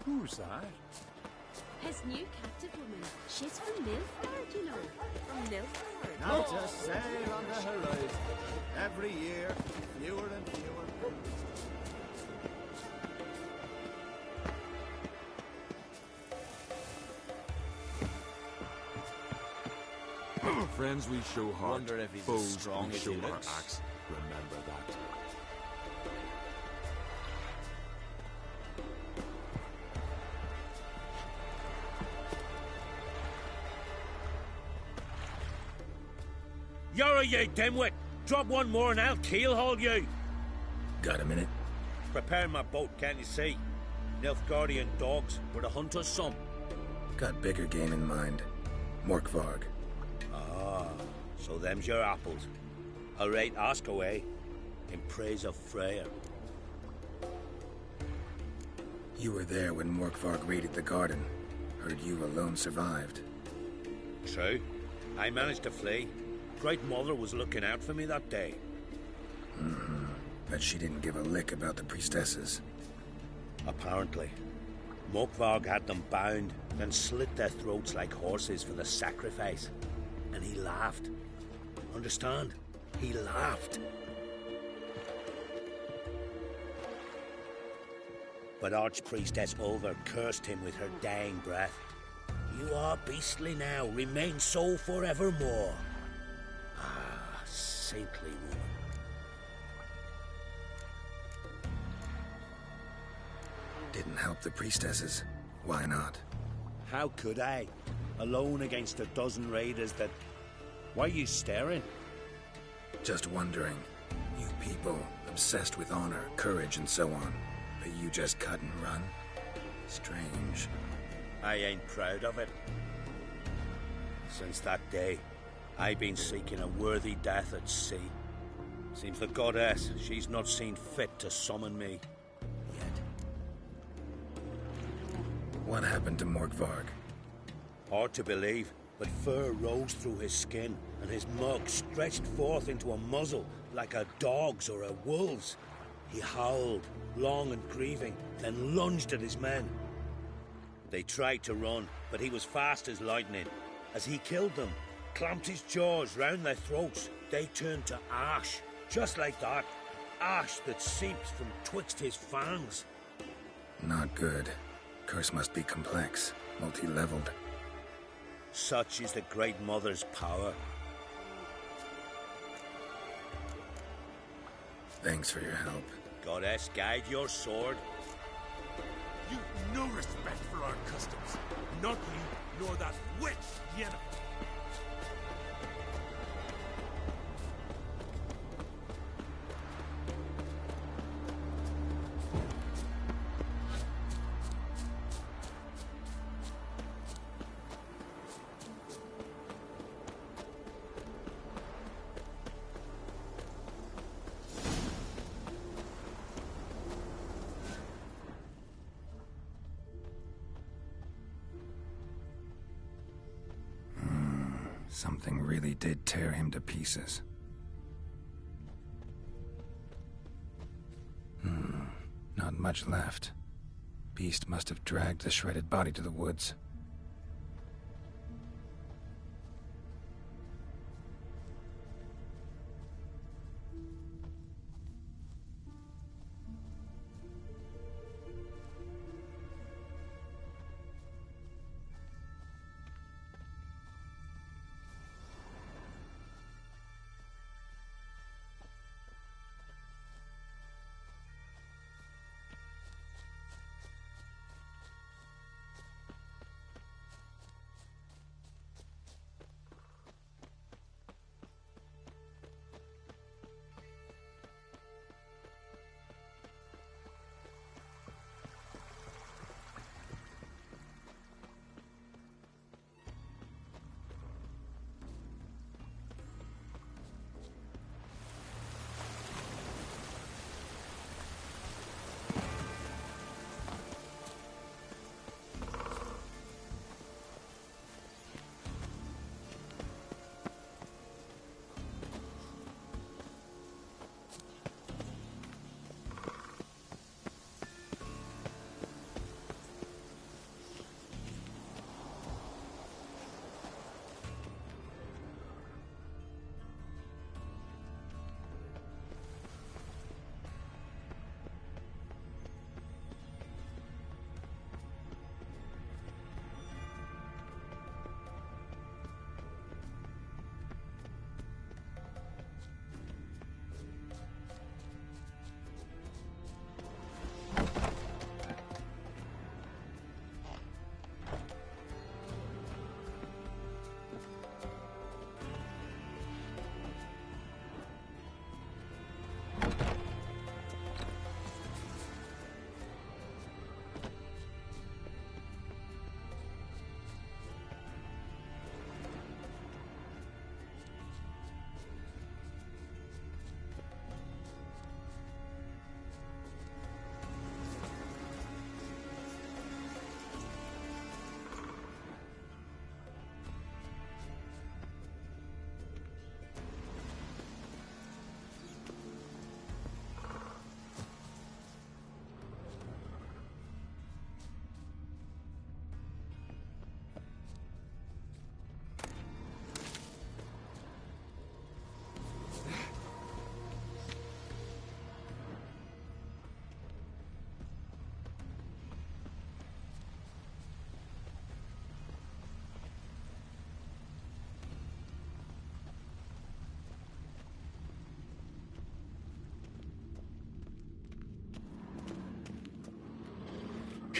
Who's that? His new captive woman. She's from Nilfgaard, you know. From Nilfgaard. Not a sail on the horizon. Every year, fewer and fewer. Friends we show heart, Wonder if he's as foes strong we as show he our looks. axe. Remember that. You're you dimwit! Drop one more and I'll keelhaul you! Got a minute? Prepare my boat, can't you see? Nilfgaardian dogs were the hunter's son. Got bigger game in mind. Morkvarg. Ah, so them's your apples. I'll rate ask away in praise of Freya. You were there when Morkvarg raided the garden. Heard you alone survived. True. I managed to flee. Great Mother was looking out for me that day. Mm-hmm. But she didn't give a lick about the priestesses. Apparently. Morkvarg had them bound, then slit their throats like horses for the sacrifice. And he laughed. Understand? He laughed. But Archpriestess Ulver cursed him with her dying breath. You are beastly now, remain so forevermore. Ah, saintly woman. Didn't help the priestesses. Why not? How could I? Alone against a dozen raiders that... Why are you staring? Just wondering. You people, obsessed with honor, courage, and so on. But you just cut and run? Strange. I ain't proud of it. Since that day, I've been seeking a worthy death at sea. Seems the goddess, she's not seen fit to summon me. What happened to Morgvarg? Hard to believe, but fur rose through his skin, and his mug stretched forth into a muzzle like a dog's or a wolf's. He howled, long and grieving, then lunged at his men. They tried to run, but he was fast as lightning. As he killed them, clamped his jaws round their throats, they turned to ash, just like that. Ash that seeped from twixt his fangs. Not good. Curse must be complex, multi-leveled. Such is the Great Mother's power. Thanks for your help. Goddess, guide your sword. You've no respect for our customs. Not you, nor that witch, Yennefer. Something really did tear him to pieces. Not much left. Beast must have dragged the shredded body to the woods.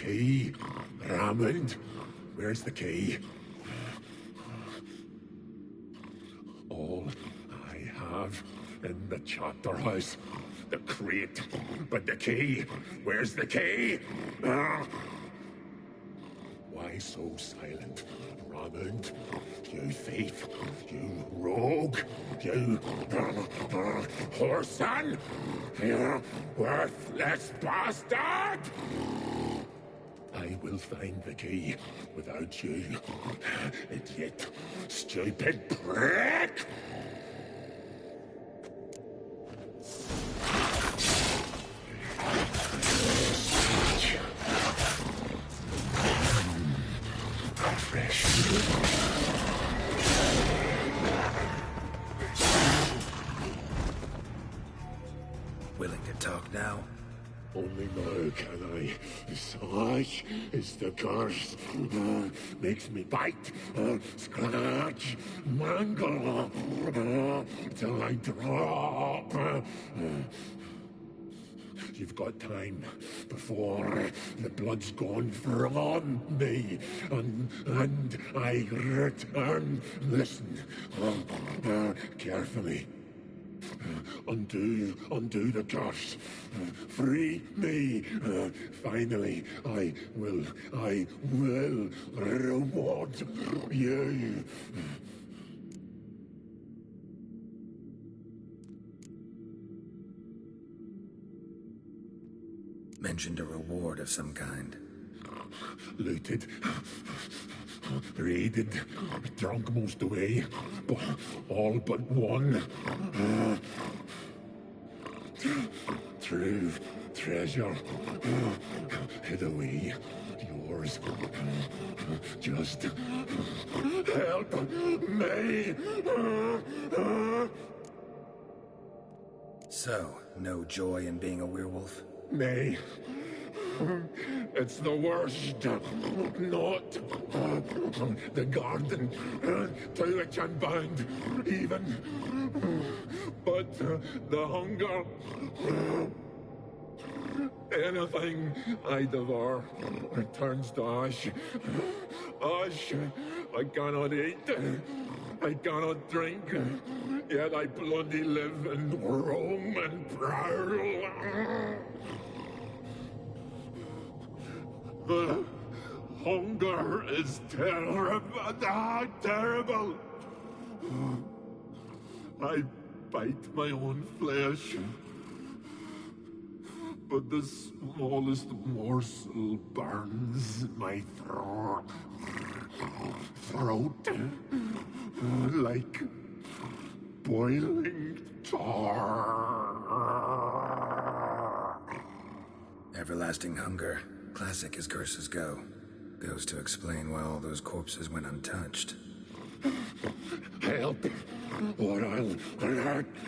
key? Raymond, where's the key? All I have in the chapter house, the crate, but the key, where's the key? Why so silent, Raymond? You thief, you rogue, you whoreson, you worthless bastard! I will find the key without you, idiot, stupid prick! Willing to talk now? Only now can I. Such is the curse. Makes me bite, scratch, mangle, till I drop. You've got time before the blood's gone from me, and I return. Listen, carefully. Undo the curse. Free me. Finally, I will reward you. Mentioned a reward of some kind. Looted, raided, drunk most away, but all but one. True treasure, hid away, yours. Just help me. So, no joy in being a werewolf? Nay. It's the worst. Not the garden to which I'm bound, even. But the hunger. Anything I devour returns to ash. Ash I cannot eat. I cannot drink. Yet I bloody live and roam and prowl. The hunger is terrible. I bite my own flesh, but the smallest morsel burns my throat like boiling tar. Everlasting hunger. Classic as curses go. Goes to explain why all those corpses went untouched. Help, or I'll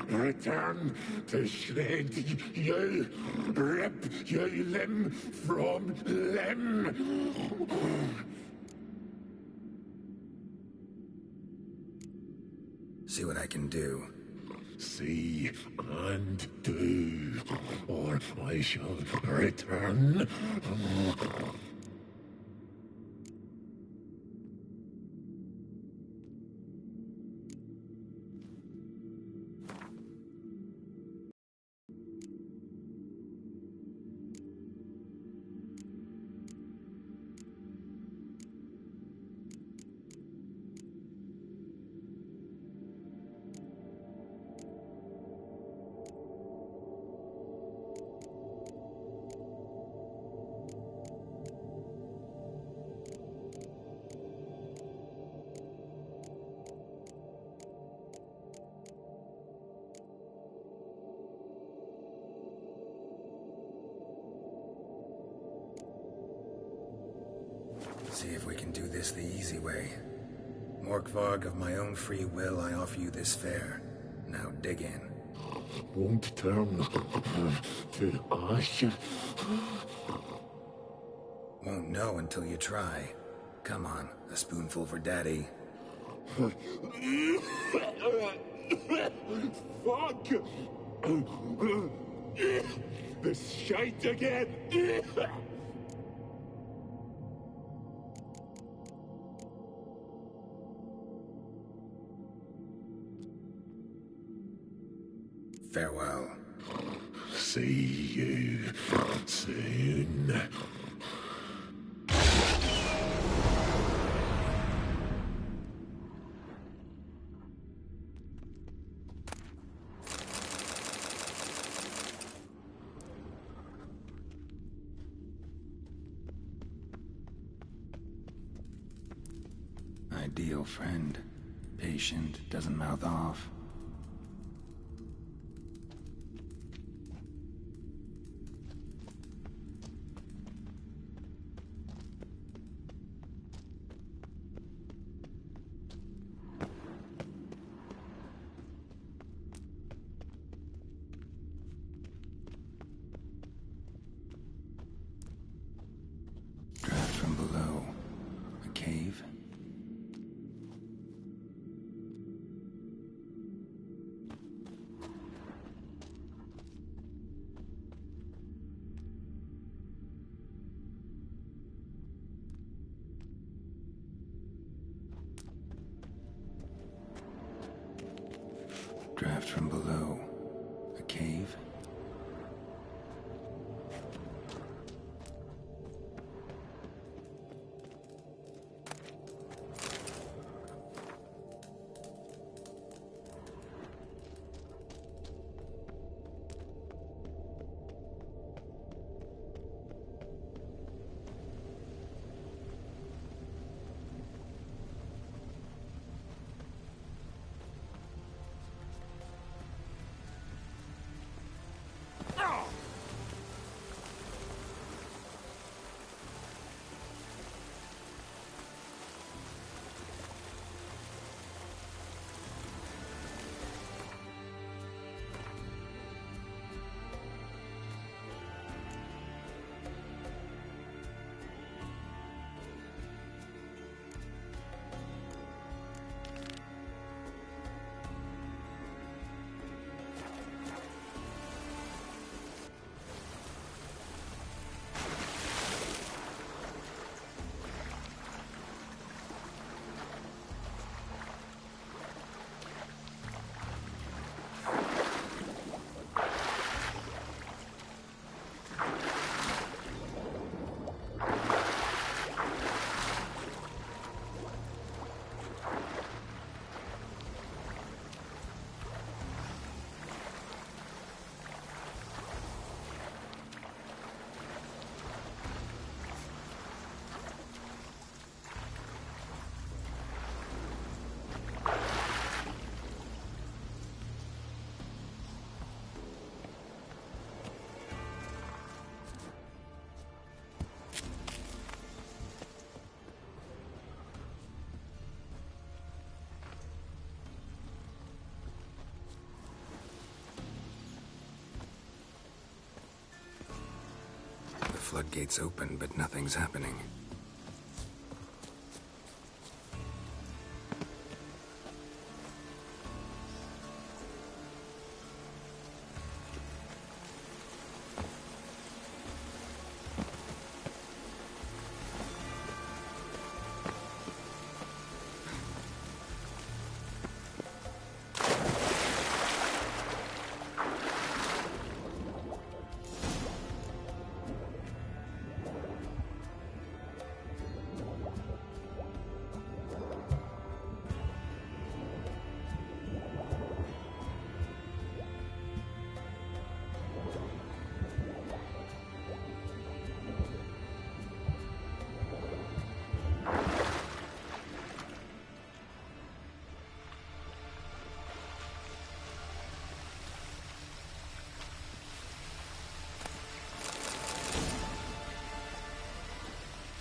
return to shred you, rip you limb from limb. See what I can do. See and do, or I shall return. See if we can do this the easy way. Morkvarg, of my own free will, I offer you this fare. Now dig in. Won't turn to ash. Won't know until you try. Come on, a spoonful for Daddy. Fuck! This shite again! see you soon. Ideal friend. Patient, doesn't mouth off. Draft from below. A cave? Draft from below. A cave? The floodgates open, but nothing's happening.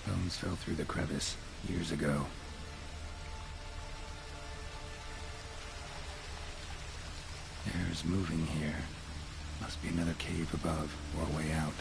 Bones fell through the crevice years ago. Air's moving here. Must be another cave above, or a way out.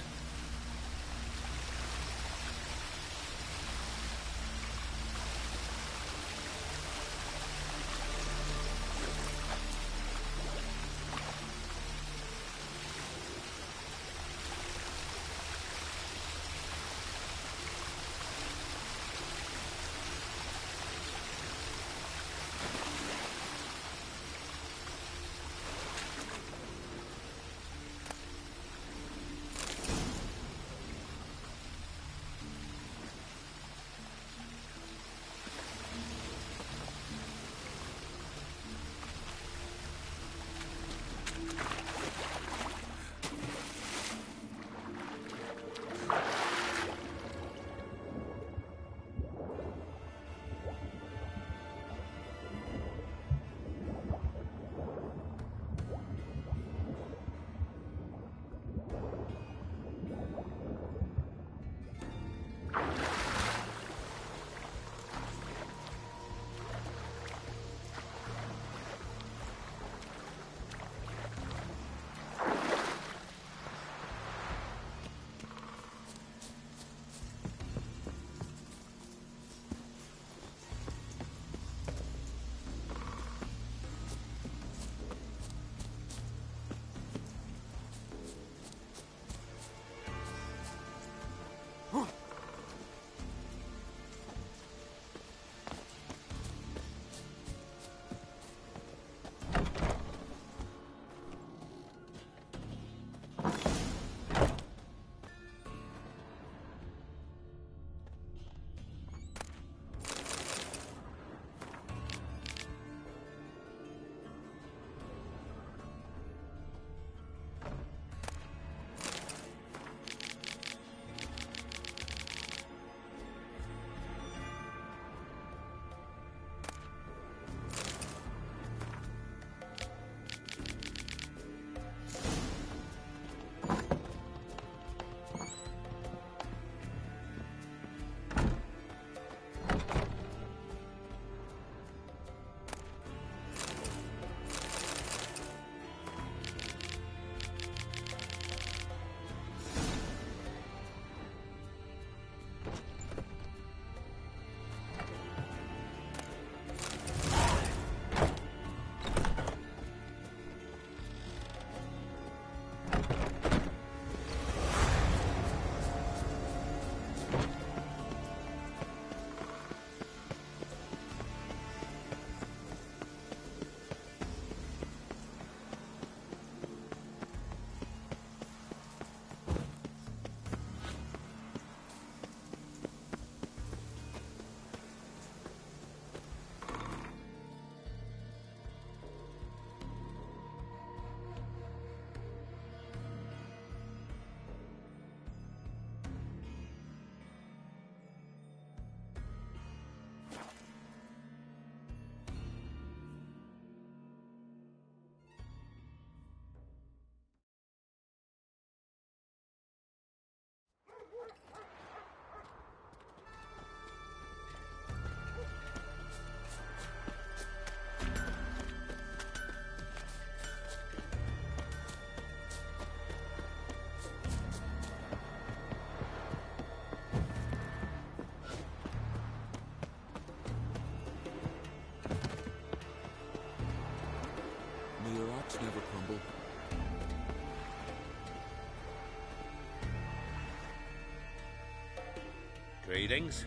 Greetings.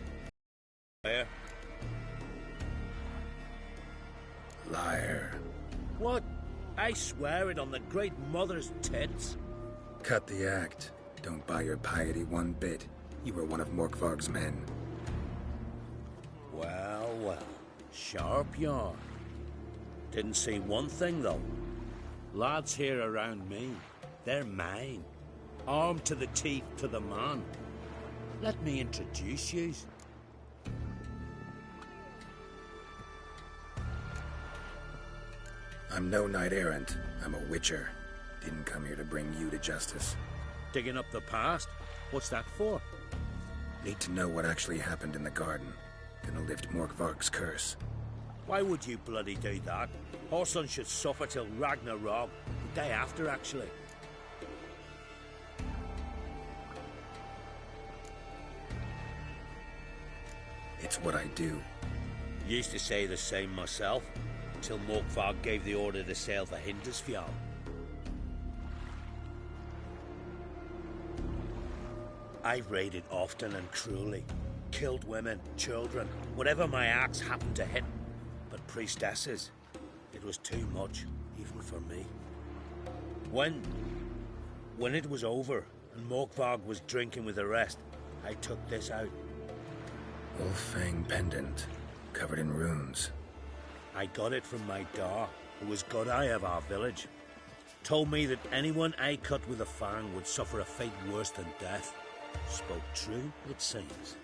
Where? Liar. What? I swear it on the Great Mother's tits. Cut the act. Don't buy your piety one bit. You were one of Morkvarg's men. Well, well. Sharp yarn. Didn't see one thing, though. Lads here around me, they're mine. Armed to the teeth to the man. Let me introduce you. I'm no knight-errant. I'm a witcher. Didn't come here to bring you to justice. Digging up the past? What's that for? Need to know what actually happened in the garden. Gonna lift Morkvarg's curse. Why would you bloody do that? Horson should suffer till Ragnarok. The day after, actually. It's what I do. Used to say the same myself, till Morkvarg gave the order to sail for Hindisfjall. I've raided often and cruelly. Killed women, children, whatever my axe happened to hit. But priestesses, it was too much, even for me. When it was over, and Morkvarg was drinking with the rest, I took this out. Wolf-fang pendant, covered in runes. I got it from my da, who was god eye of our village. Told me that anyone I cut with a fang would suffer a fate worse than death. Spoke true, it seems.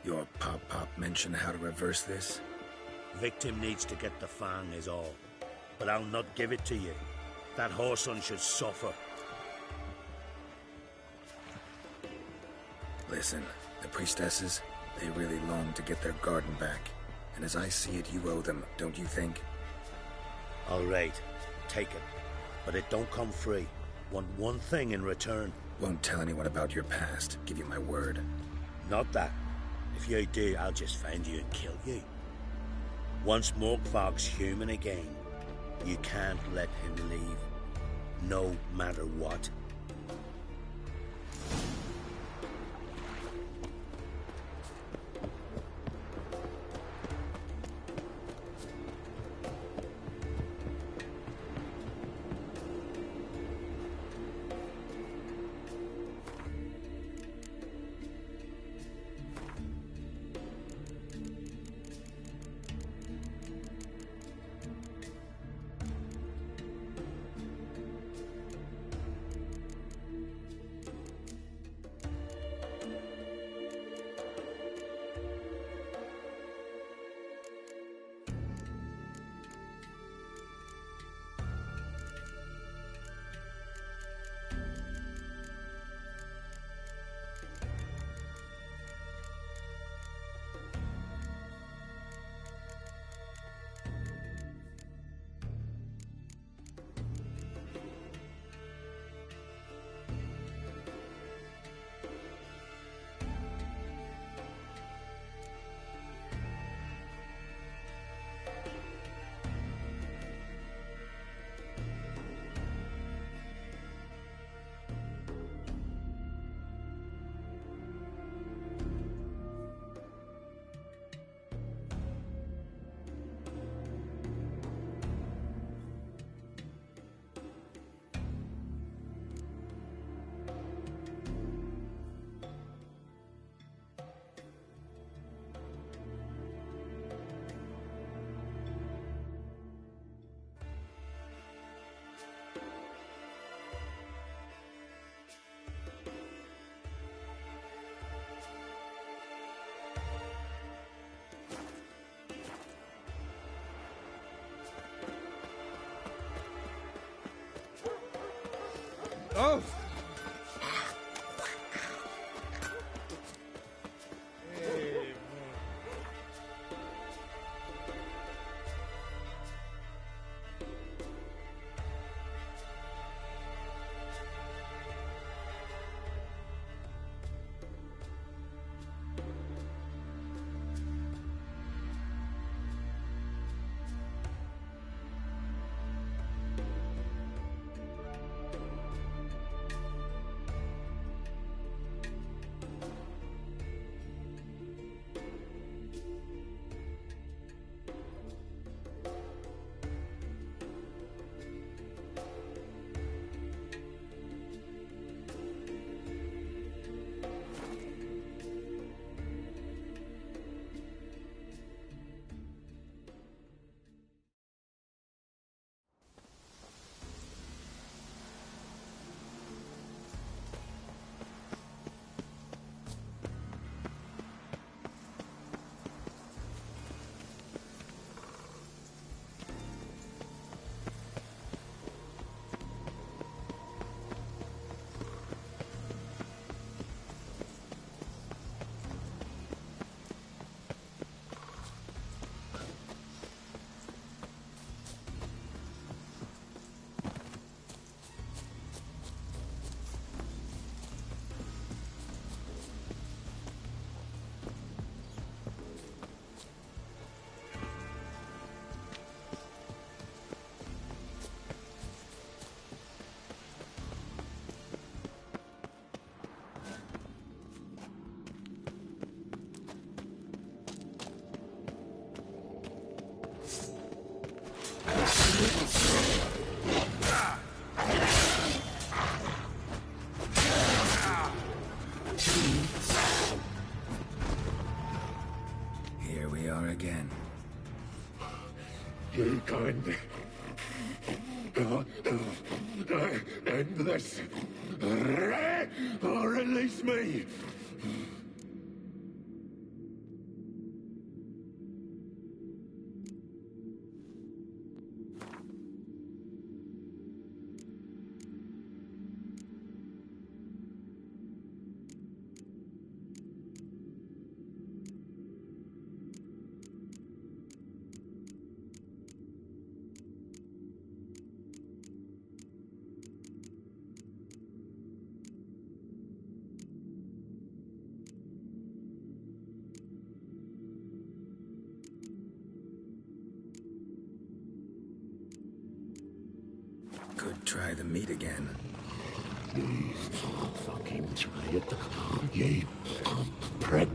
Your pop-pop mentioned how to reverse this? Victim needs to get the fang is all. But I'll not give it to you. That Horson should suffer. Listen, the priestesses, they really long to get their garden back. And as I see it, you owe them, don't you think? All right, take it. But it don't come free. Want one thing in return. Won't tell anyone about your past, give you my word. Not that. If you do, I'll just find you and kill you. Once Morkvarg's human again, you can't let him leave. No matter what. Oh! again. You can't. End this. Or release me. Could try the meat again. Fucking try it, ye prick.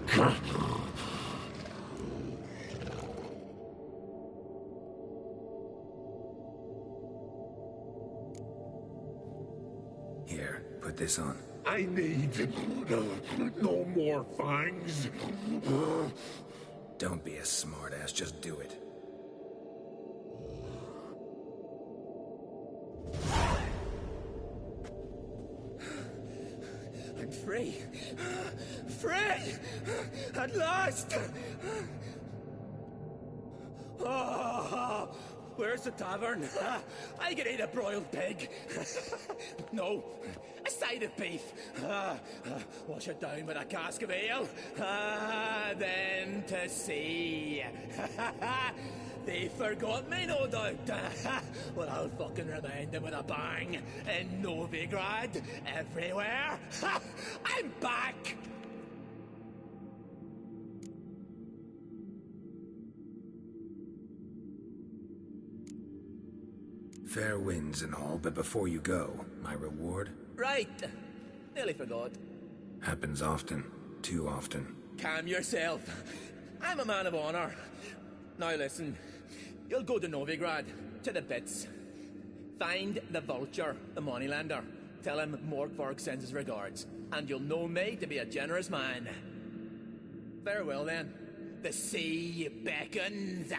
Here, put this on. I need no more fangs. Don't be a smartass, just do it. I'm free. Free! At last! Oh, where's the tavern? I can eat a broiled pig. No, a side of beef. Wash it down with a cask of ale. Then to sea. They forgot me, no doubt. Well, I'll fucking remind them with a bang. In Novigrad, everywhere. I'm back! Fair winds and all, but before you go, my reward? Right. Nearly forgot. Happens often. Too often. Calm yourself. I'm a man of honor. Now listen. You'll go to Novigrad, to the bits. Find the Vulture, the moneylender. Tell him Morgvarg sends his regards. And you'll know me to be a generous man. Farewell then. The sea beckons.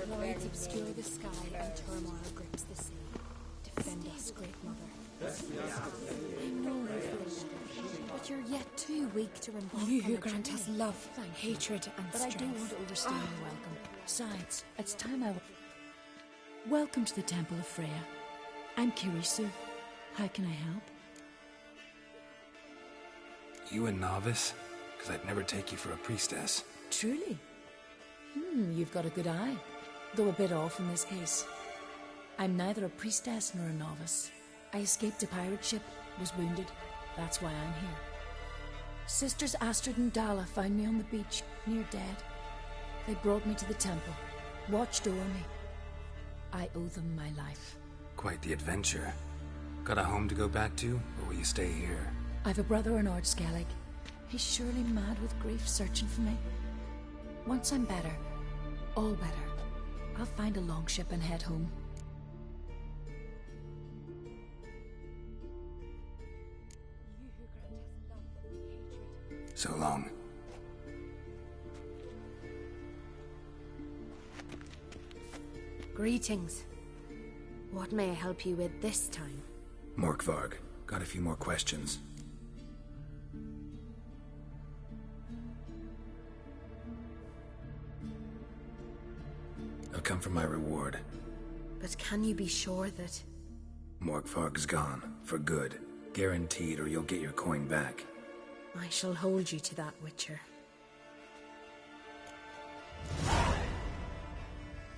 Clouds obscure the sky and turmoil grips the sea. Defend us, Great Mother. I know you feel better, but you're yet too weak to embark You on who a grant us journey. love, hatred, and But I strength. don't want to overstay your welcome. Besides, it's time I... Welcome to the Temple of Freya. I'm Kirisu. How can I help? You a novice? Because I'd never take you for a priestess. Truly? You've got a good eye. Though a bit off in this case. I'm neither a priestess nor a novice. I escaped a pirate ship, was wounded. That's why I'm here. Sisters Astrid and Dala found me on the beach, near dead. They brought me to the temple, watched over me. I owe them my life. Quite the adventure. Got a home to go back to, or will you stay here? I've a brother in Ard Skellig. He's surely mad with grief searching for me. Once I'm better, all better, I'll find a longship and head home. So long. Greetings. What may I help you with this time? Morkvarg, got a few more questions. I've come for my reward. But can you be sure that... Morkvarg's gone, for good. Guaranteed, or you'll get your coin back. I shall hold you to that, Witcher.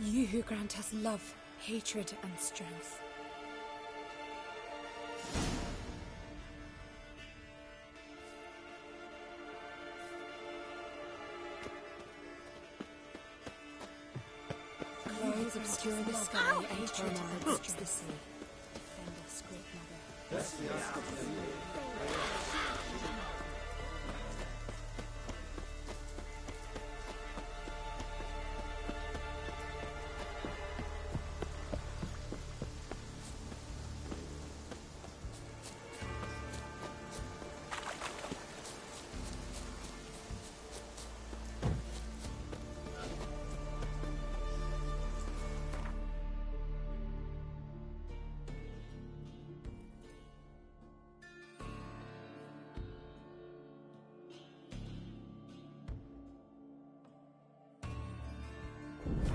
You who grant us love, hatred, and strength. Clouds obscure the sky and turmoil grips the sea. Defend us, Great Mother.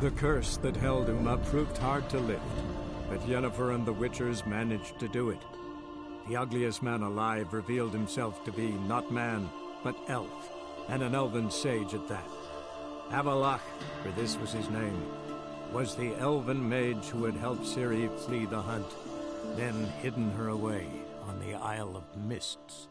The curse that held Uma proved hard to lift, but Yennefer and the Witchers managed to do it. The ugliest man alive revealed himself to be not man, but elf, and an elven sage at that. Avalach, for this was his name, was the elven mage who had helped Ciri flee the hunt, then hidden her away on the Isle of Mists.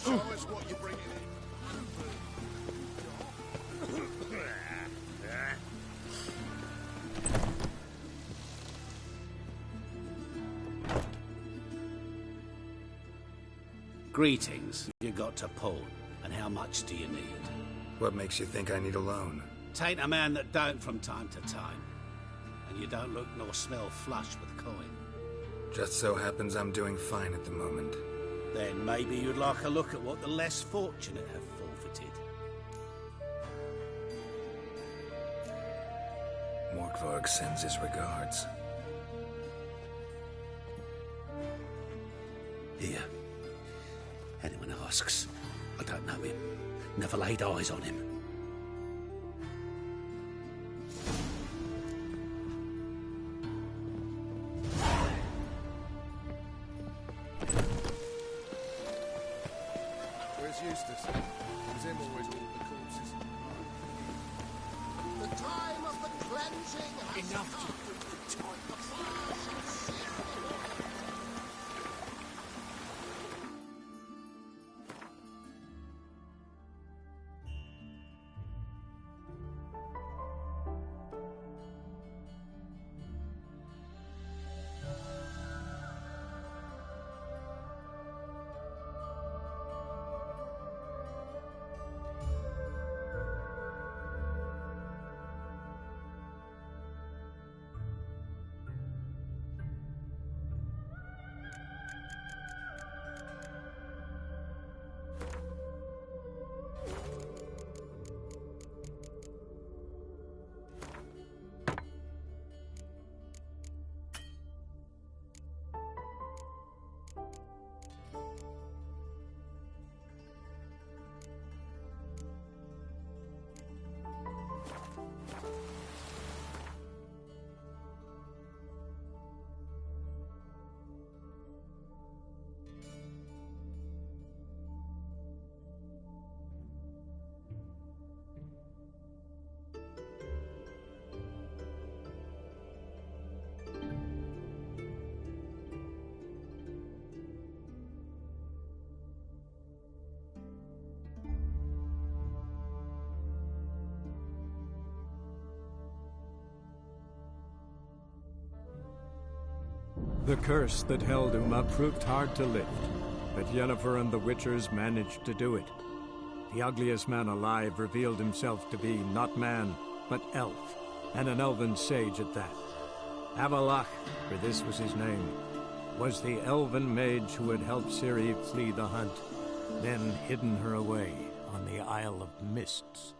Show us what you're bringing in. Greetings. You got to pull, and how much do you need? What makes you think I need a loan? Tain't a man that don't from time to time. And you don't look nor smell flush with coin. Just so happens I'm doing fine at the moment. Then maybe you'd like a look at what the less fortunate have forfeited. Urtkvarg sends his regards. Here. Anyone asks, I don't know him. Never laid eyes on him. Where's Eustace? It was him always all the corpses. The time of the cleansing has Enough come. to put the time. The fire shall sear the Lord. The curse that held Uma proved hard to lift, but Yennefer and the Witchers managed to do it. The ugliest man alive revealed himself to be not man, but elf, and an elven sage at that. Avalach, for this was his name, was the elven mage who had helped Ciri flee the hunt, then hidden her away on the Isle of Mists.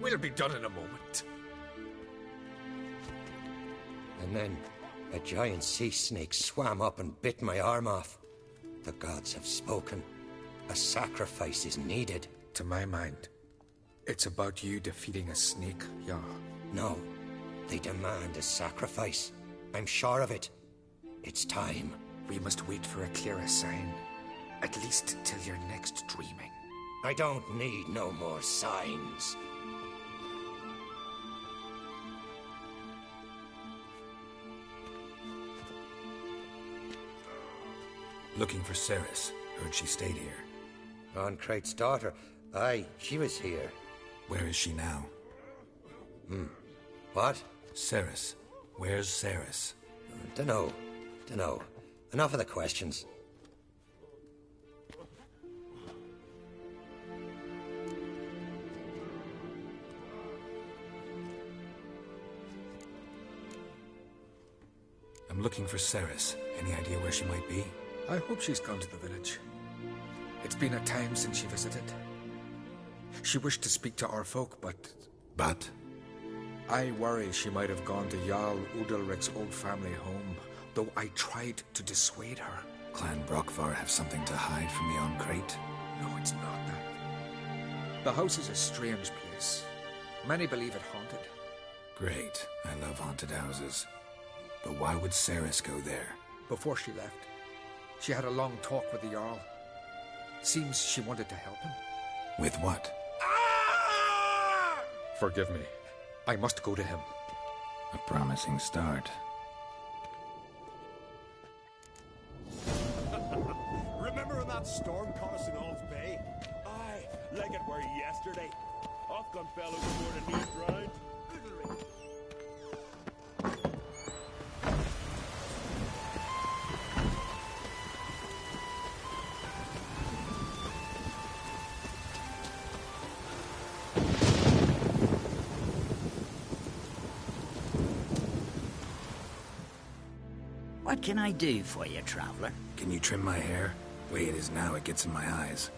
We'll be done in a moment. And then a giant sea snake swam up and bit my arm off. The gods have spoken. A sacrifice is needed. To my mind, it's about you defeating a snake, Jarl. No, they demand a sacrifice. I'm sure of it. It's time. We must wait for a clearer sign. At least till your next dreaming. I don't need no more signs. Looking for Ceres. Heard she stayed here. Oncrate's daughter. Aye, she was here. Where is she now? What? Ceres. Where's Ceres? Dunno. Enough of the questions. I'm looking for Ceres. Any idea where she might be? I hope she's gone to the village. It's been a time since she visited. She wished to speak to our folk, but... But? I worry she might have gone to Jarl Udalric's old family home, though I tried to dissuade her. Clan Brockvar have something to hide from the Oncrate? No, it's not that. The house is a strange place. Many believe it haunted. Great. I love haunted houses. But why would Ceres go there? Before she left, she had a long talk with the Jarl. Seems she wanted to help him. With what? Forgive me. I must go to him. A promising start. Remember when that storm caught us in All's Bay? Aye, like it were yesterday. Off gun fell overboard and knee drowned. What can I do for you, traveler? Can you trim my hair? The way it is now, it gets in my eyes.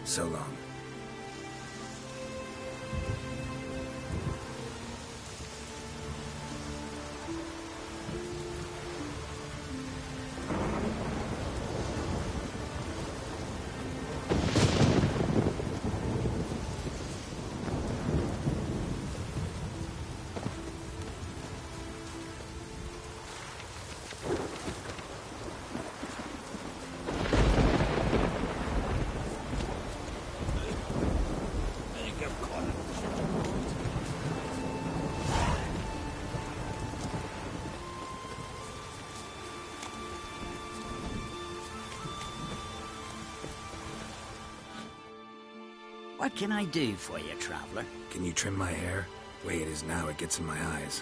So long. What can I do for you, traveler? Can you trim my hair? The way it is now, it gets in my eyes.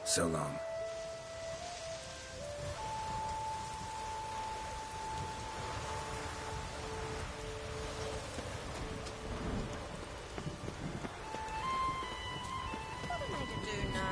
So long. What am I to do now?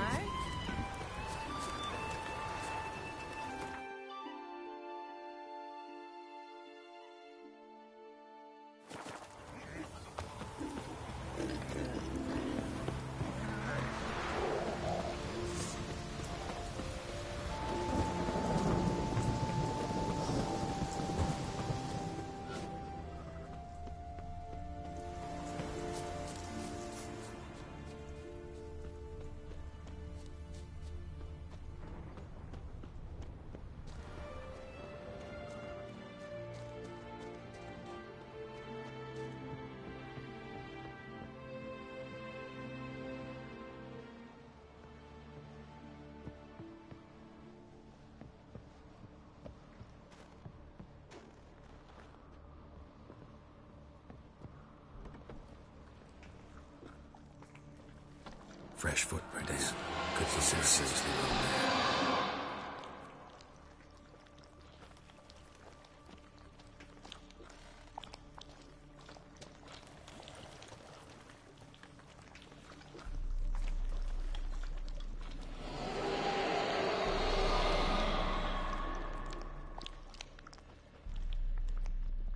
Fresh footprints. Could be seriously wrong there.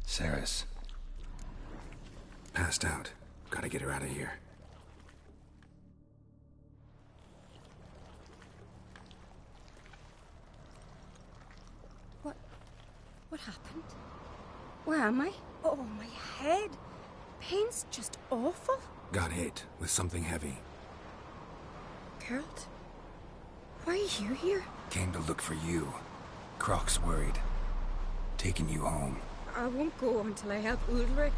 Saris. Passed out. Gotta get her out of here. What happened? Where am I? Oh, my head. Pain's just awful. Got hit with something heavy. Geralt? Why are you here? Came to look for you. Croc's worried. Taking you home. I won't go until I help Ulrich.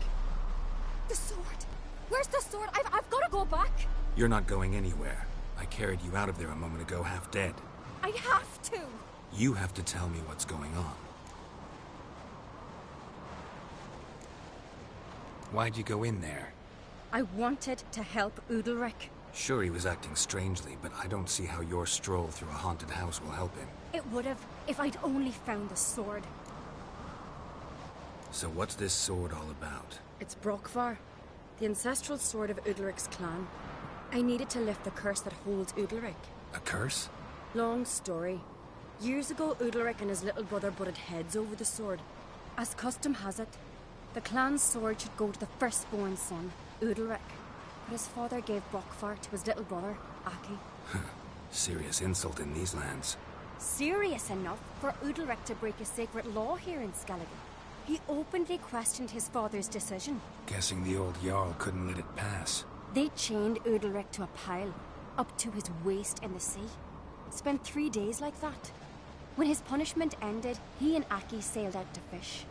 The sword! Where's the sword? I've got to go back! You're not going anywhere. I carried you out of there a moment ago, half dead. I have to! You have to tell me what's going on. Why'd you go in there? I wanted to help Ulrich. Sure, he was acting strangely, but I don't see how your stroll through a haunted house will help him. It would have, if I'd only found the sword. So what's this sword all about? It's Brokvar, the ancestral sword of Udalric's clan. I needed to lift the curse that holds Udalric. A curse? Long story. Years ago, Udalric and his little brother butted heads over the sword. As custom has it, the clan's sword should go to the firstborn son, Udalric. But his father gave Brokvar to his little brother, Aki. Serious insult in these lands. Serious enough for Udalric to break a sacred law here in Skellige. He openly questioned his father's decision. Guessing the old Jarl couldn't let it pass. They chained Udalric to a pile, up to his waist in the sea. Spent 3 days like that. When his punishment ended, he and Aki sailed out to fish.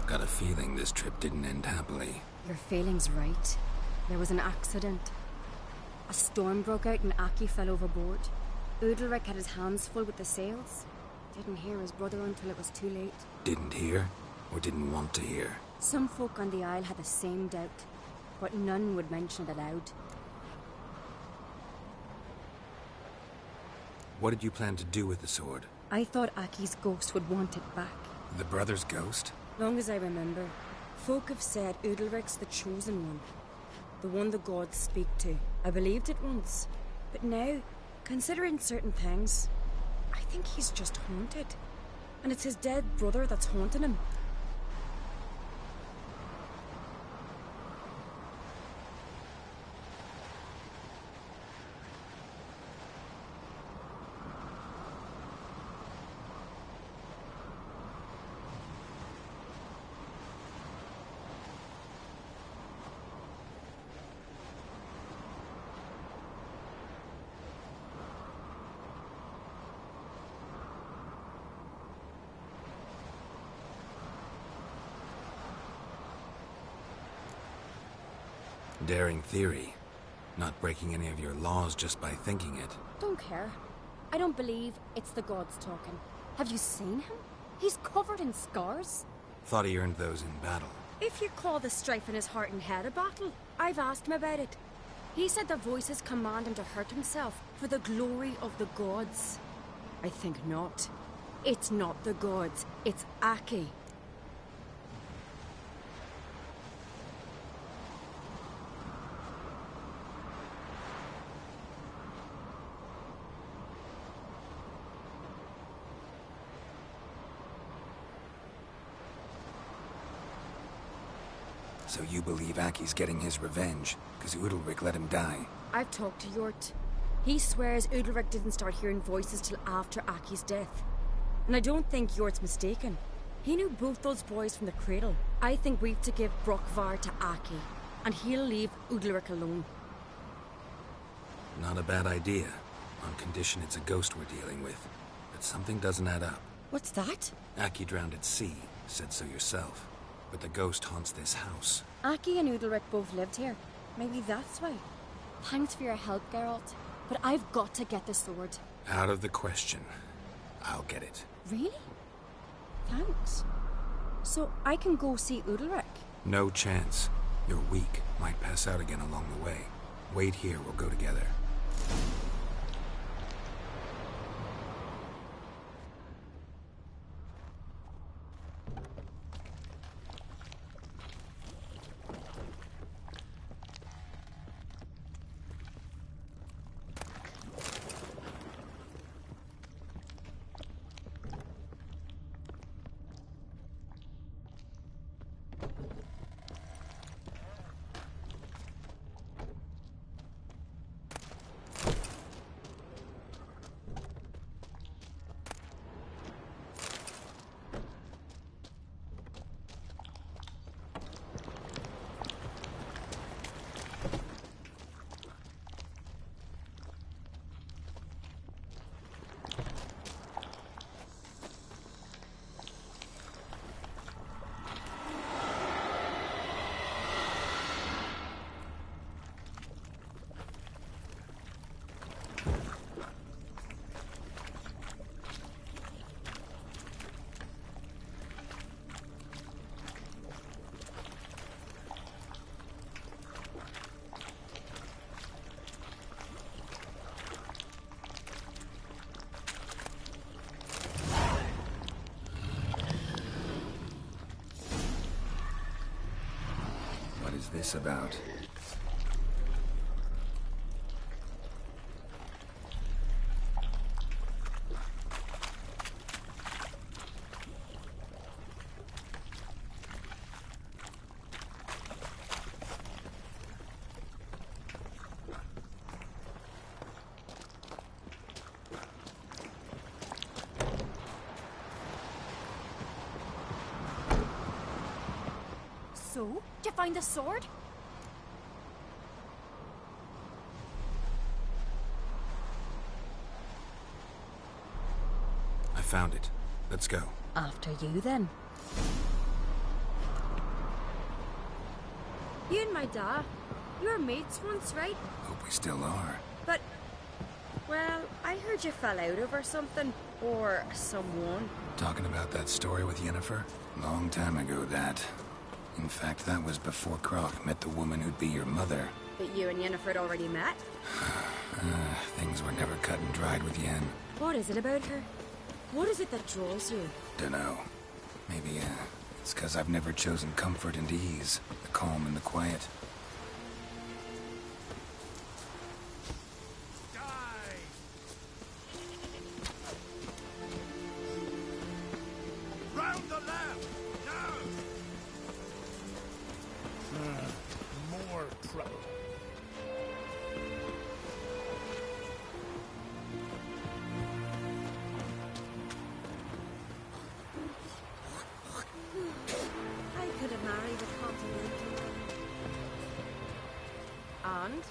Got a feeling this trip didn't end happily. Your feeling's right. There was an accident. A storm broke out and Aki fell overboard. Udalric had his hands full with the sails. Didn't hear his brother until it was too late. Didn't hear? Or didn't want to hear? Some folk on the Isle had the same doubt, but none would mention it aloud. What did you plan to do with the sword? I thought Aki's ghost would want it back. The brother's ghost? Long as I remember, folk have said Udalric's the chosen one. The one the gods speak to. I believed it once. But now, considering certain things, I think he's just haunted. And it's his dead brother that's haunting him. Daring theory. Not breaking any of your laws just by thinking it. Don't care. I don't believe it's the gods talking. Have you seen him? He's covered in scars. Thought he earned those in battle. If you call the strife in his heart and head a battle, I've asked him about it. He said the voices command him to hurt himself for the glory of the gods. I think not. It's not the gods, it's Aki. So you believe Aki's getting his revenge, because Udalric let him die? I've talked to Yort. He swears Udalric didn't start hearing voices till after Aki's death. And I don't think Yort's mistaken. He knew both those boys from the cradle. I think we've to give Brokvar to Aki, and he'll leave Udalric alone. Not a bad idea, on condition it's a ghost we're dealing with. But something doesn't add up. What's that? Aki drowned at sea, said so yourself. But the ghost haunts this house. Aki and Udalric both lived here. Maybe that's why. Thanks for your help, Geralt. But I've got to get the sword. Out of the question. I'll get it. Really? Thanks. So I can go see Udalric? No chance. You're weak. Might pass out again along the way. Wait here, we'll go together. What is this about? So, did you find the sword? I found it. Let's go. After you, then. You and my dad, you were mates once, right? Hope we still are. But, well, I heard you fell out over something. Or someone. Talking about that story with Yennefer? Long time ago, that. In fact, that was before Croc met the woman who'd be your mother. But you and Yennefer had already met? Things were never cut and dried with Yen. What is it about her? What is it that draws you? Dunno. Maybe, it's 'cause I've never chosen comfort and ease. The calm and the quiet. Round the left! Now! More trouble. I could have married a continental man. And?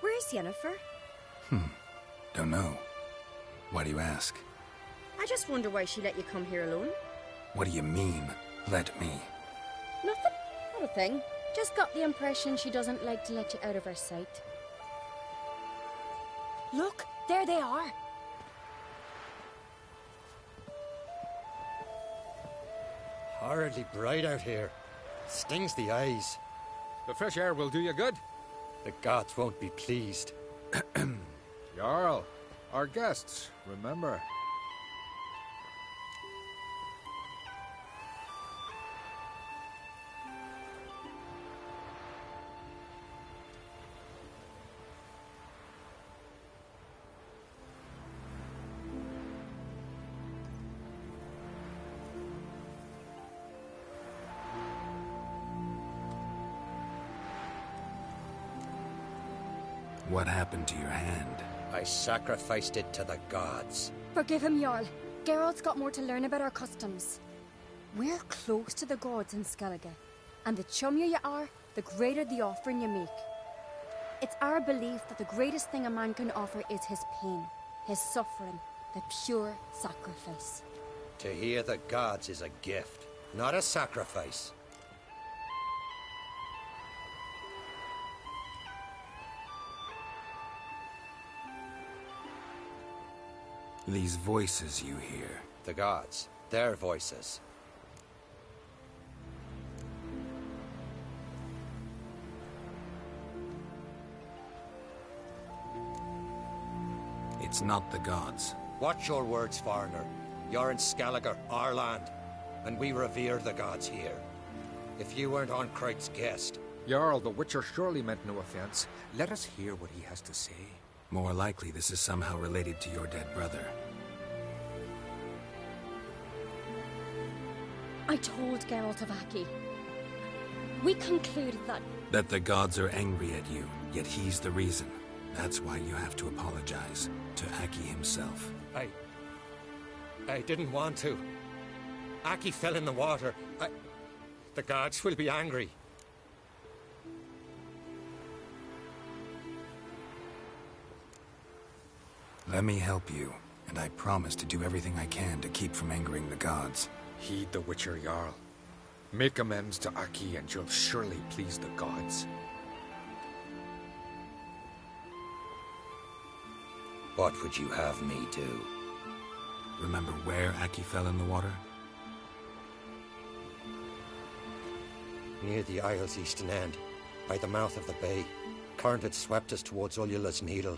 Where's Yennefer? Don't know. Why do you ask? I just wonder why she let you come here alone. What do you mean, let me? Nothing. Not a thing. Just got the impression she doesn't like to let you out of her sight. Look, there they are. Horridly bright out here. Stings the eyes. The fresh air will do you good. The gods won't be pleased. Jarl, our guests, remember. What happened to your hand? I sacrificed it to the gods. Forgive him, Jarl. Geralt's got more to learn about our customs. We're close to the gods in Skellige, and the chummier you are, the greater the offering you make. It's our belief that the greatest thing a man can offer is his pain, his suffering, the pure sacrifice. To hear the gods is a gift, not a sacrifice. These voices you hear. The gods, their voices. It's not the gods. Watch your words, foreigner. You're in Skellige, our land, and we revere the gods here. If you weren't on Kright's guest... Jarl, the Witcher surely meant no offense. Let us hear what he has to say. More likely this is somehow related to your dead brother. I told Geralt of Aki. We concluded that... That the gods are angry at you, yet he's the reason. That's why you have to apologize. To Aki himself. I didn't want to. Aki fell in the water. The gods will be angry. Let me help you, and I promise to do everything I can to keep from angering the gods. Heed the Witcher, Jarl. Make amends to Aki and you'll surely please the gods. What would you have me do? Remember where Aki fell in the water? Near the Isle's eastern end, by the mouth of the bay. Current had swept us towards Ullula's Needle.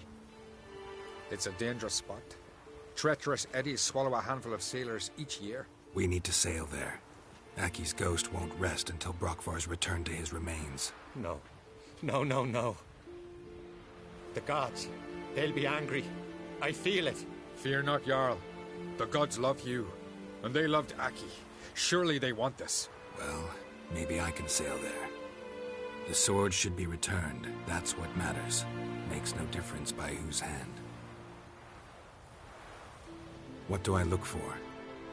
It's a dangerous spot. Treacherous eddies swallow a handful of sailors each year. We need to sail there. Aki's ghost won't rest until Brokvar's returned to his remains. No. No. The gods, they'll be angry. I feel it. Fear not, Jarl. The gods love you, and they loved Aki. Surely they want this. Well, maybe I can sail there. The sword should be returned. That's what matters. Makes no difference by whose hand. What do I look for?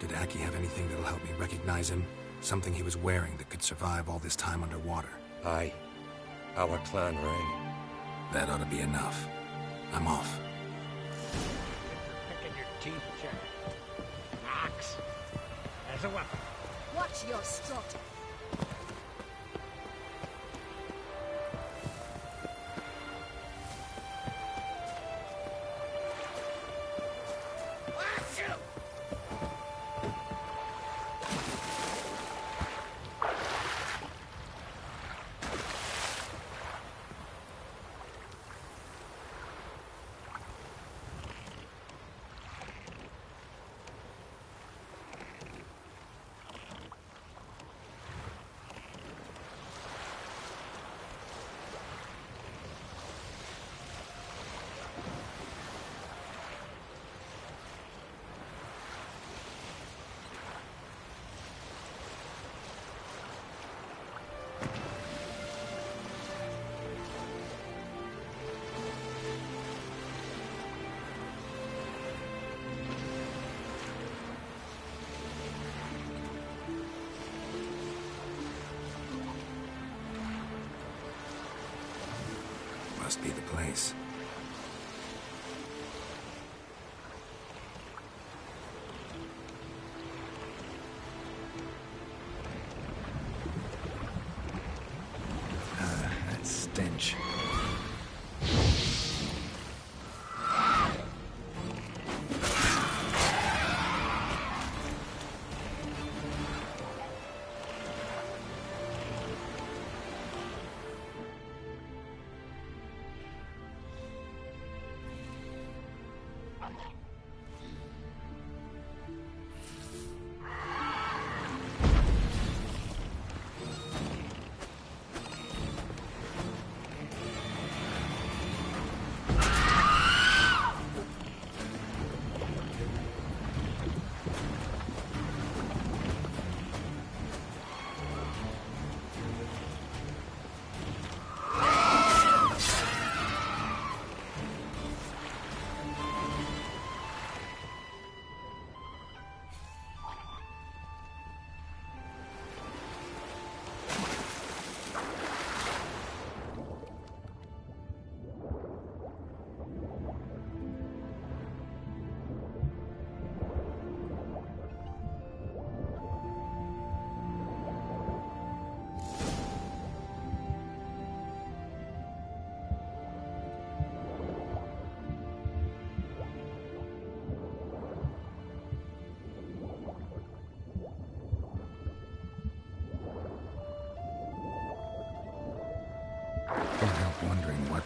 Did Aki have anything that'll help me recognize him? Something he was wearing that could survive all this time underwater? Aye. Our clan ring. That ought to be enough. I'm off. Picking your teeth, Jack. Axe. As a weapon. Watch your strut. Must be the place.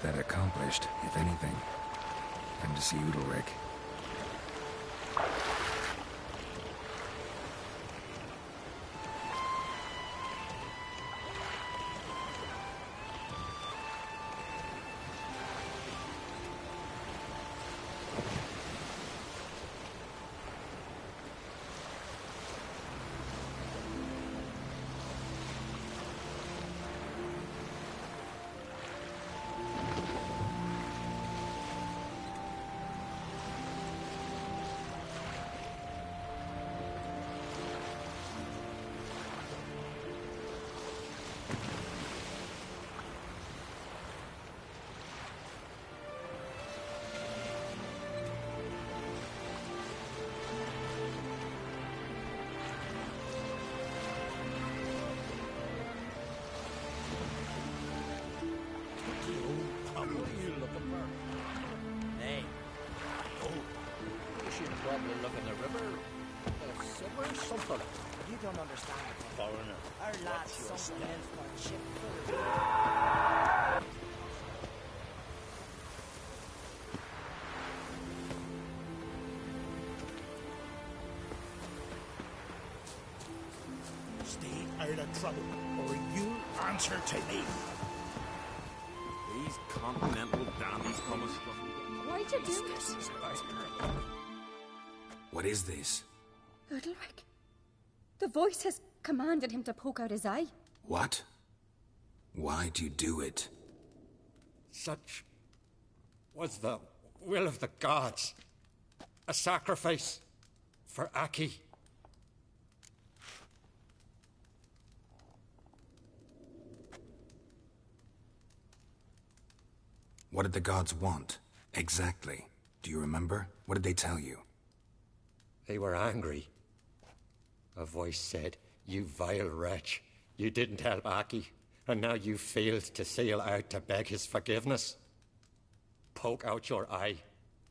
got that accomplished, if anything. Time to see Udalric. Hey. Oh. You should probably look in the river. The silver something. You don't understand it. Foreigner. Our lads sunk the Nilfgaard ship full Stay out of trouble, or you answer to me. These continental dandies come as Why'd you do this? What is this? Udalric. The voice has commanded him to poke out his eye. What? Why'd you do it? Such was the will of the gods. A sacrifice for Aki. What did the gods want? Exactly. Do you remember? What did they tell you? They were angry. A voice said, "You vile wretch, you didn't help Aki, and now you failed to sail out to beg his forgiveness. Poke out your eye,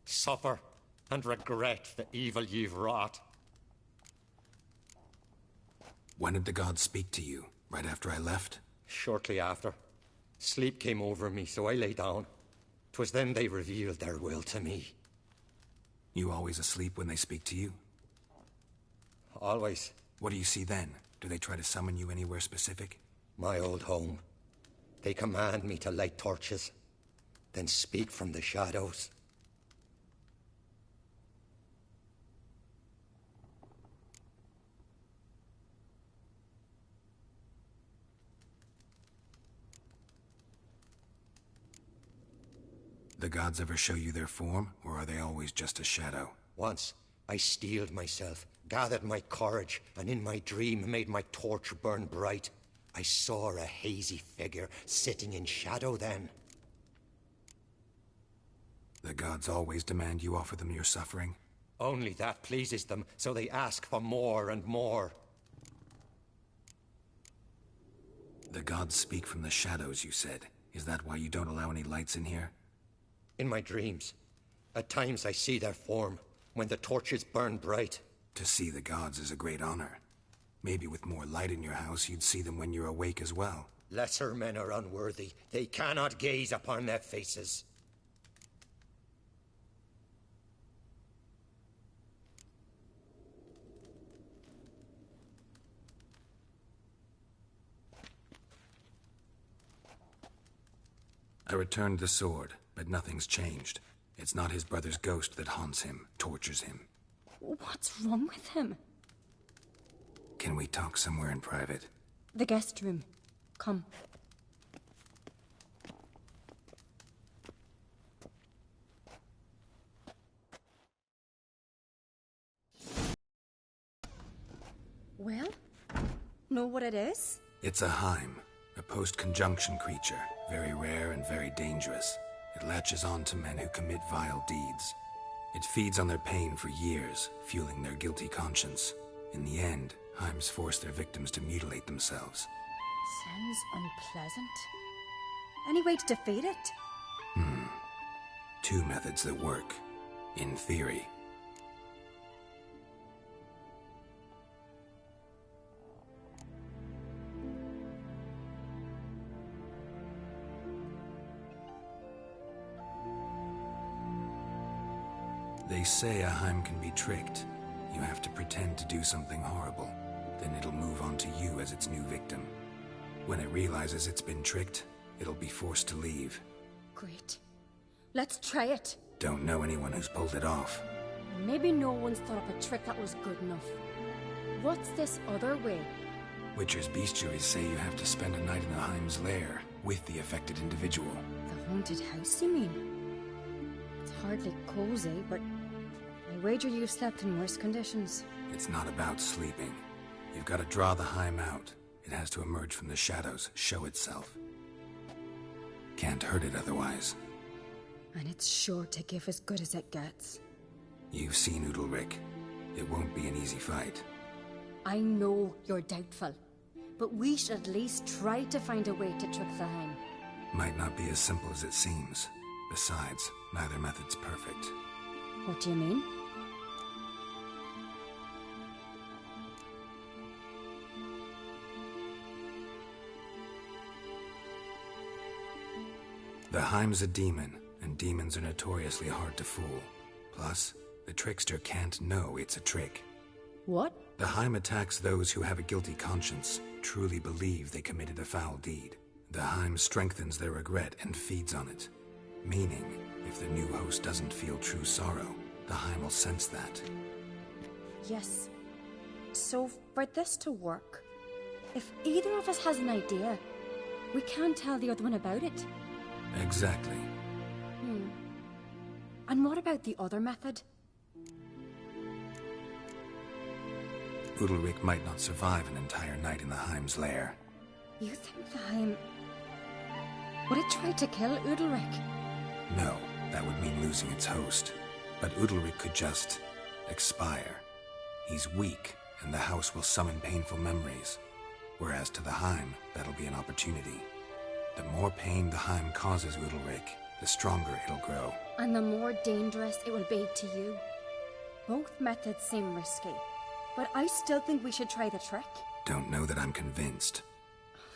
suffer, and regret the evil you've wrought." When did the gods speak to you? Right after I left? Shortly after. Sleep came over me, so I lay down. 'Twas then they revealed their will to me. You always asleep when they speak to you? Always. What do you see then? Do they try to summon you anywhere specific? My old home. They command me to light torches, then speak from the shadows. The gods ever show you their form, or are they always just a shadow? Once, I steeled myself, gathered my courage, and in my dream made my torch burn bright. I saw a hazy figure sitting in shadow then. The gods always demand you offer them your suffering? Only that pleases them, so they ask for more and more. The gods speak from the shadows, you said. Is that why you don't allow any lights in here? In my dreams, at times I see their form, when the torches burn bright. To see the gods is a great honor. Maybe with more light in your house, you'd see them when you're awake as well. Lesser men are unworthy. They cannot gaze upon their faces. I returned the sword, but nothing's changed. It's not his brother's ghost that haunts him, tortures him. What's wrong with him? Can we talk somewhere in private? The guest room. Come. Well? Know what it is? It's a Heim, a post-conjunction creature, very rare and very dangerous. It latches on to men who commit vile deeds. It feeds on their pain for years, fueling their guilty conscience. In the end, Heims force their victims to mutilate themselves. Sounds unpleasant. Any way to defeat it? Two methods that work. In theory. They say a Heim can be tricked. You have to pretend to do something horrible. Then it'll move on to you as its new victim. When it realizes it's been tricked, it'll be forced to leave. Great. Let's try it. Don't know anyone who's pulled it off. Maybe no one's thought up a trick that was good enough. What's this other way? Witcher's bestiaries say you have to spend a night in the Heim's lair with the affected individual. The haunted house, you mean? It's hardly cozy, but I wager you slept in worse conditions. It's not about sleeping. You've got to draw the Heim out. It has to emerge from the shadows, show itself. Can't hurt it otherwise. And it's sure to give as good as it gets. You've seen Udalric. It won't be an easy fight. I know you're doubtful, but we should at least try to find a way to trick the Heim. Might not be as simple as it seems. Besides, neither method's perfect. What do you mean? The Heim's a demon, and demons are notoriously hard to fool. Plus, the trickster can't know it's a trick. What? The Heim attacks those who have a guilty conscience, truly believe they committed a foul deed. The Heim strengthens their regret and feeds on it. Meaning, if the new host doesn't feel true sorrow, the Heim will sense that. Yes. So, for this to work, if either of us has an idea, we can't tell the other one about it. Exactly. And what about the other method? Udalric might not survive an entire night in the Heim's lair. You think the Heim... would it try to kill Udalric? No, that would mean losing its host. But Udalric could just... expire. He's weak, and the house will summon painful memories. Whereas to the Heim, that'll be an opportunity. The more pain the Heim causes Udalric, the stronger it'll grow. And the more dangerous it will be to you. Both methods seem risky, but I still think we should try the trick. Don't know that I'm convinced.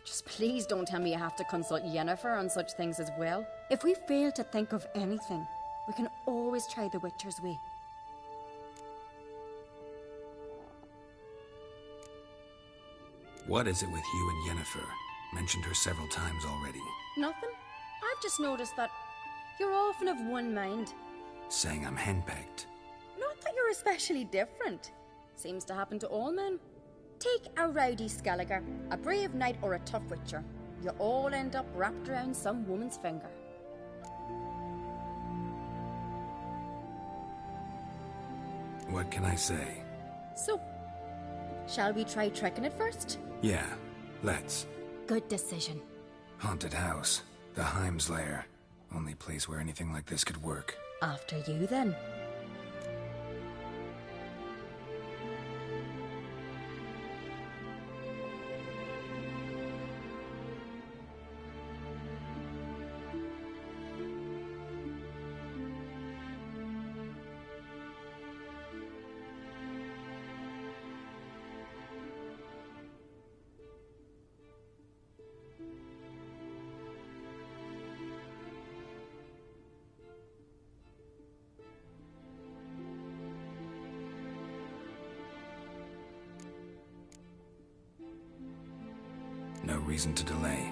Just please don't tell me you have to consult Yennefer on such things as well. If we fail to think of anything, we can always try the Witcher's way. What is it with you and Yennefer? Mentioned her several times already. Nothing. I've just noticed that you're often of one mind. Saying I'm henpecked. Not that you're especially different. Seems to happen to all men. Take a rowdy Skelliger, a brave knight, or a tough witcher. You all end up wrapped around some woman's finger. What can I say? So, shall we try tricking it first? Yeah, let's. Good decision. Haunted house. The Heim's lair. Only place where anything like this could work. After you, then. No reason to delay.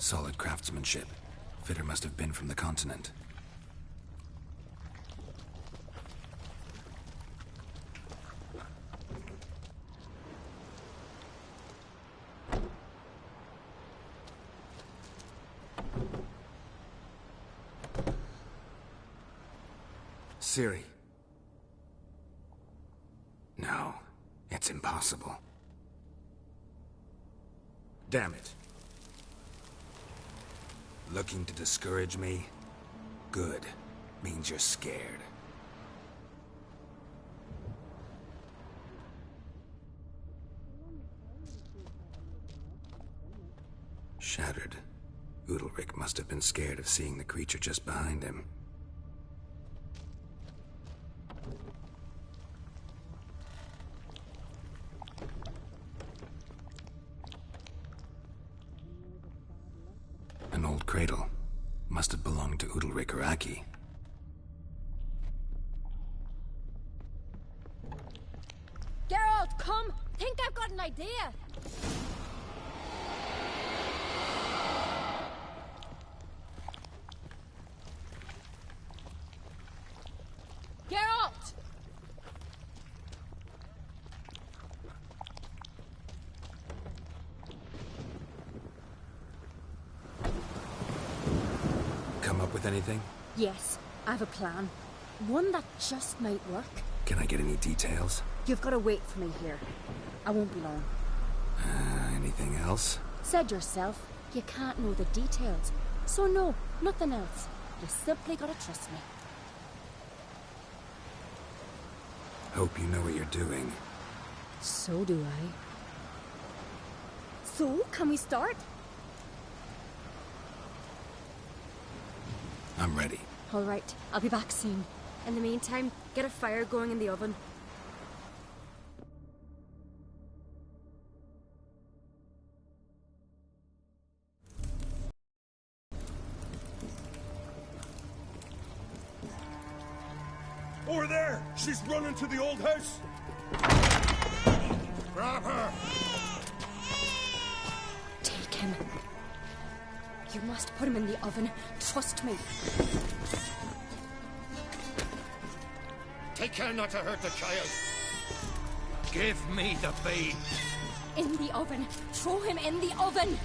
Solid craftsmanship. Fitter must have been from the continent. Ciri. No, it's impossible. Damn it. Looking to discourage me? Good. Means you're scared. Shattered. Udalric must have been scared of seeing the creature just behind him. An old cradle. Must have belonged to Udalric or Aki. Geralt, come! Think I've got an idea! Geralt! Come up with anything? Yes, I have a plan. One that just might work. Can I get any details? You've got to wait for me here. I won't be long. Anything else? Said yourself, you can't know the details. So no, nothing else. You simply gotta trust me. Hope you know what you're doing. So do I. So, can we start? I'm ready. All right, I'll be back soon. In the meantime, get a fire going in the oven. Over there! She's running to the old house! Grab her! Take him. You must put him in the oven. Trust me. Take care not to hurt the child. Give me the babe. In the oven. Throw him in the oven.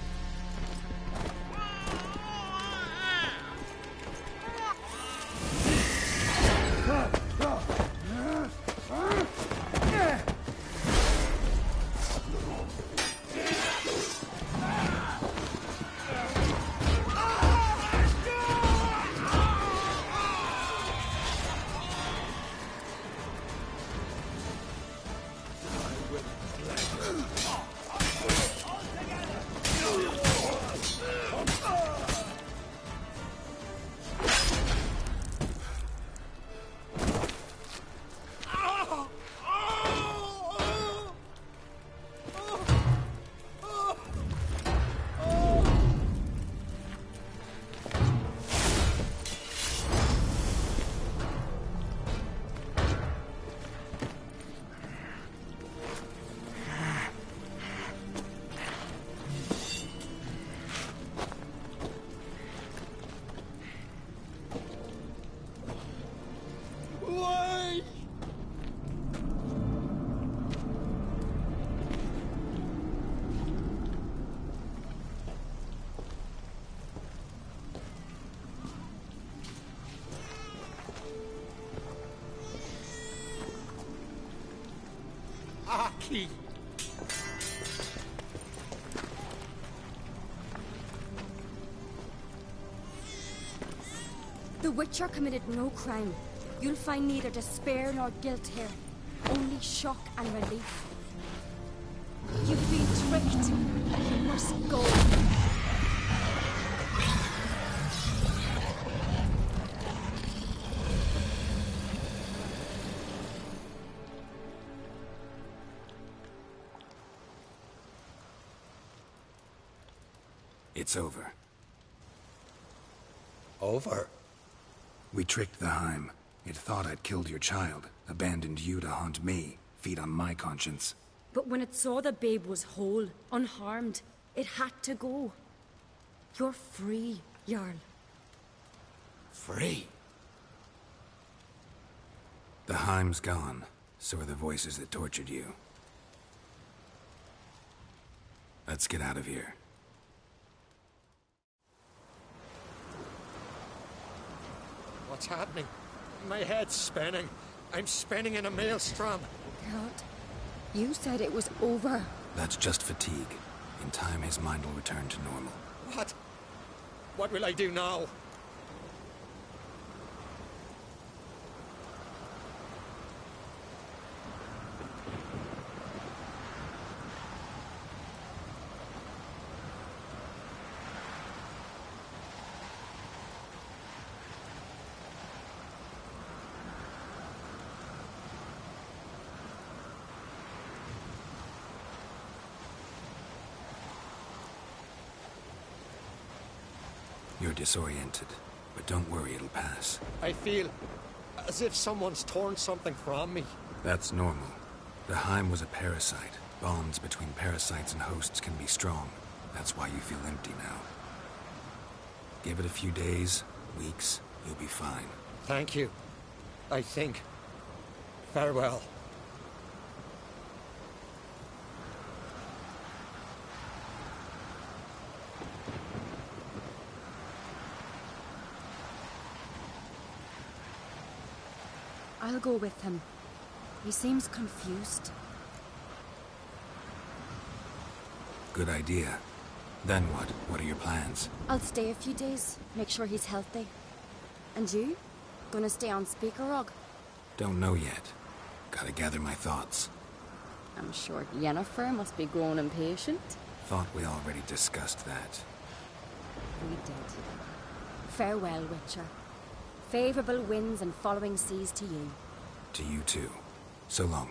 Aki! The Witcher committed no crime. You'll find neither despair nor guilt here. Only shock and relief. You've been tricked. You must go. It's over. Over? We tricked the Heim. It thought I'd killed your child, abandoned you to haunt me, feed on my conscience. But when it saw the babe was whole, unharmed, it had to go. You're free, Jarl. Free? The Heim's gone. So are the voices that tortured you. Let's get out of here. What's happening? My head's spinning. I'm spinning in a maelstrom. Geralt, you said it was over. That's just fatigue. In time, his mind will return to normal. What? What will I do now? You're disoriented, but don't worry, it'll pass. I feel as if someone's torn something from me. That's normal. The Heim was a parasite. Bonds between parasites and hosts can be strong. That's why you feel empty now. Give it a few days, weeks, you'll be fine. Thank you. I think. Farewell. I'll go with him. He seems confused. Good idea. Then what? What are your plans? I'll stay a few days, make sure he's healthy. And you? Gonna stay on Speaker Rog? Don't know yet. Gotta gather my thoughts. I'm sure Yennefer must be growing impatient. Thought we already discussed that. We did. Farewell, Witcher. Favorable winds and following seas to you. To you too. So long.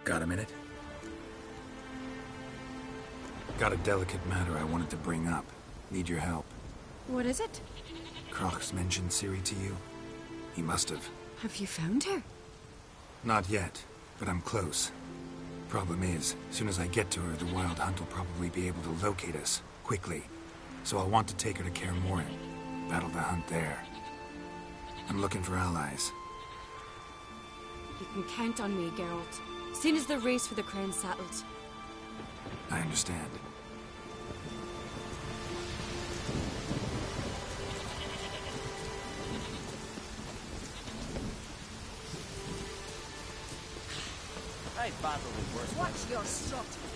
Got a minute? Got a delicate matter I wanted to bring up. Need your help. What is it? Kroch's mentioned Ciri to you? He must have. Have you found her? Not yet, but I'm close. Problem is, as soon as I get to her, the Wild Hunt will probably be able to locate us, quickly. So I'll want to take her to Kaer Morhen. Battle the hunt there. I'm looking for allies. You can count on me, Geralt. Soon as the race for the crown's settled. I understand. I battled with worse. Watch your strut.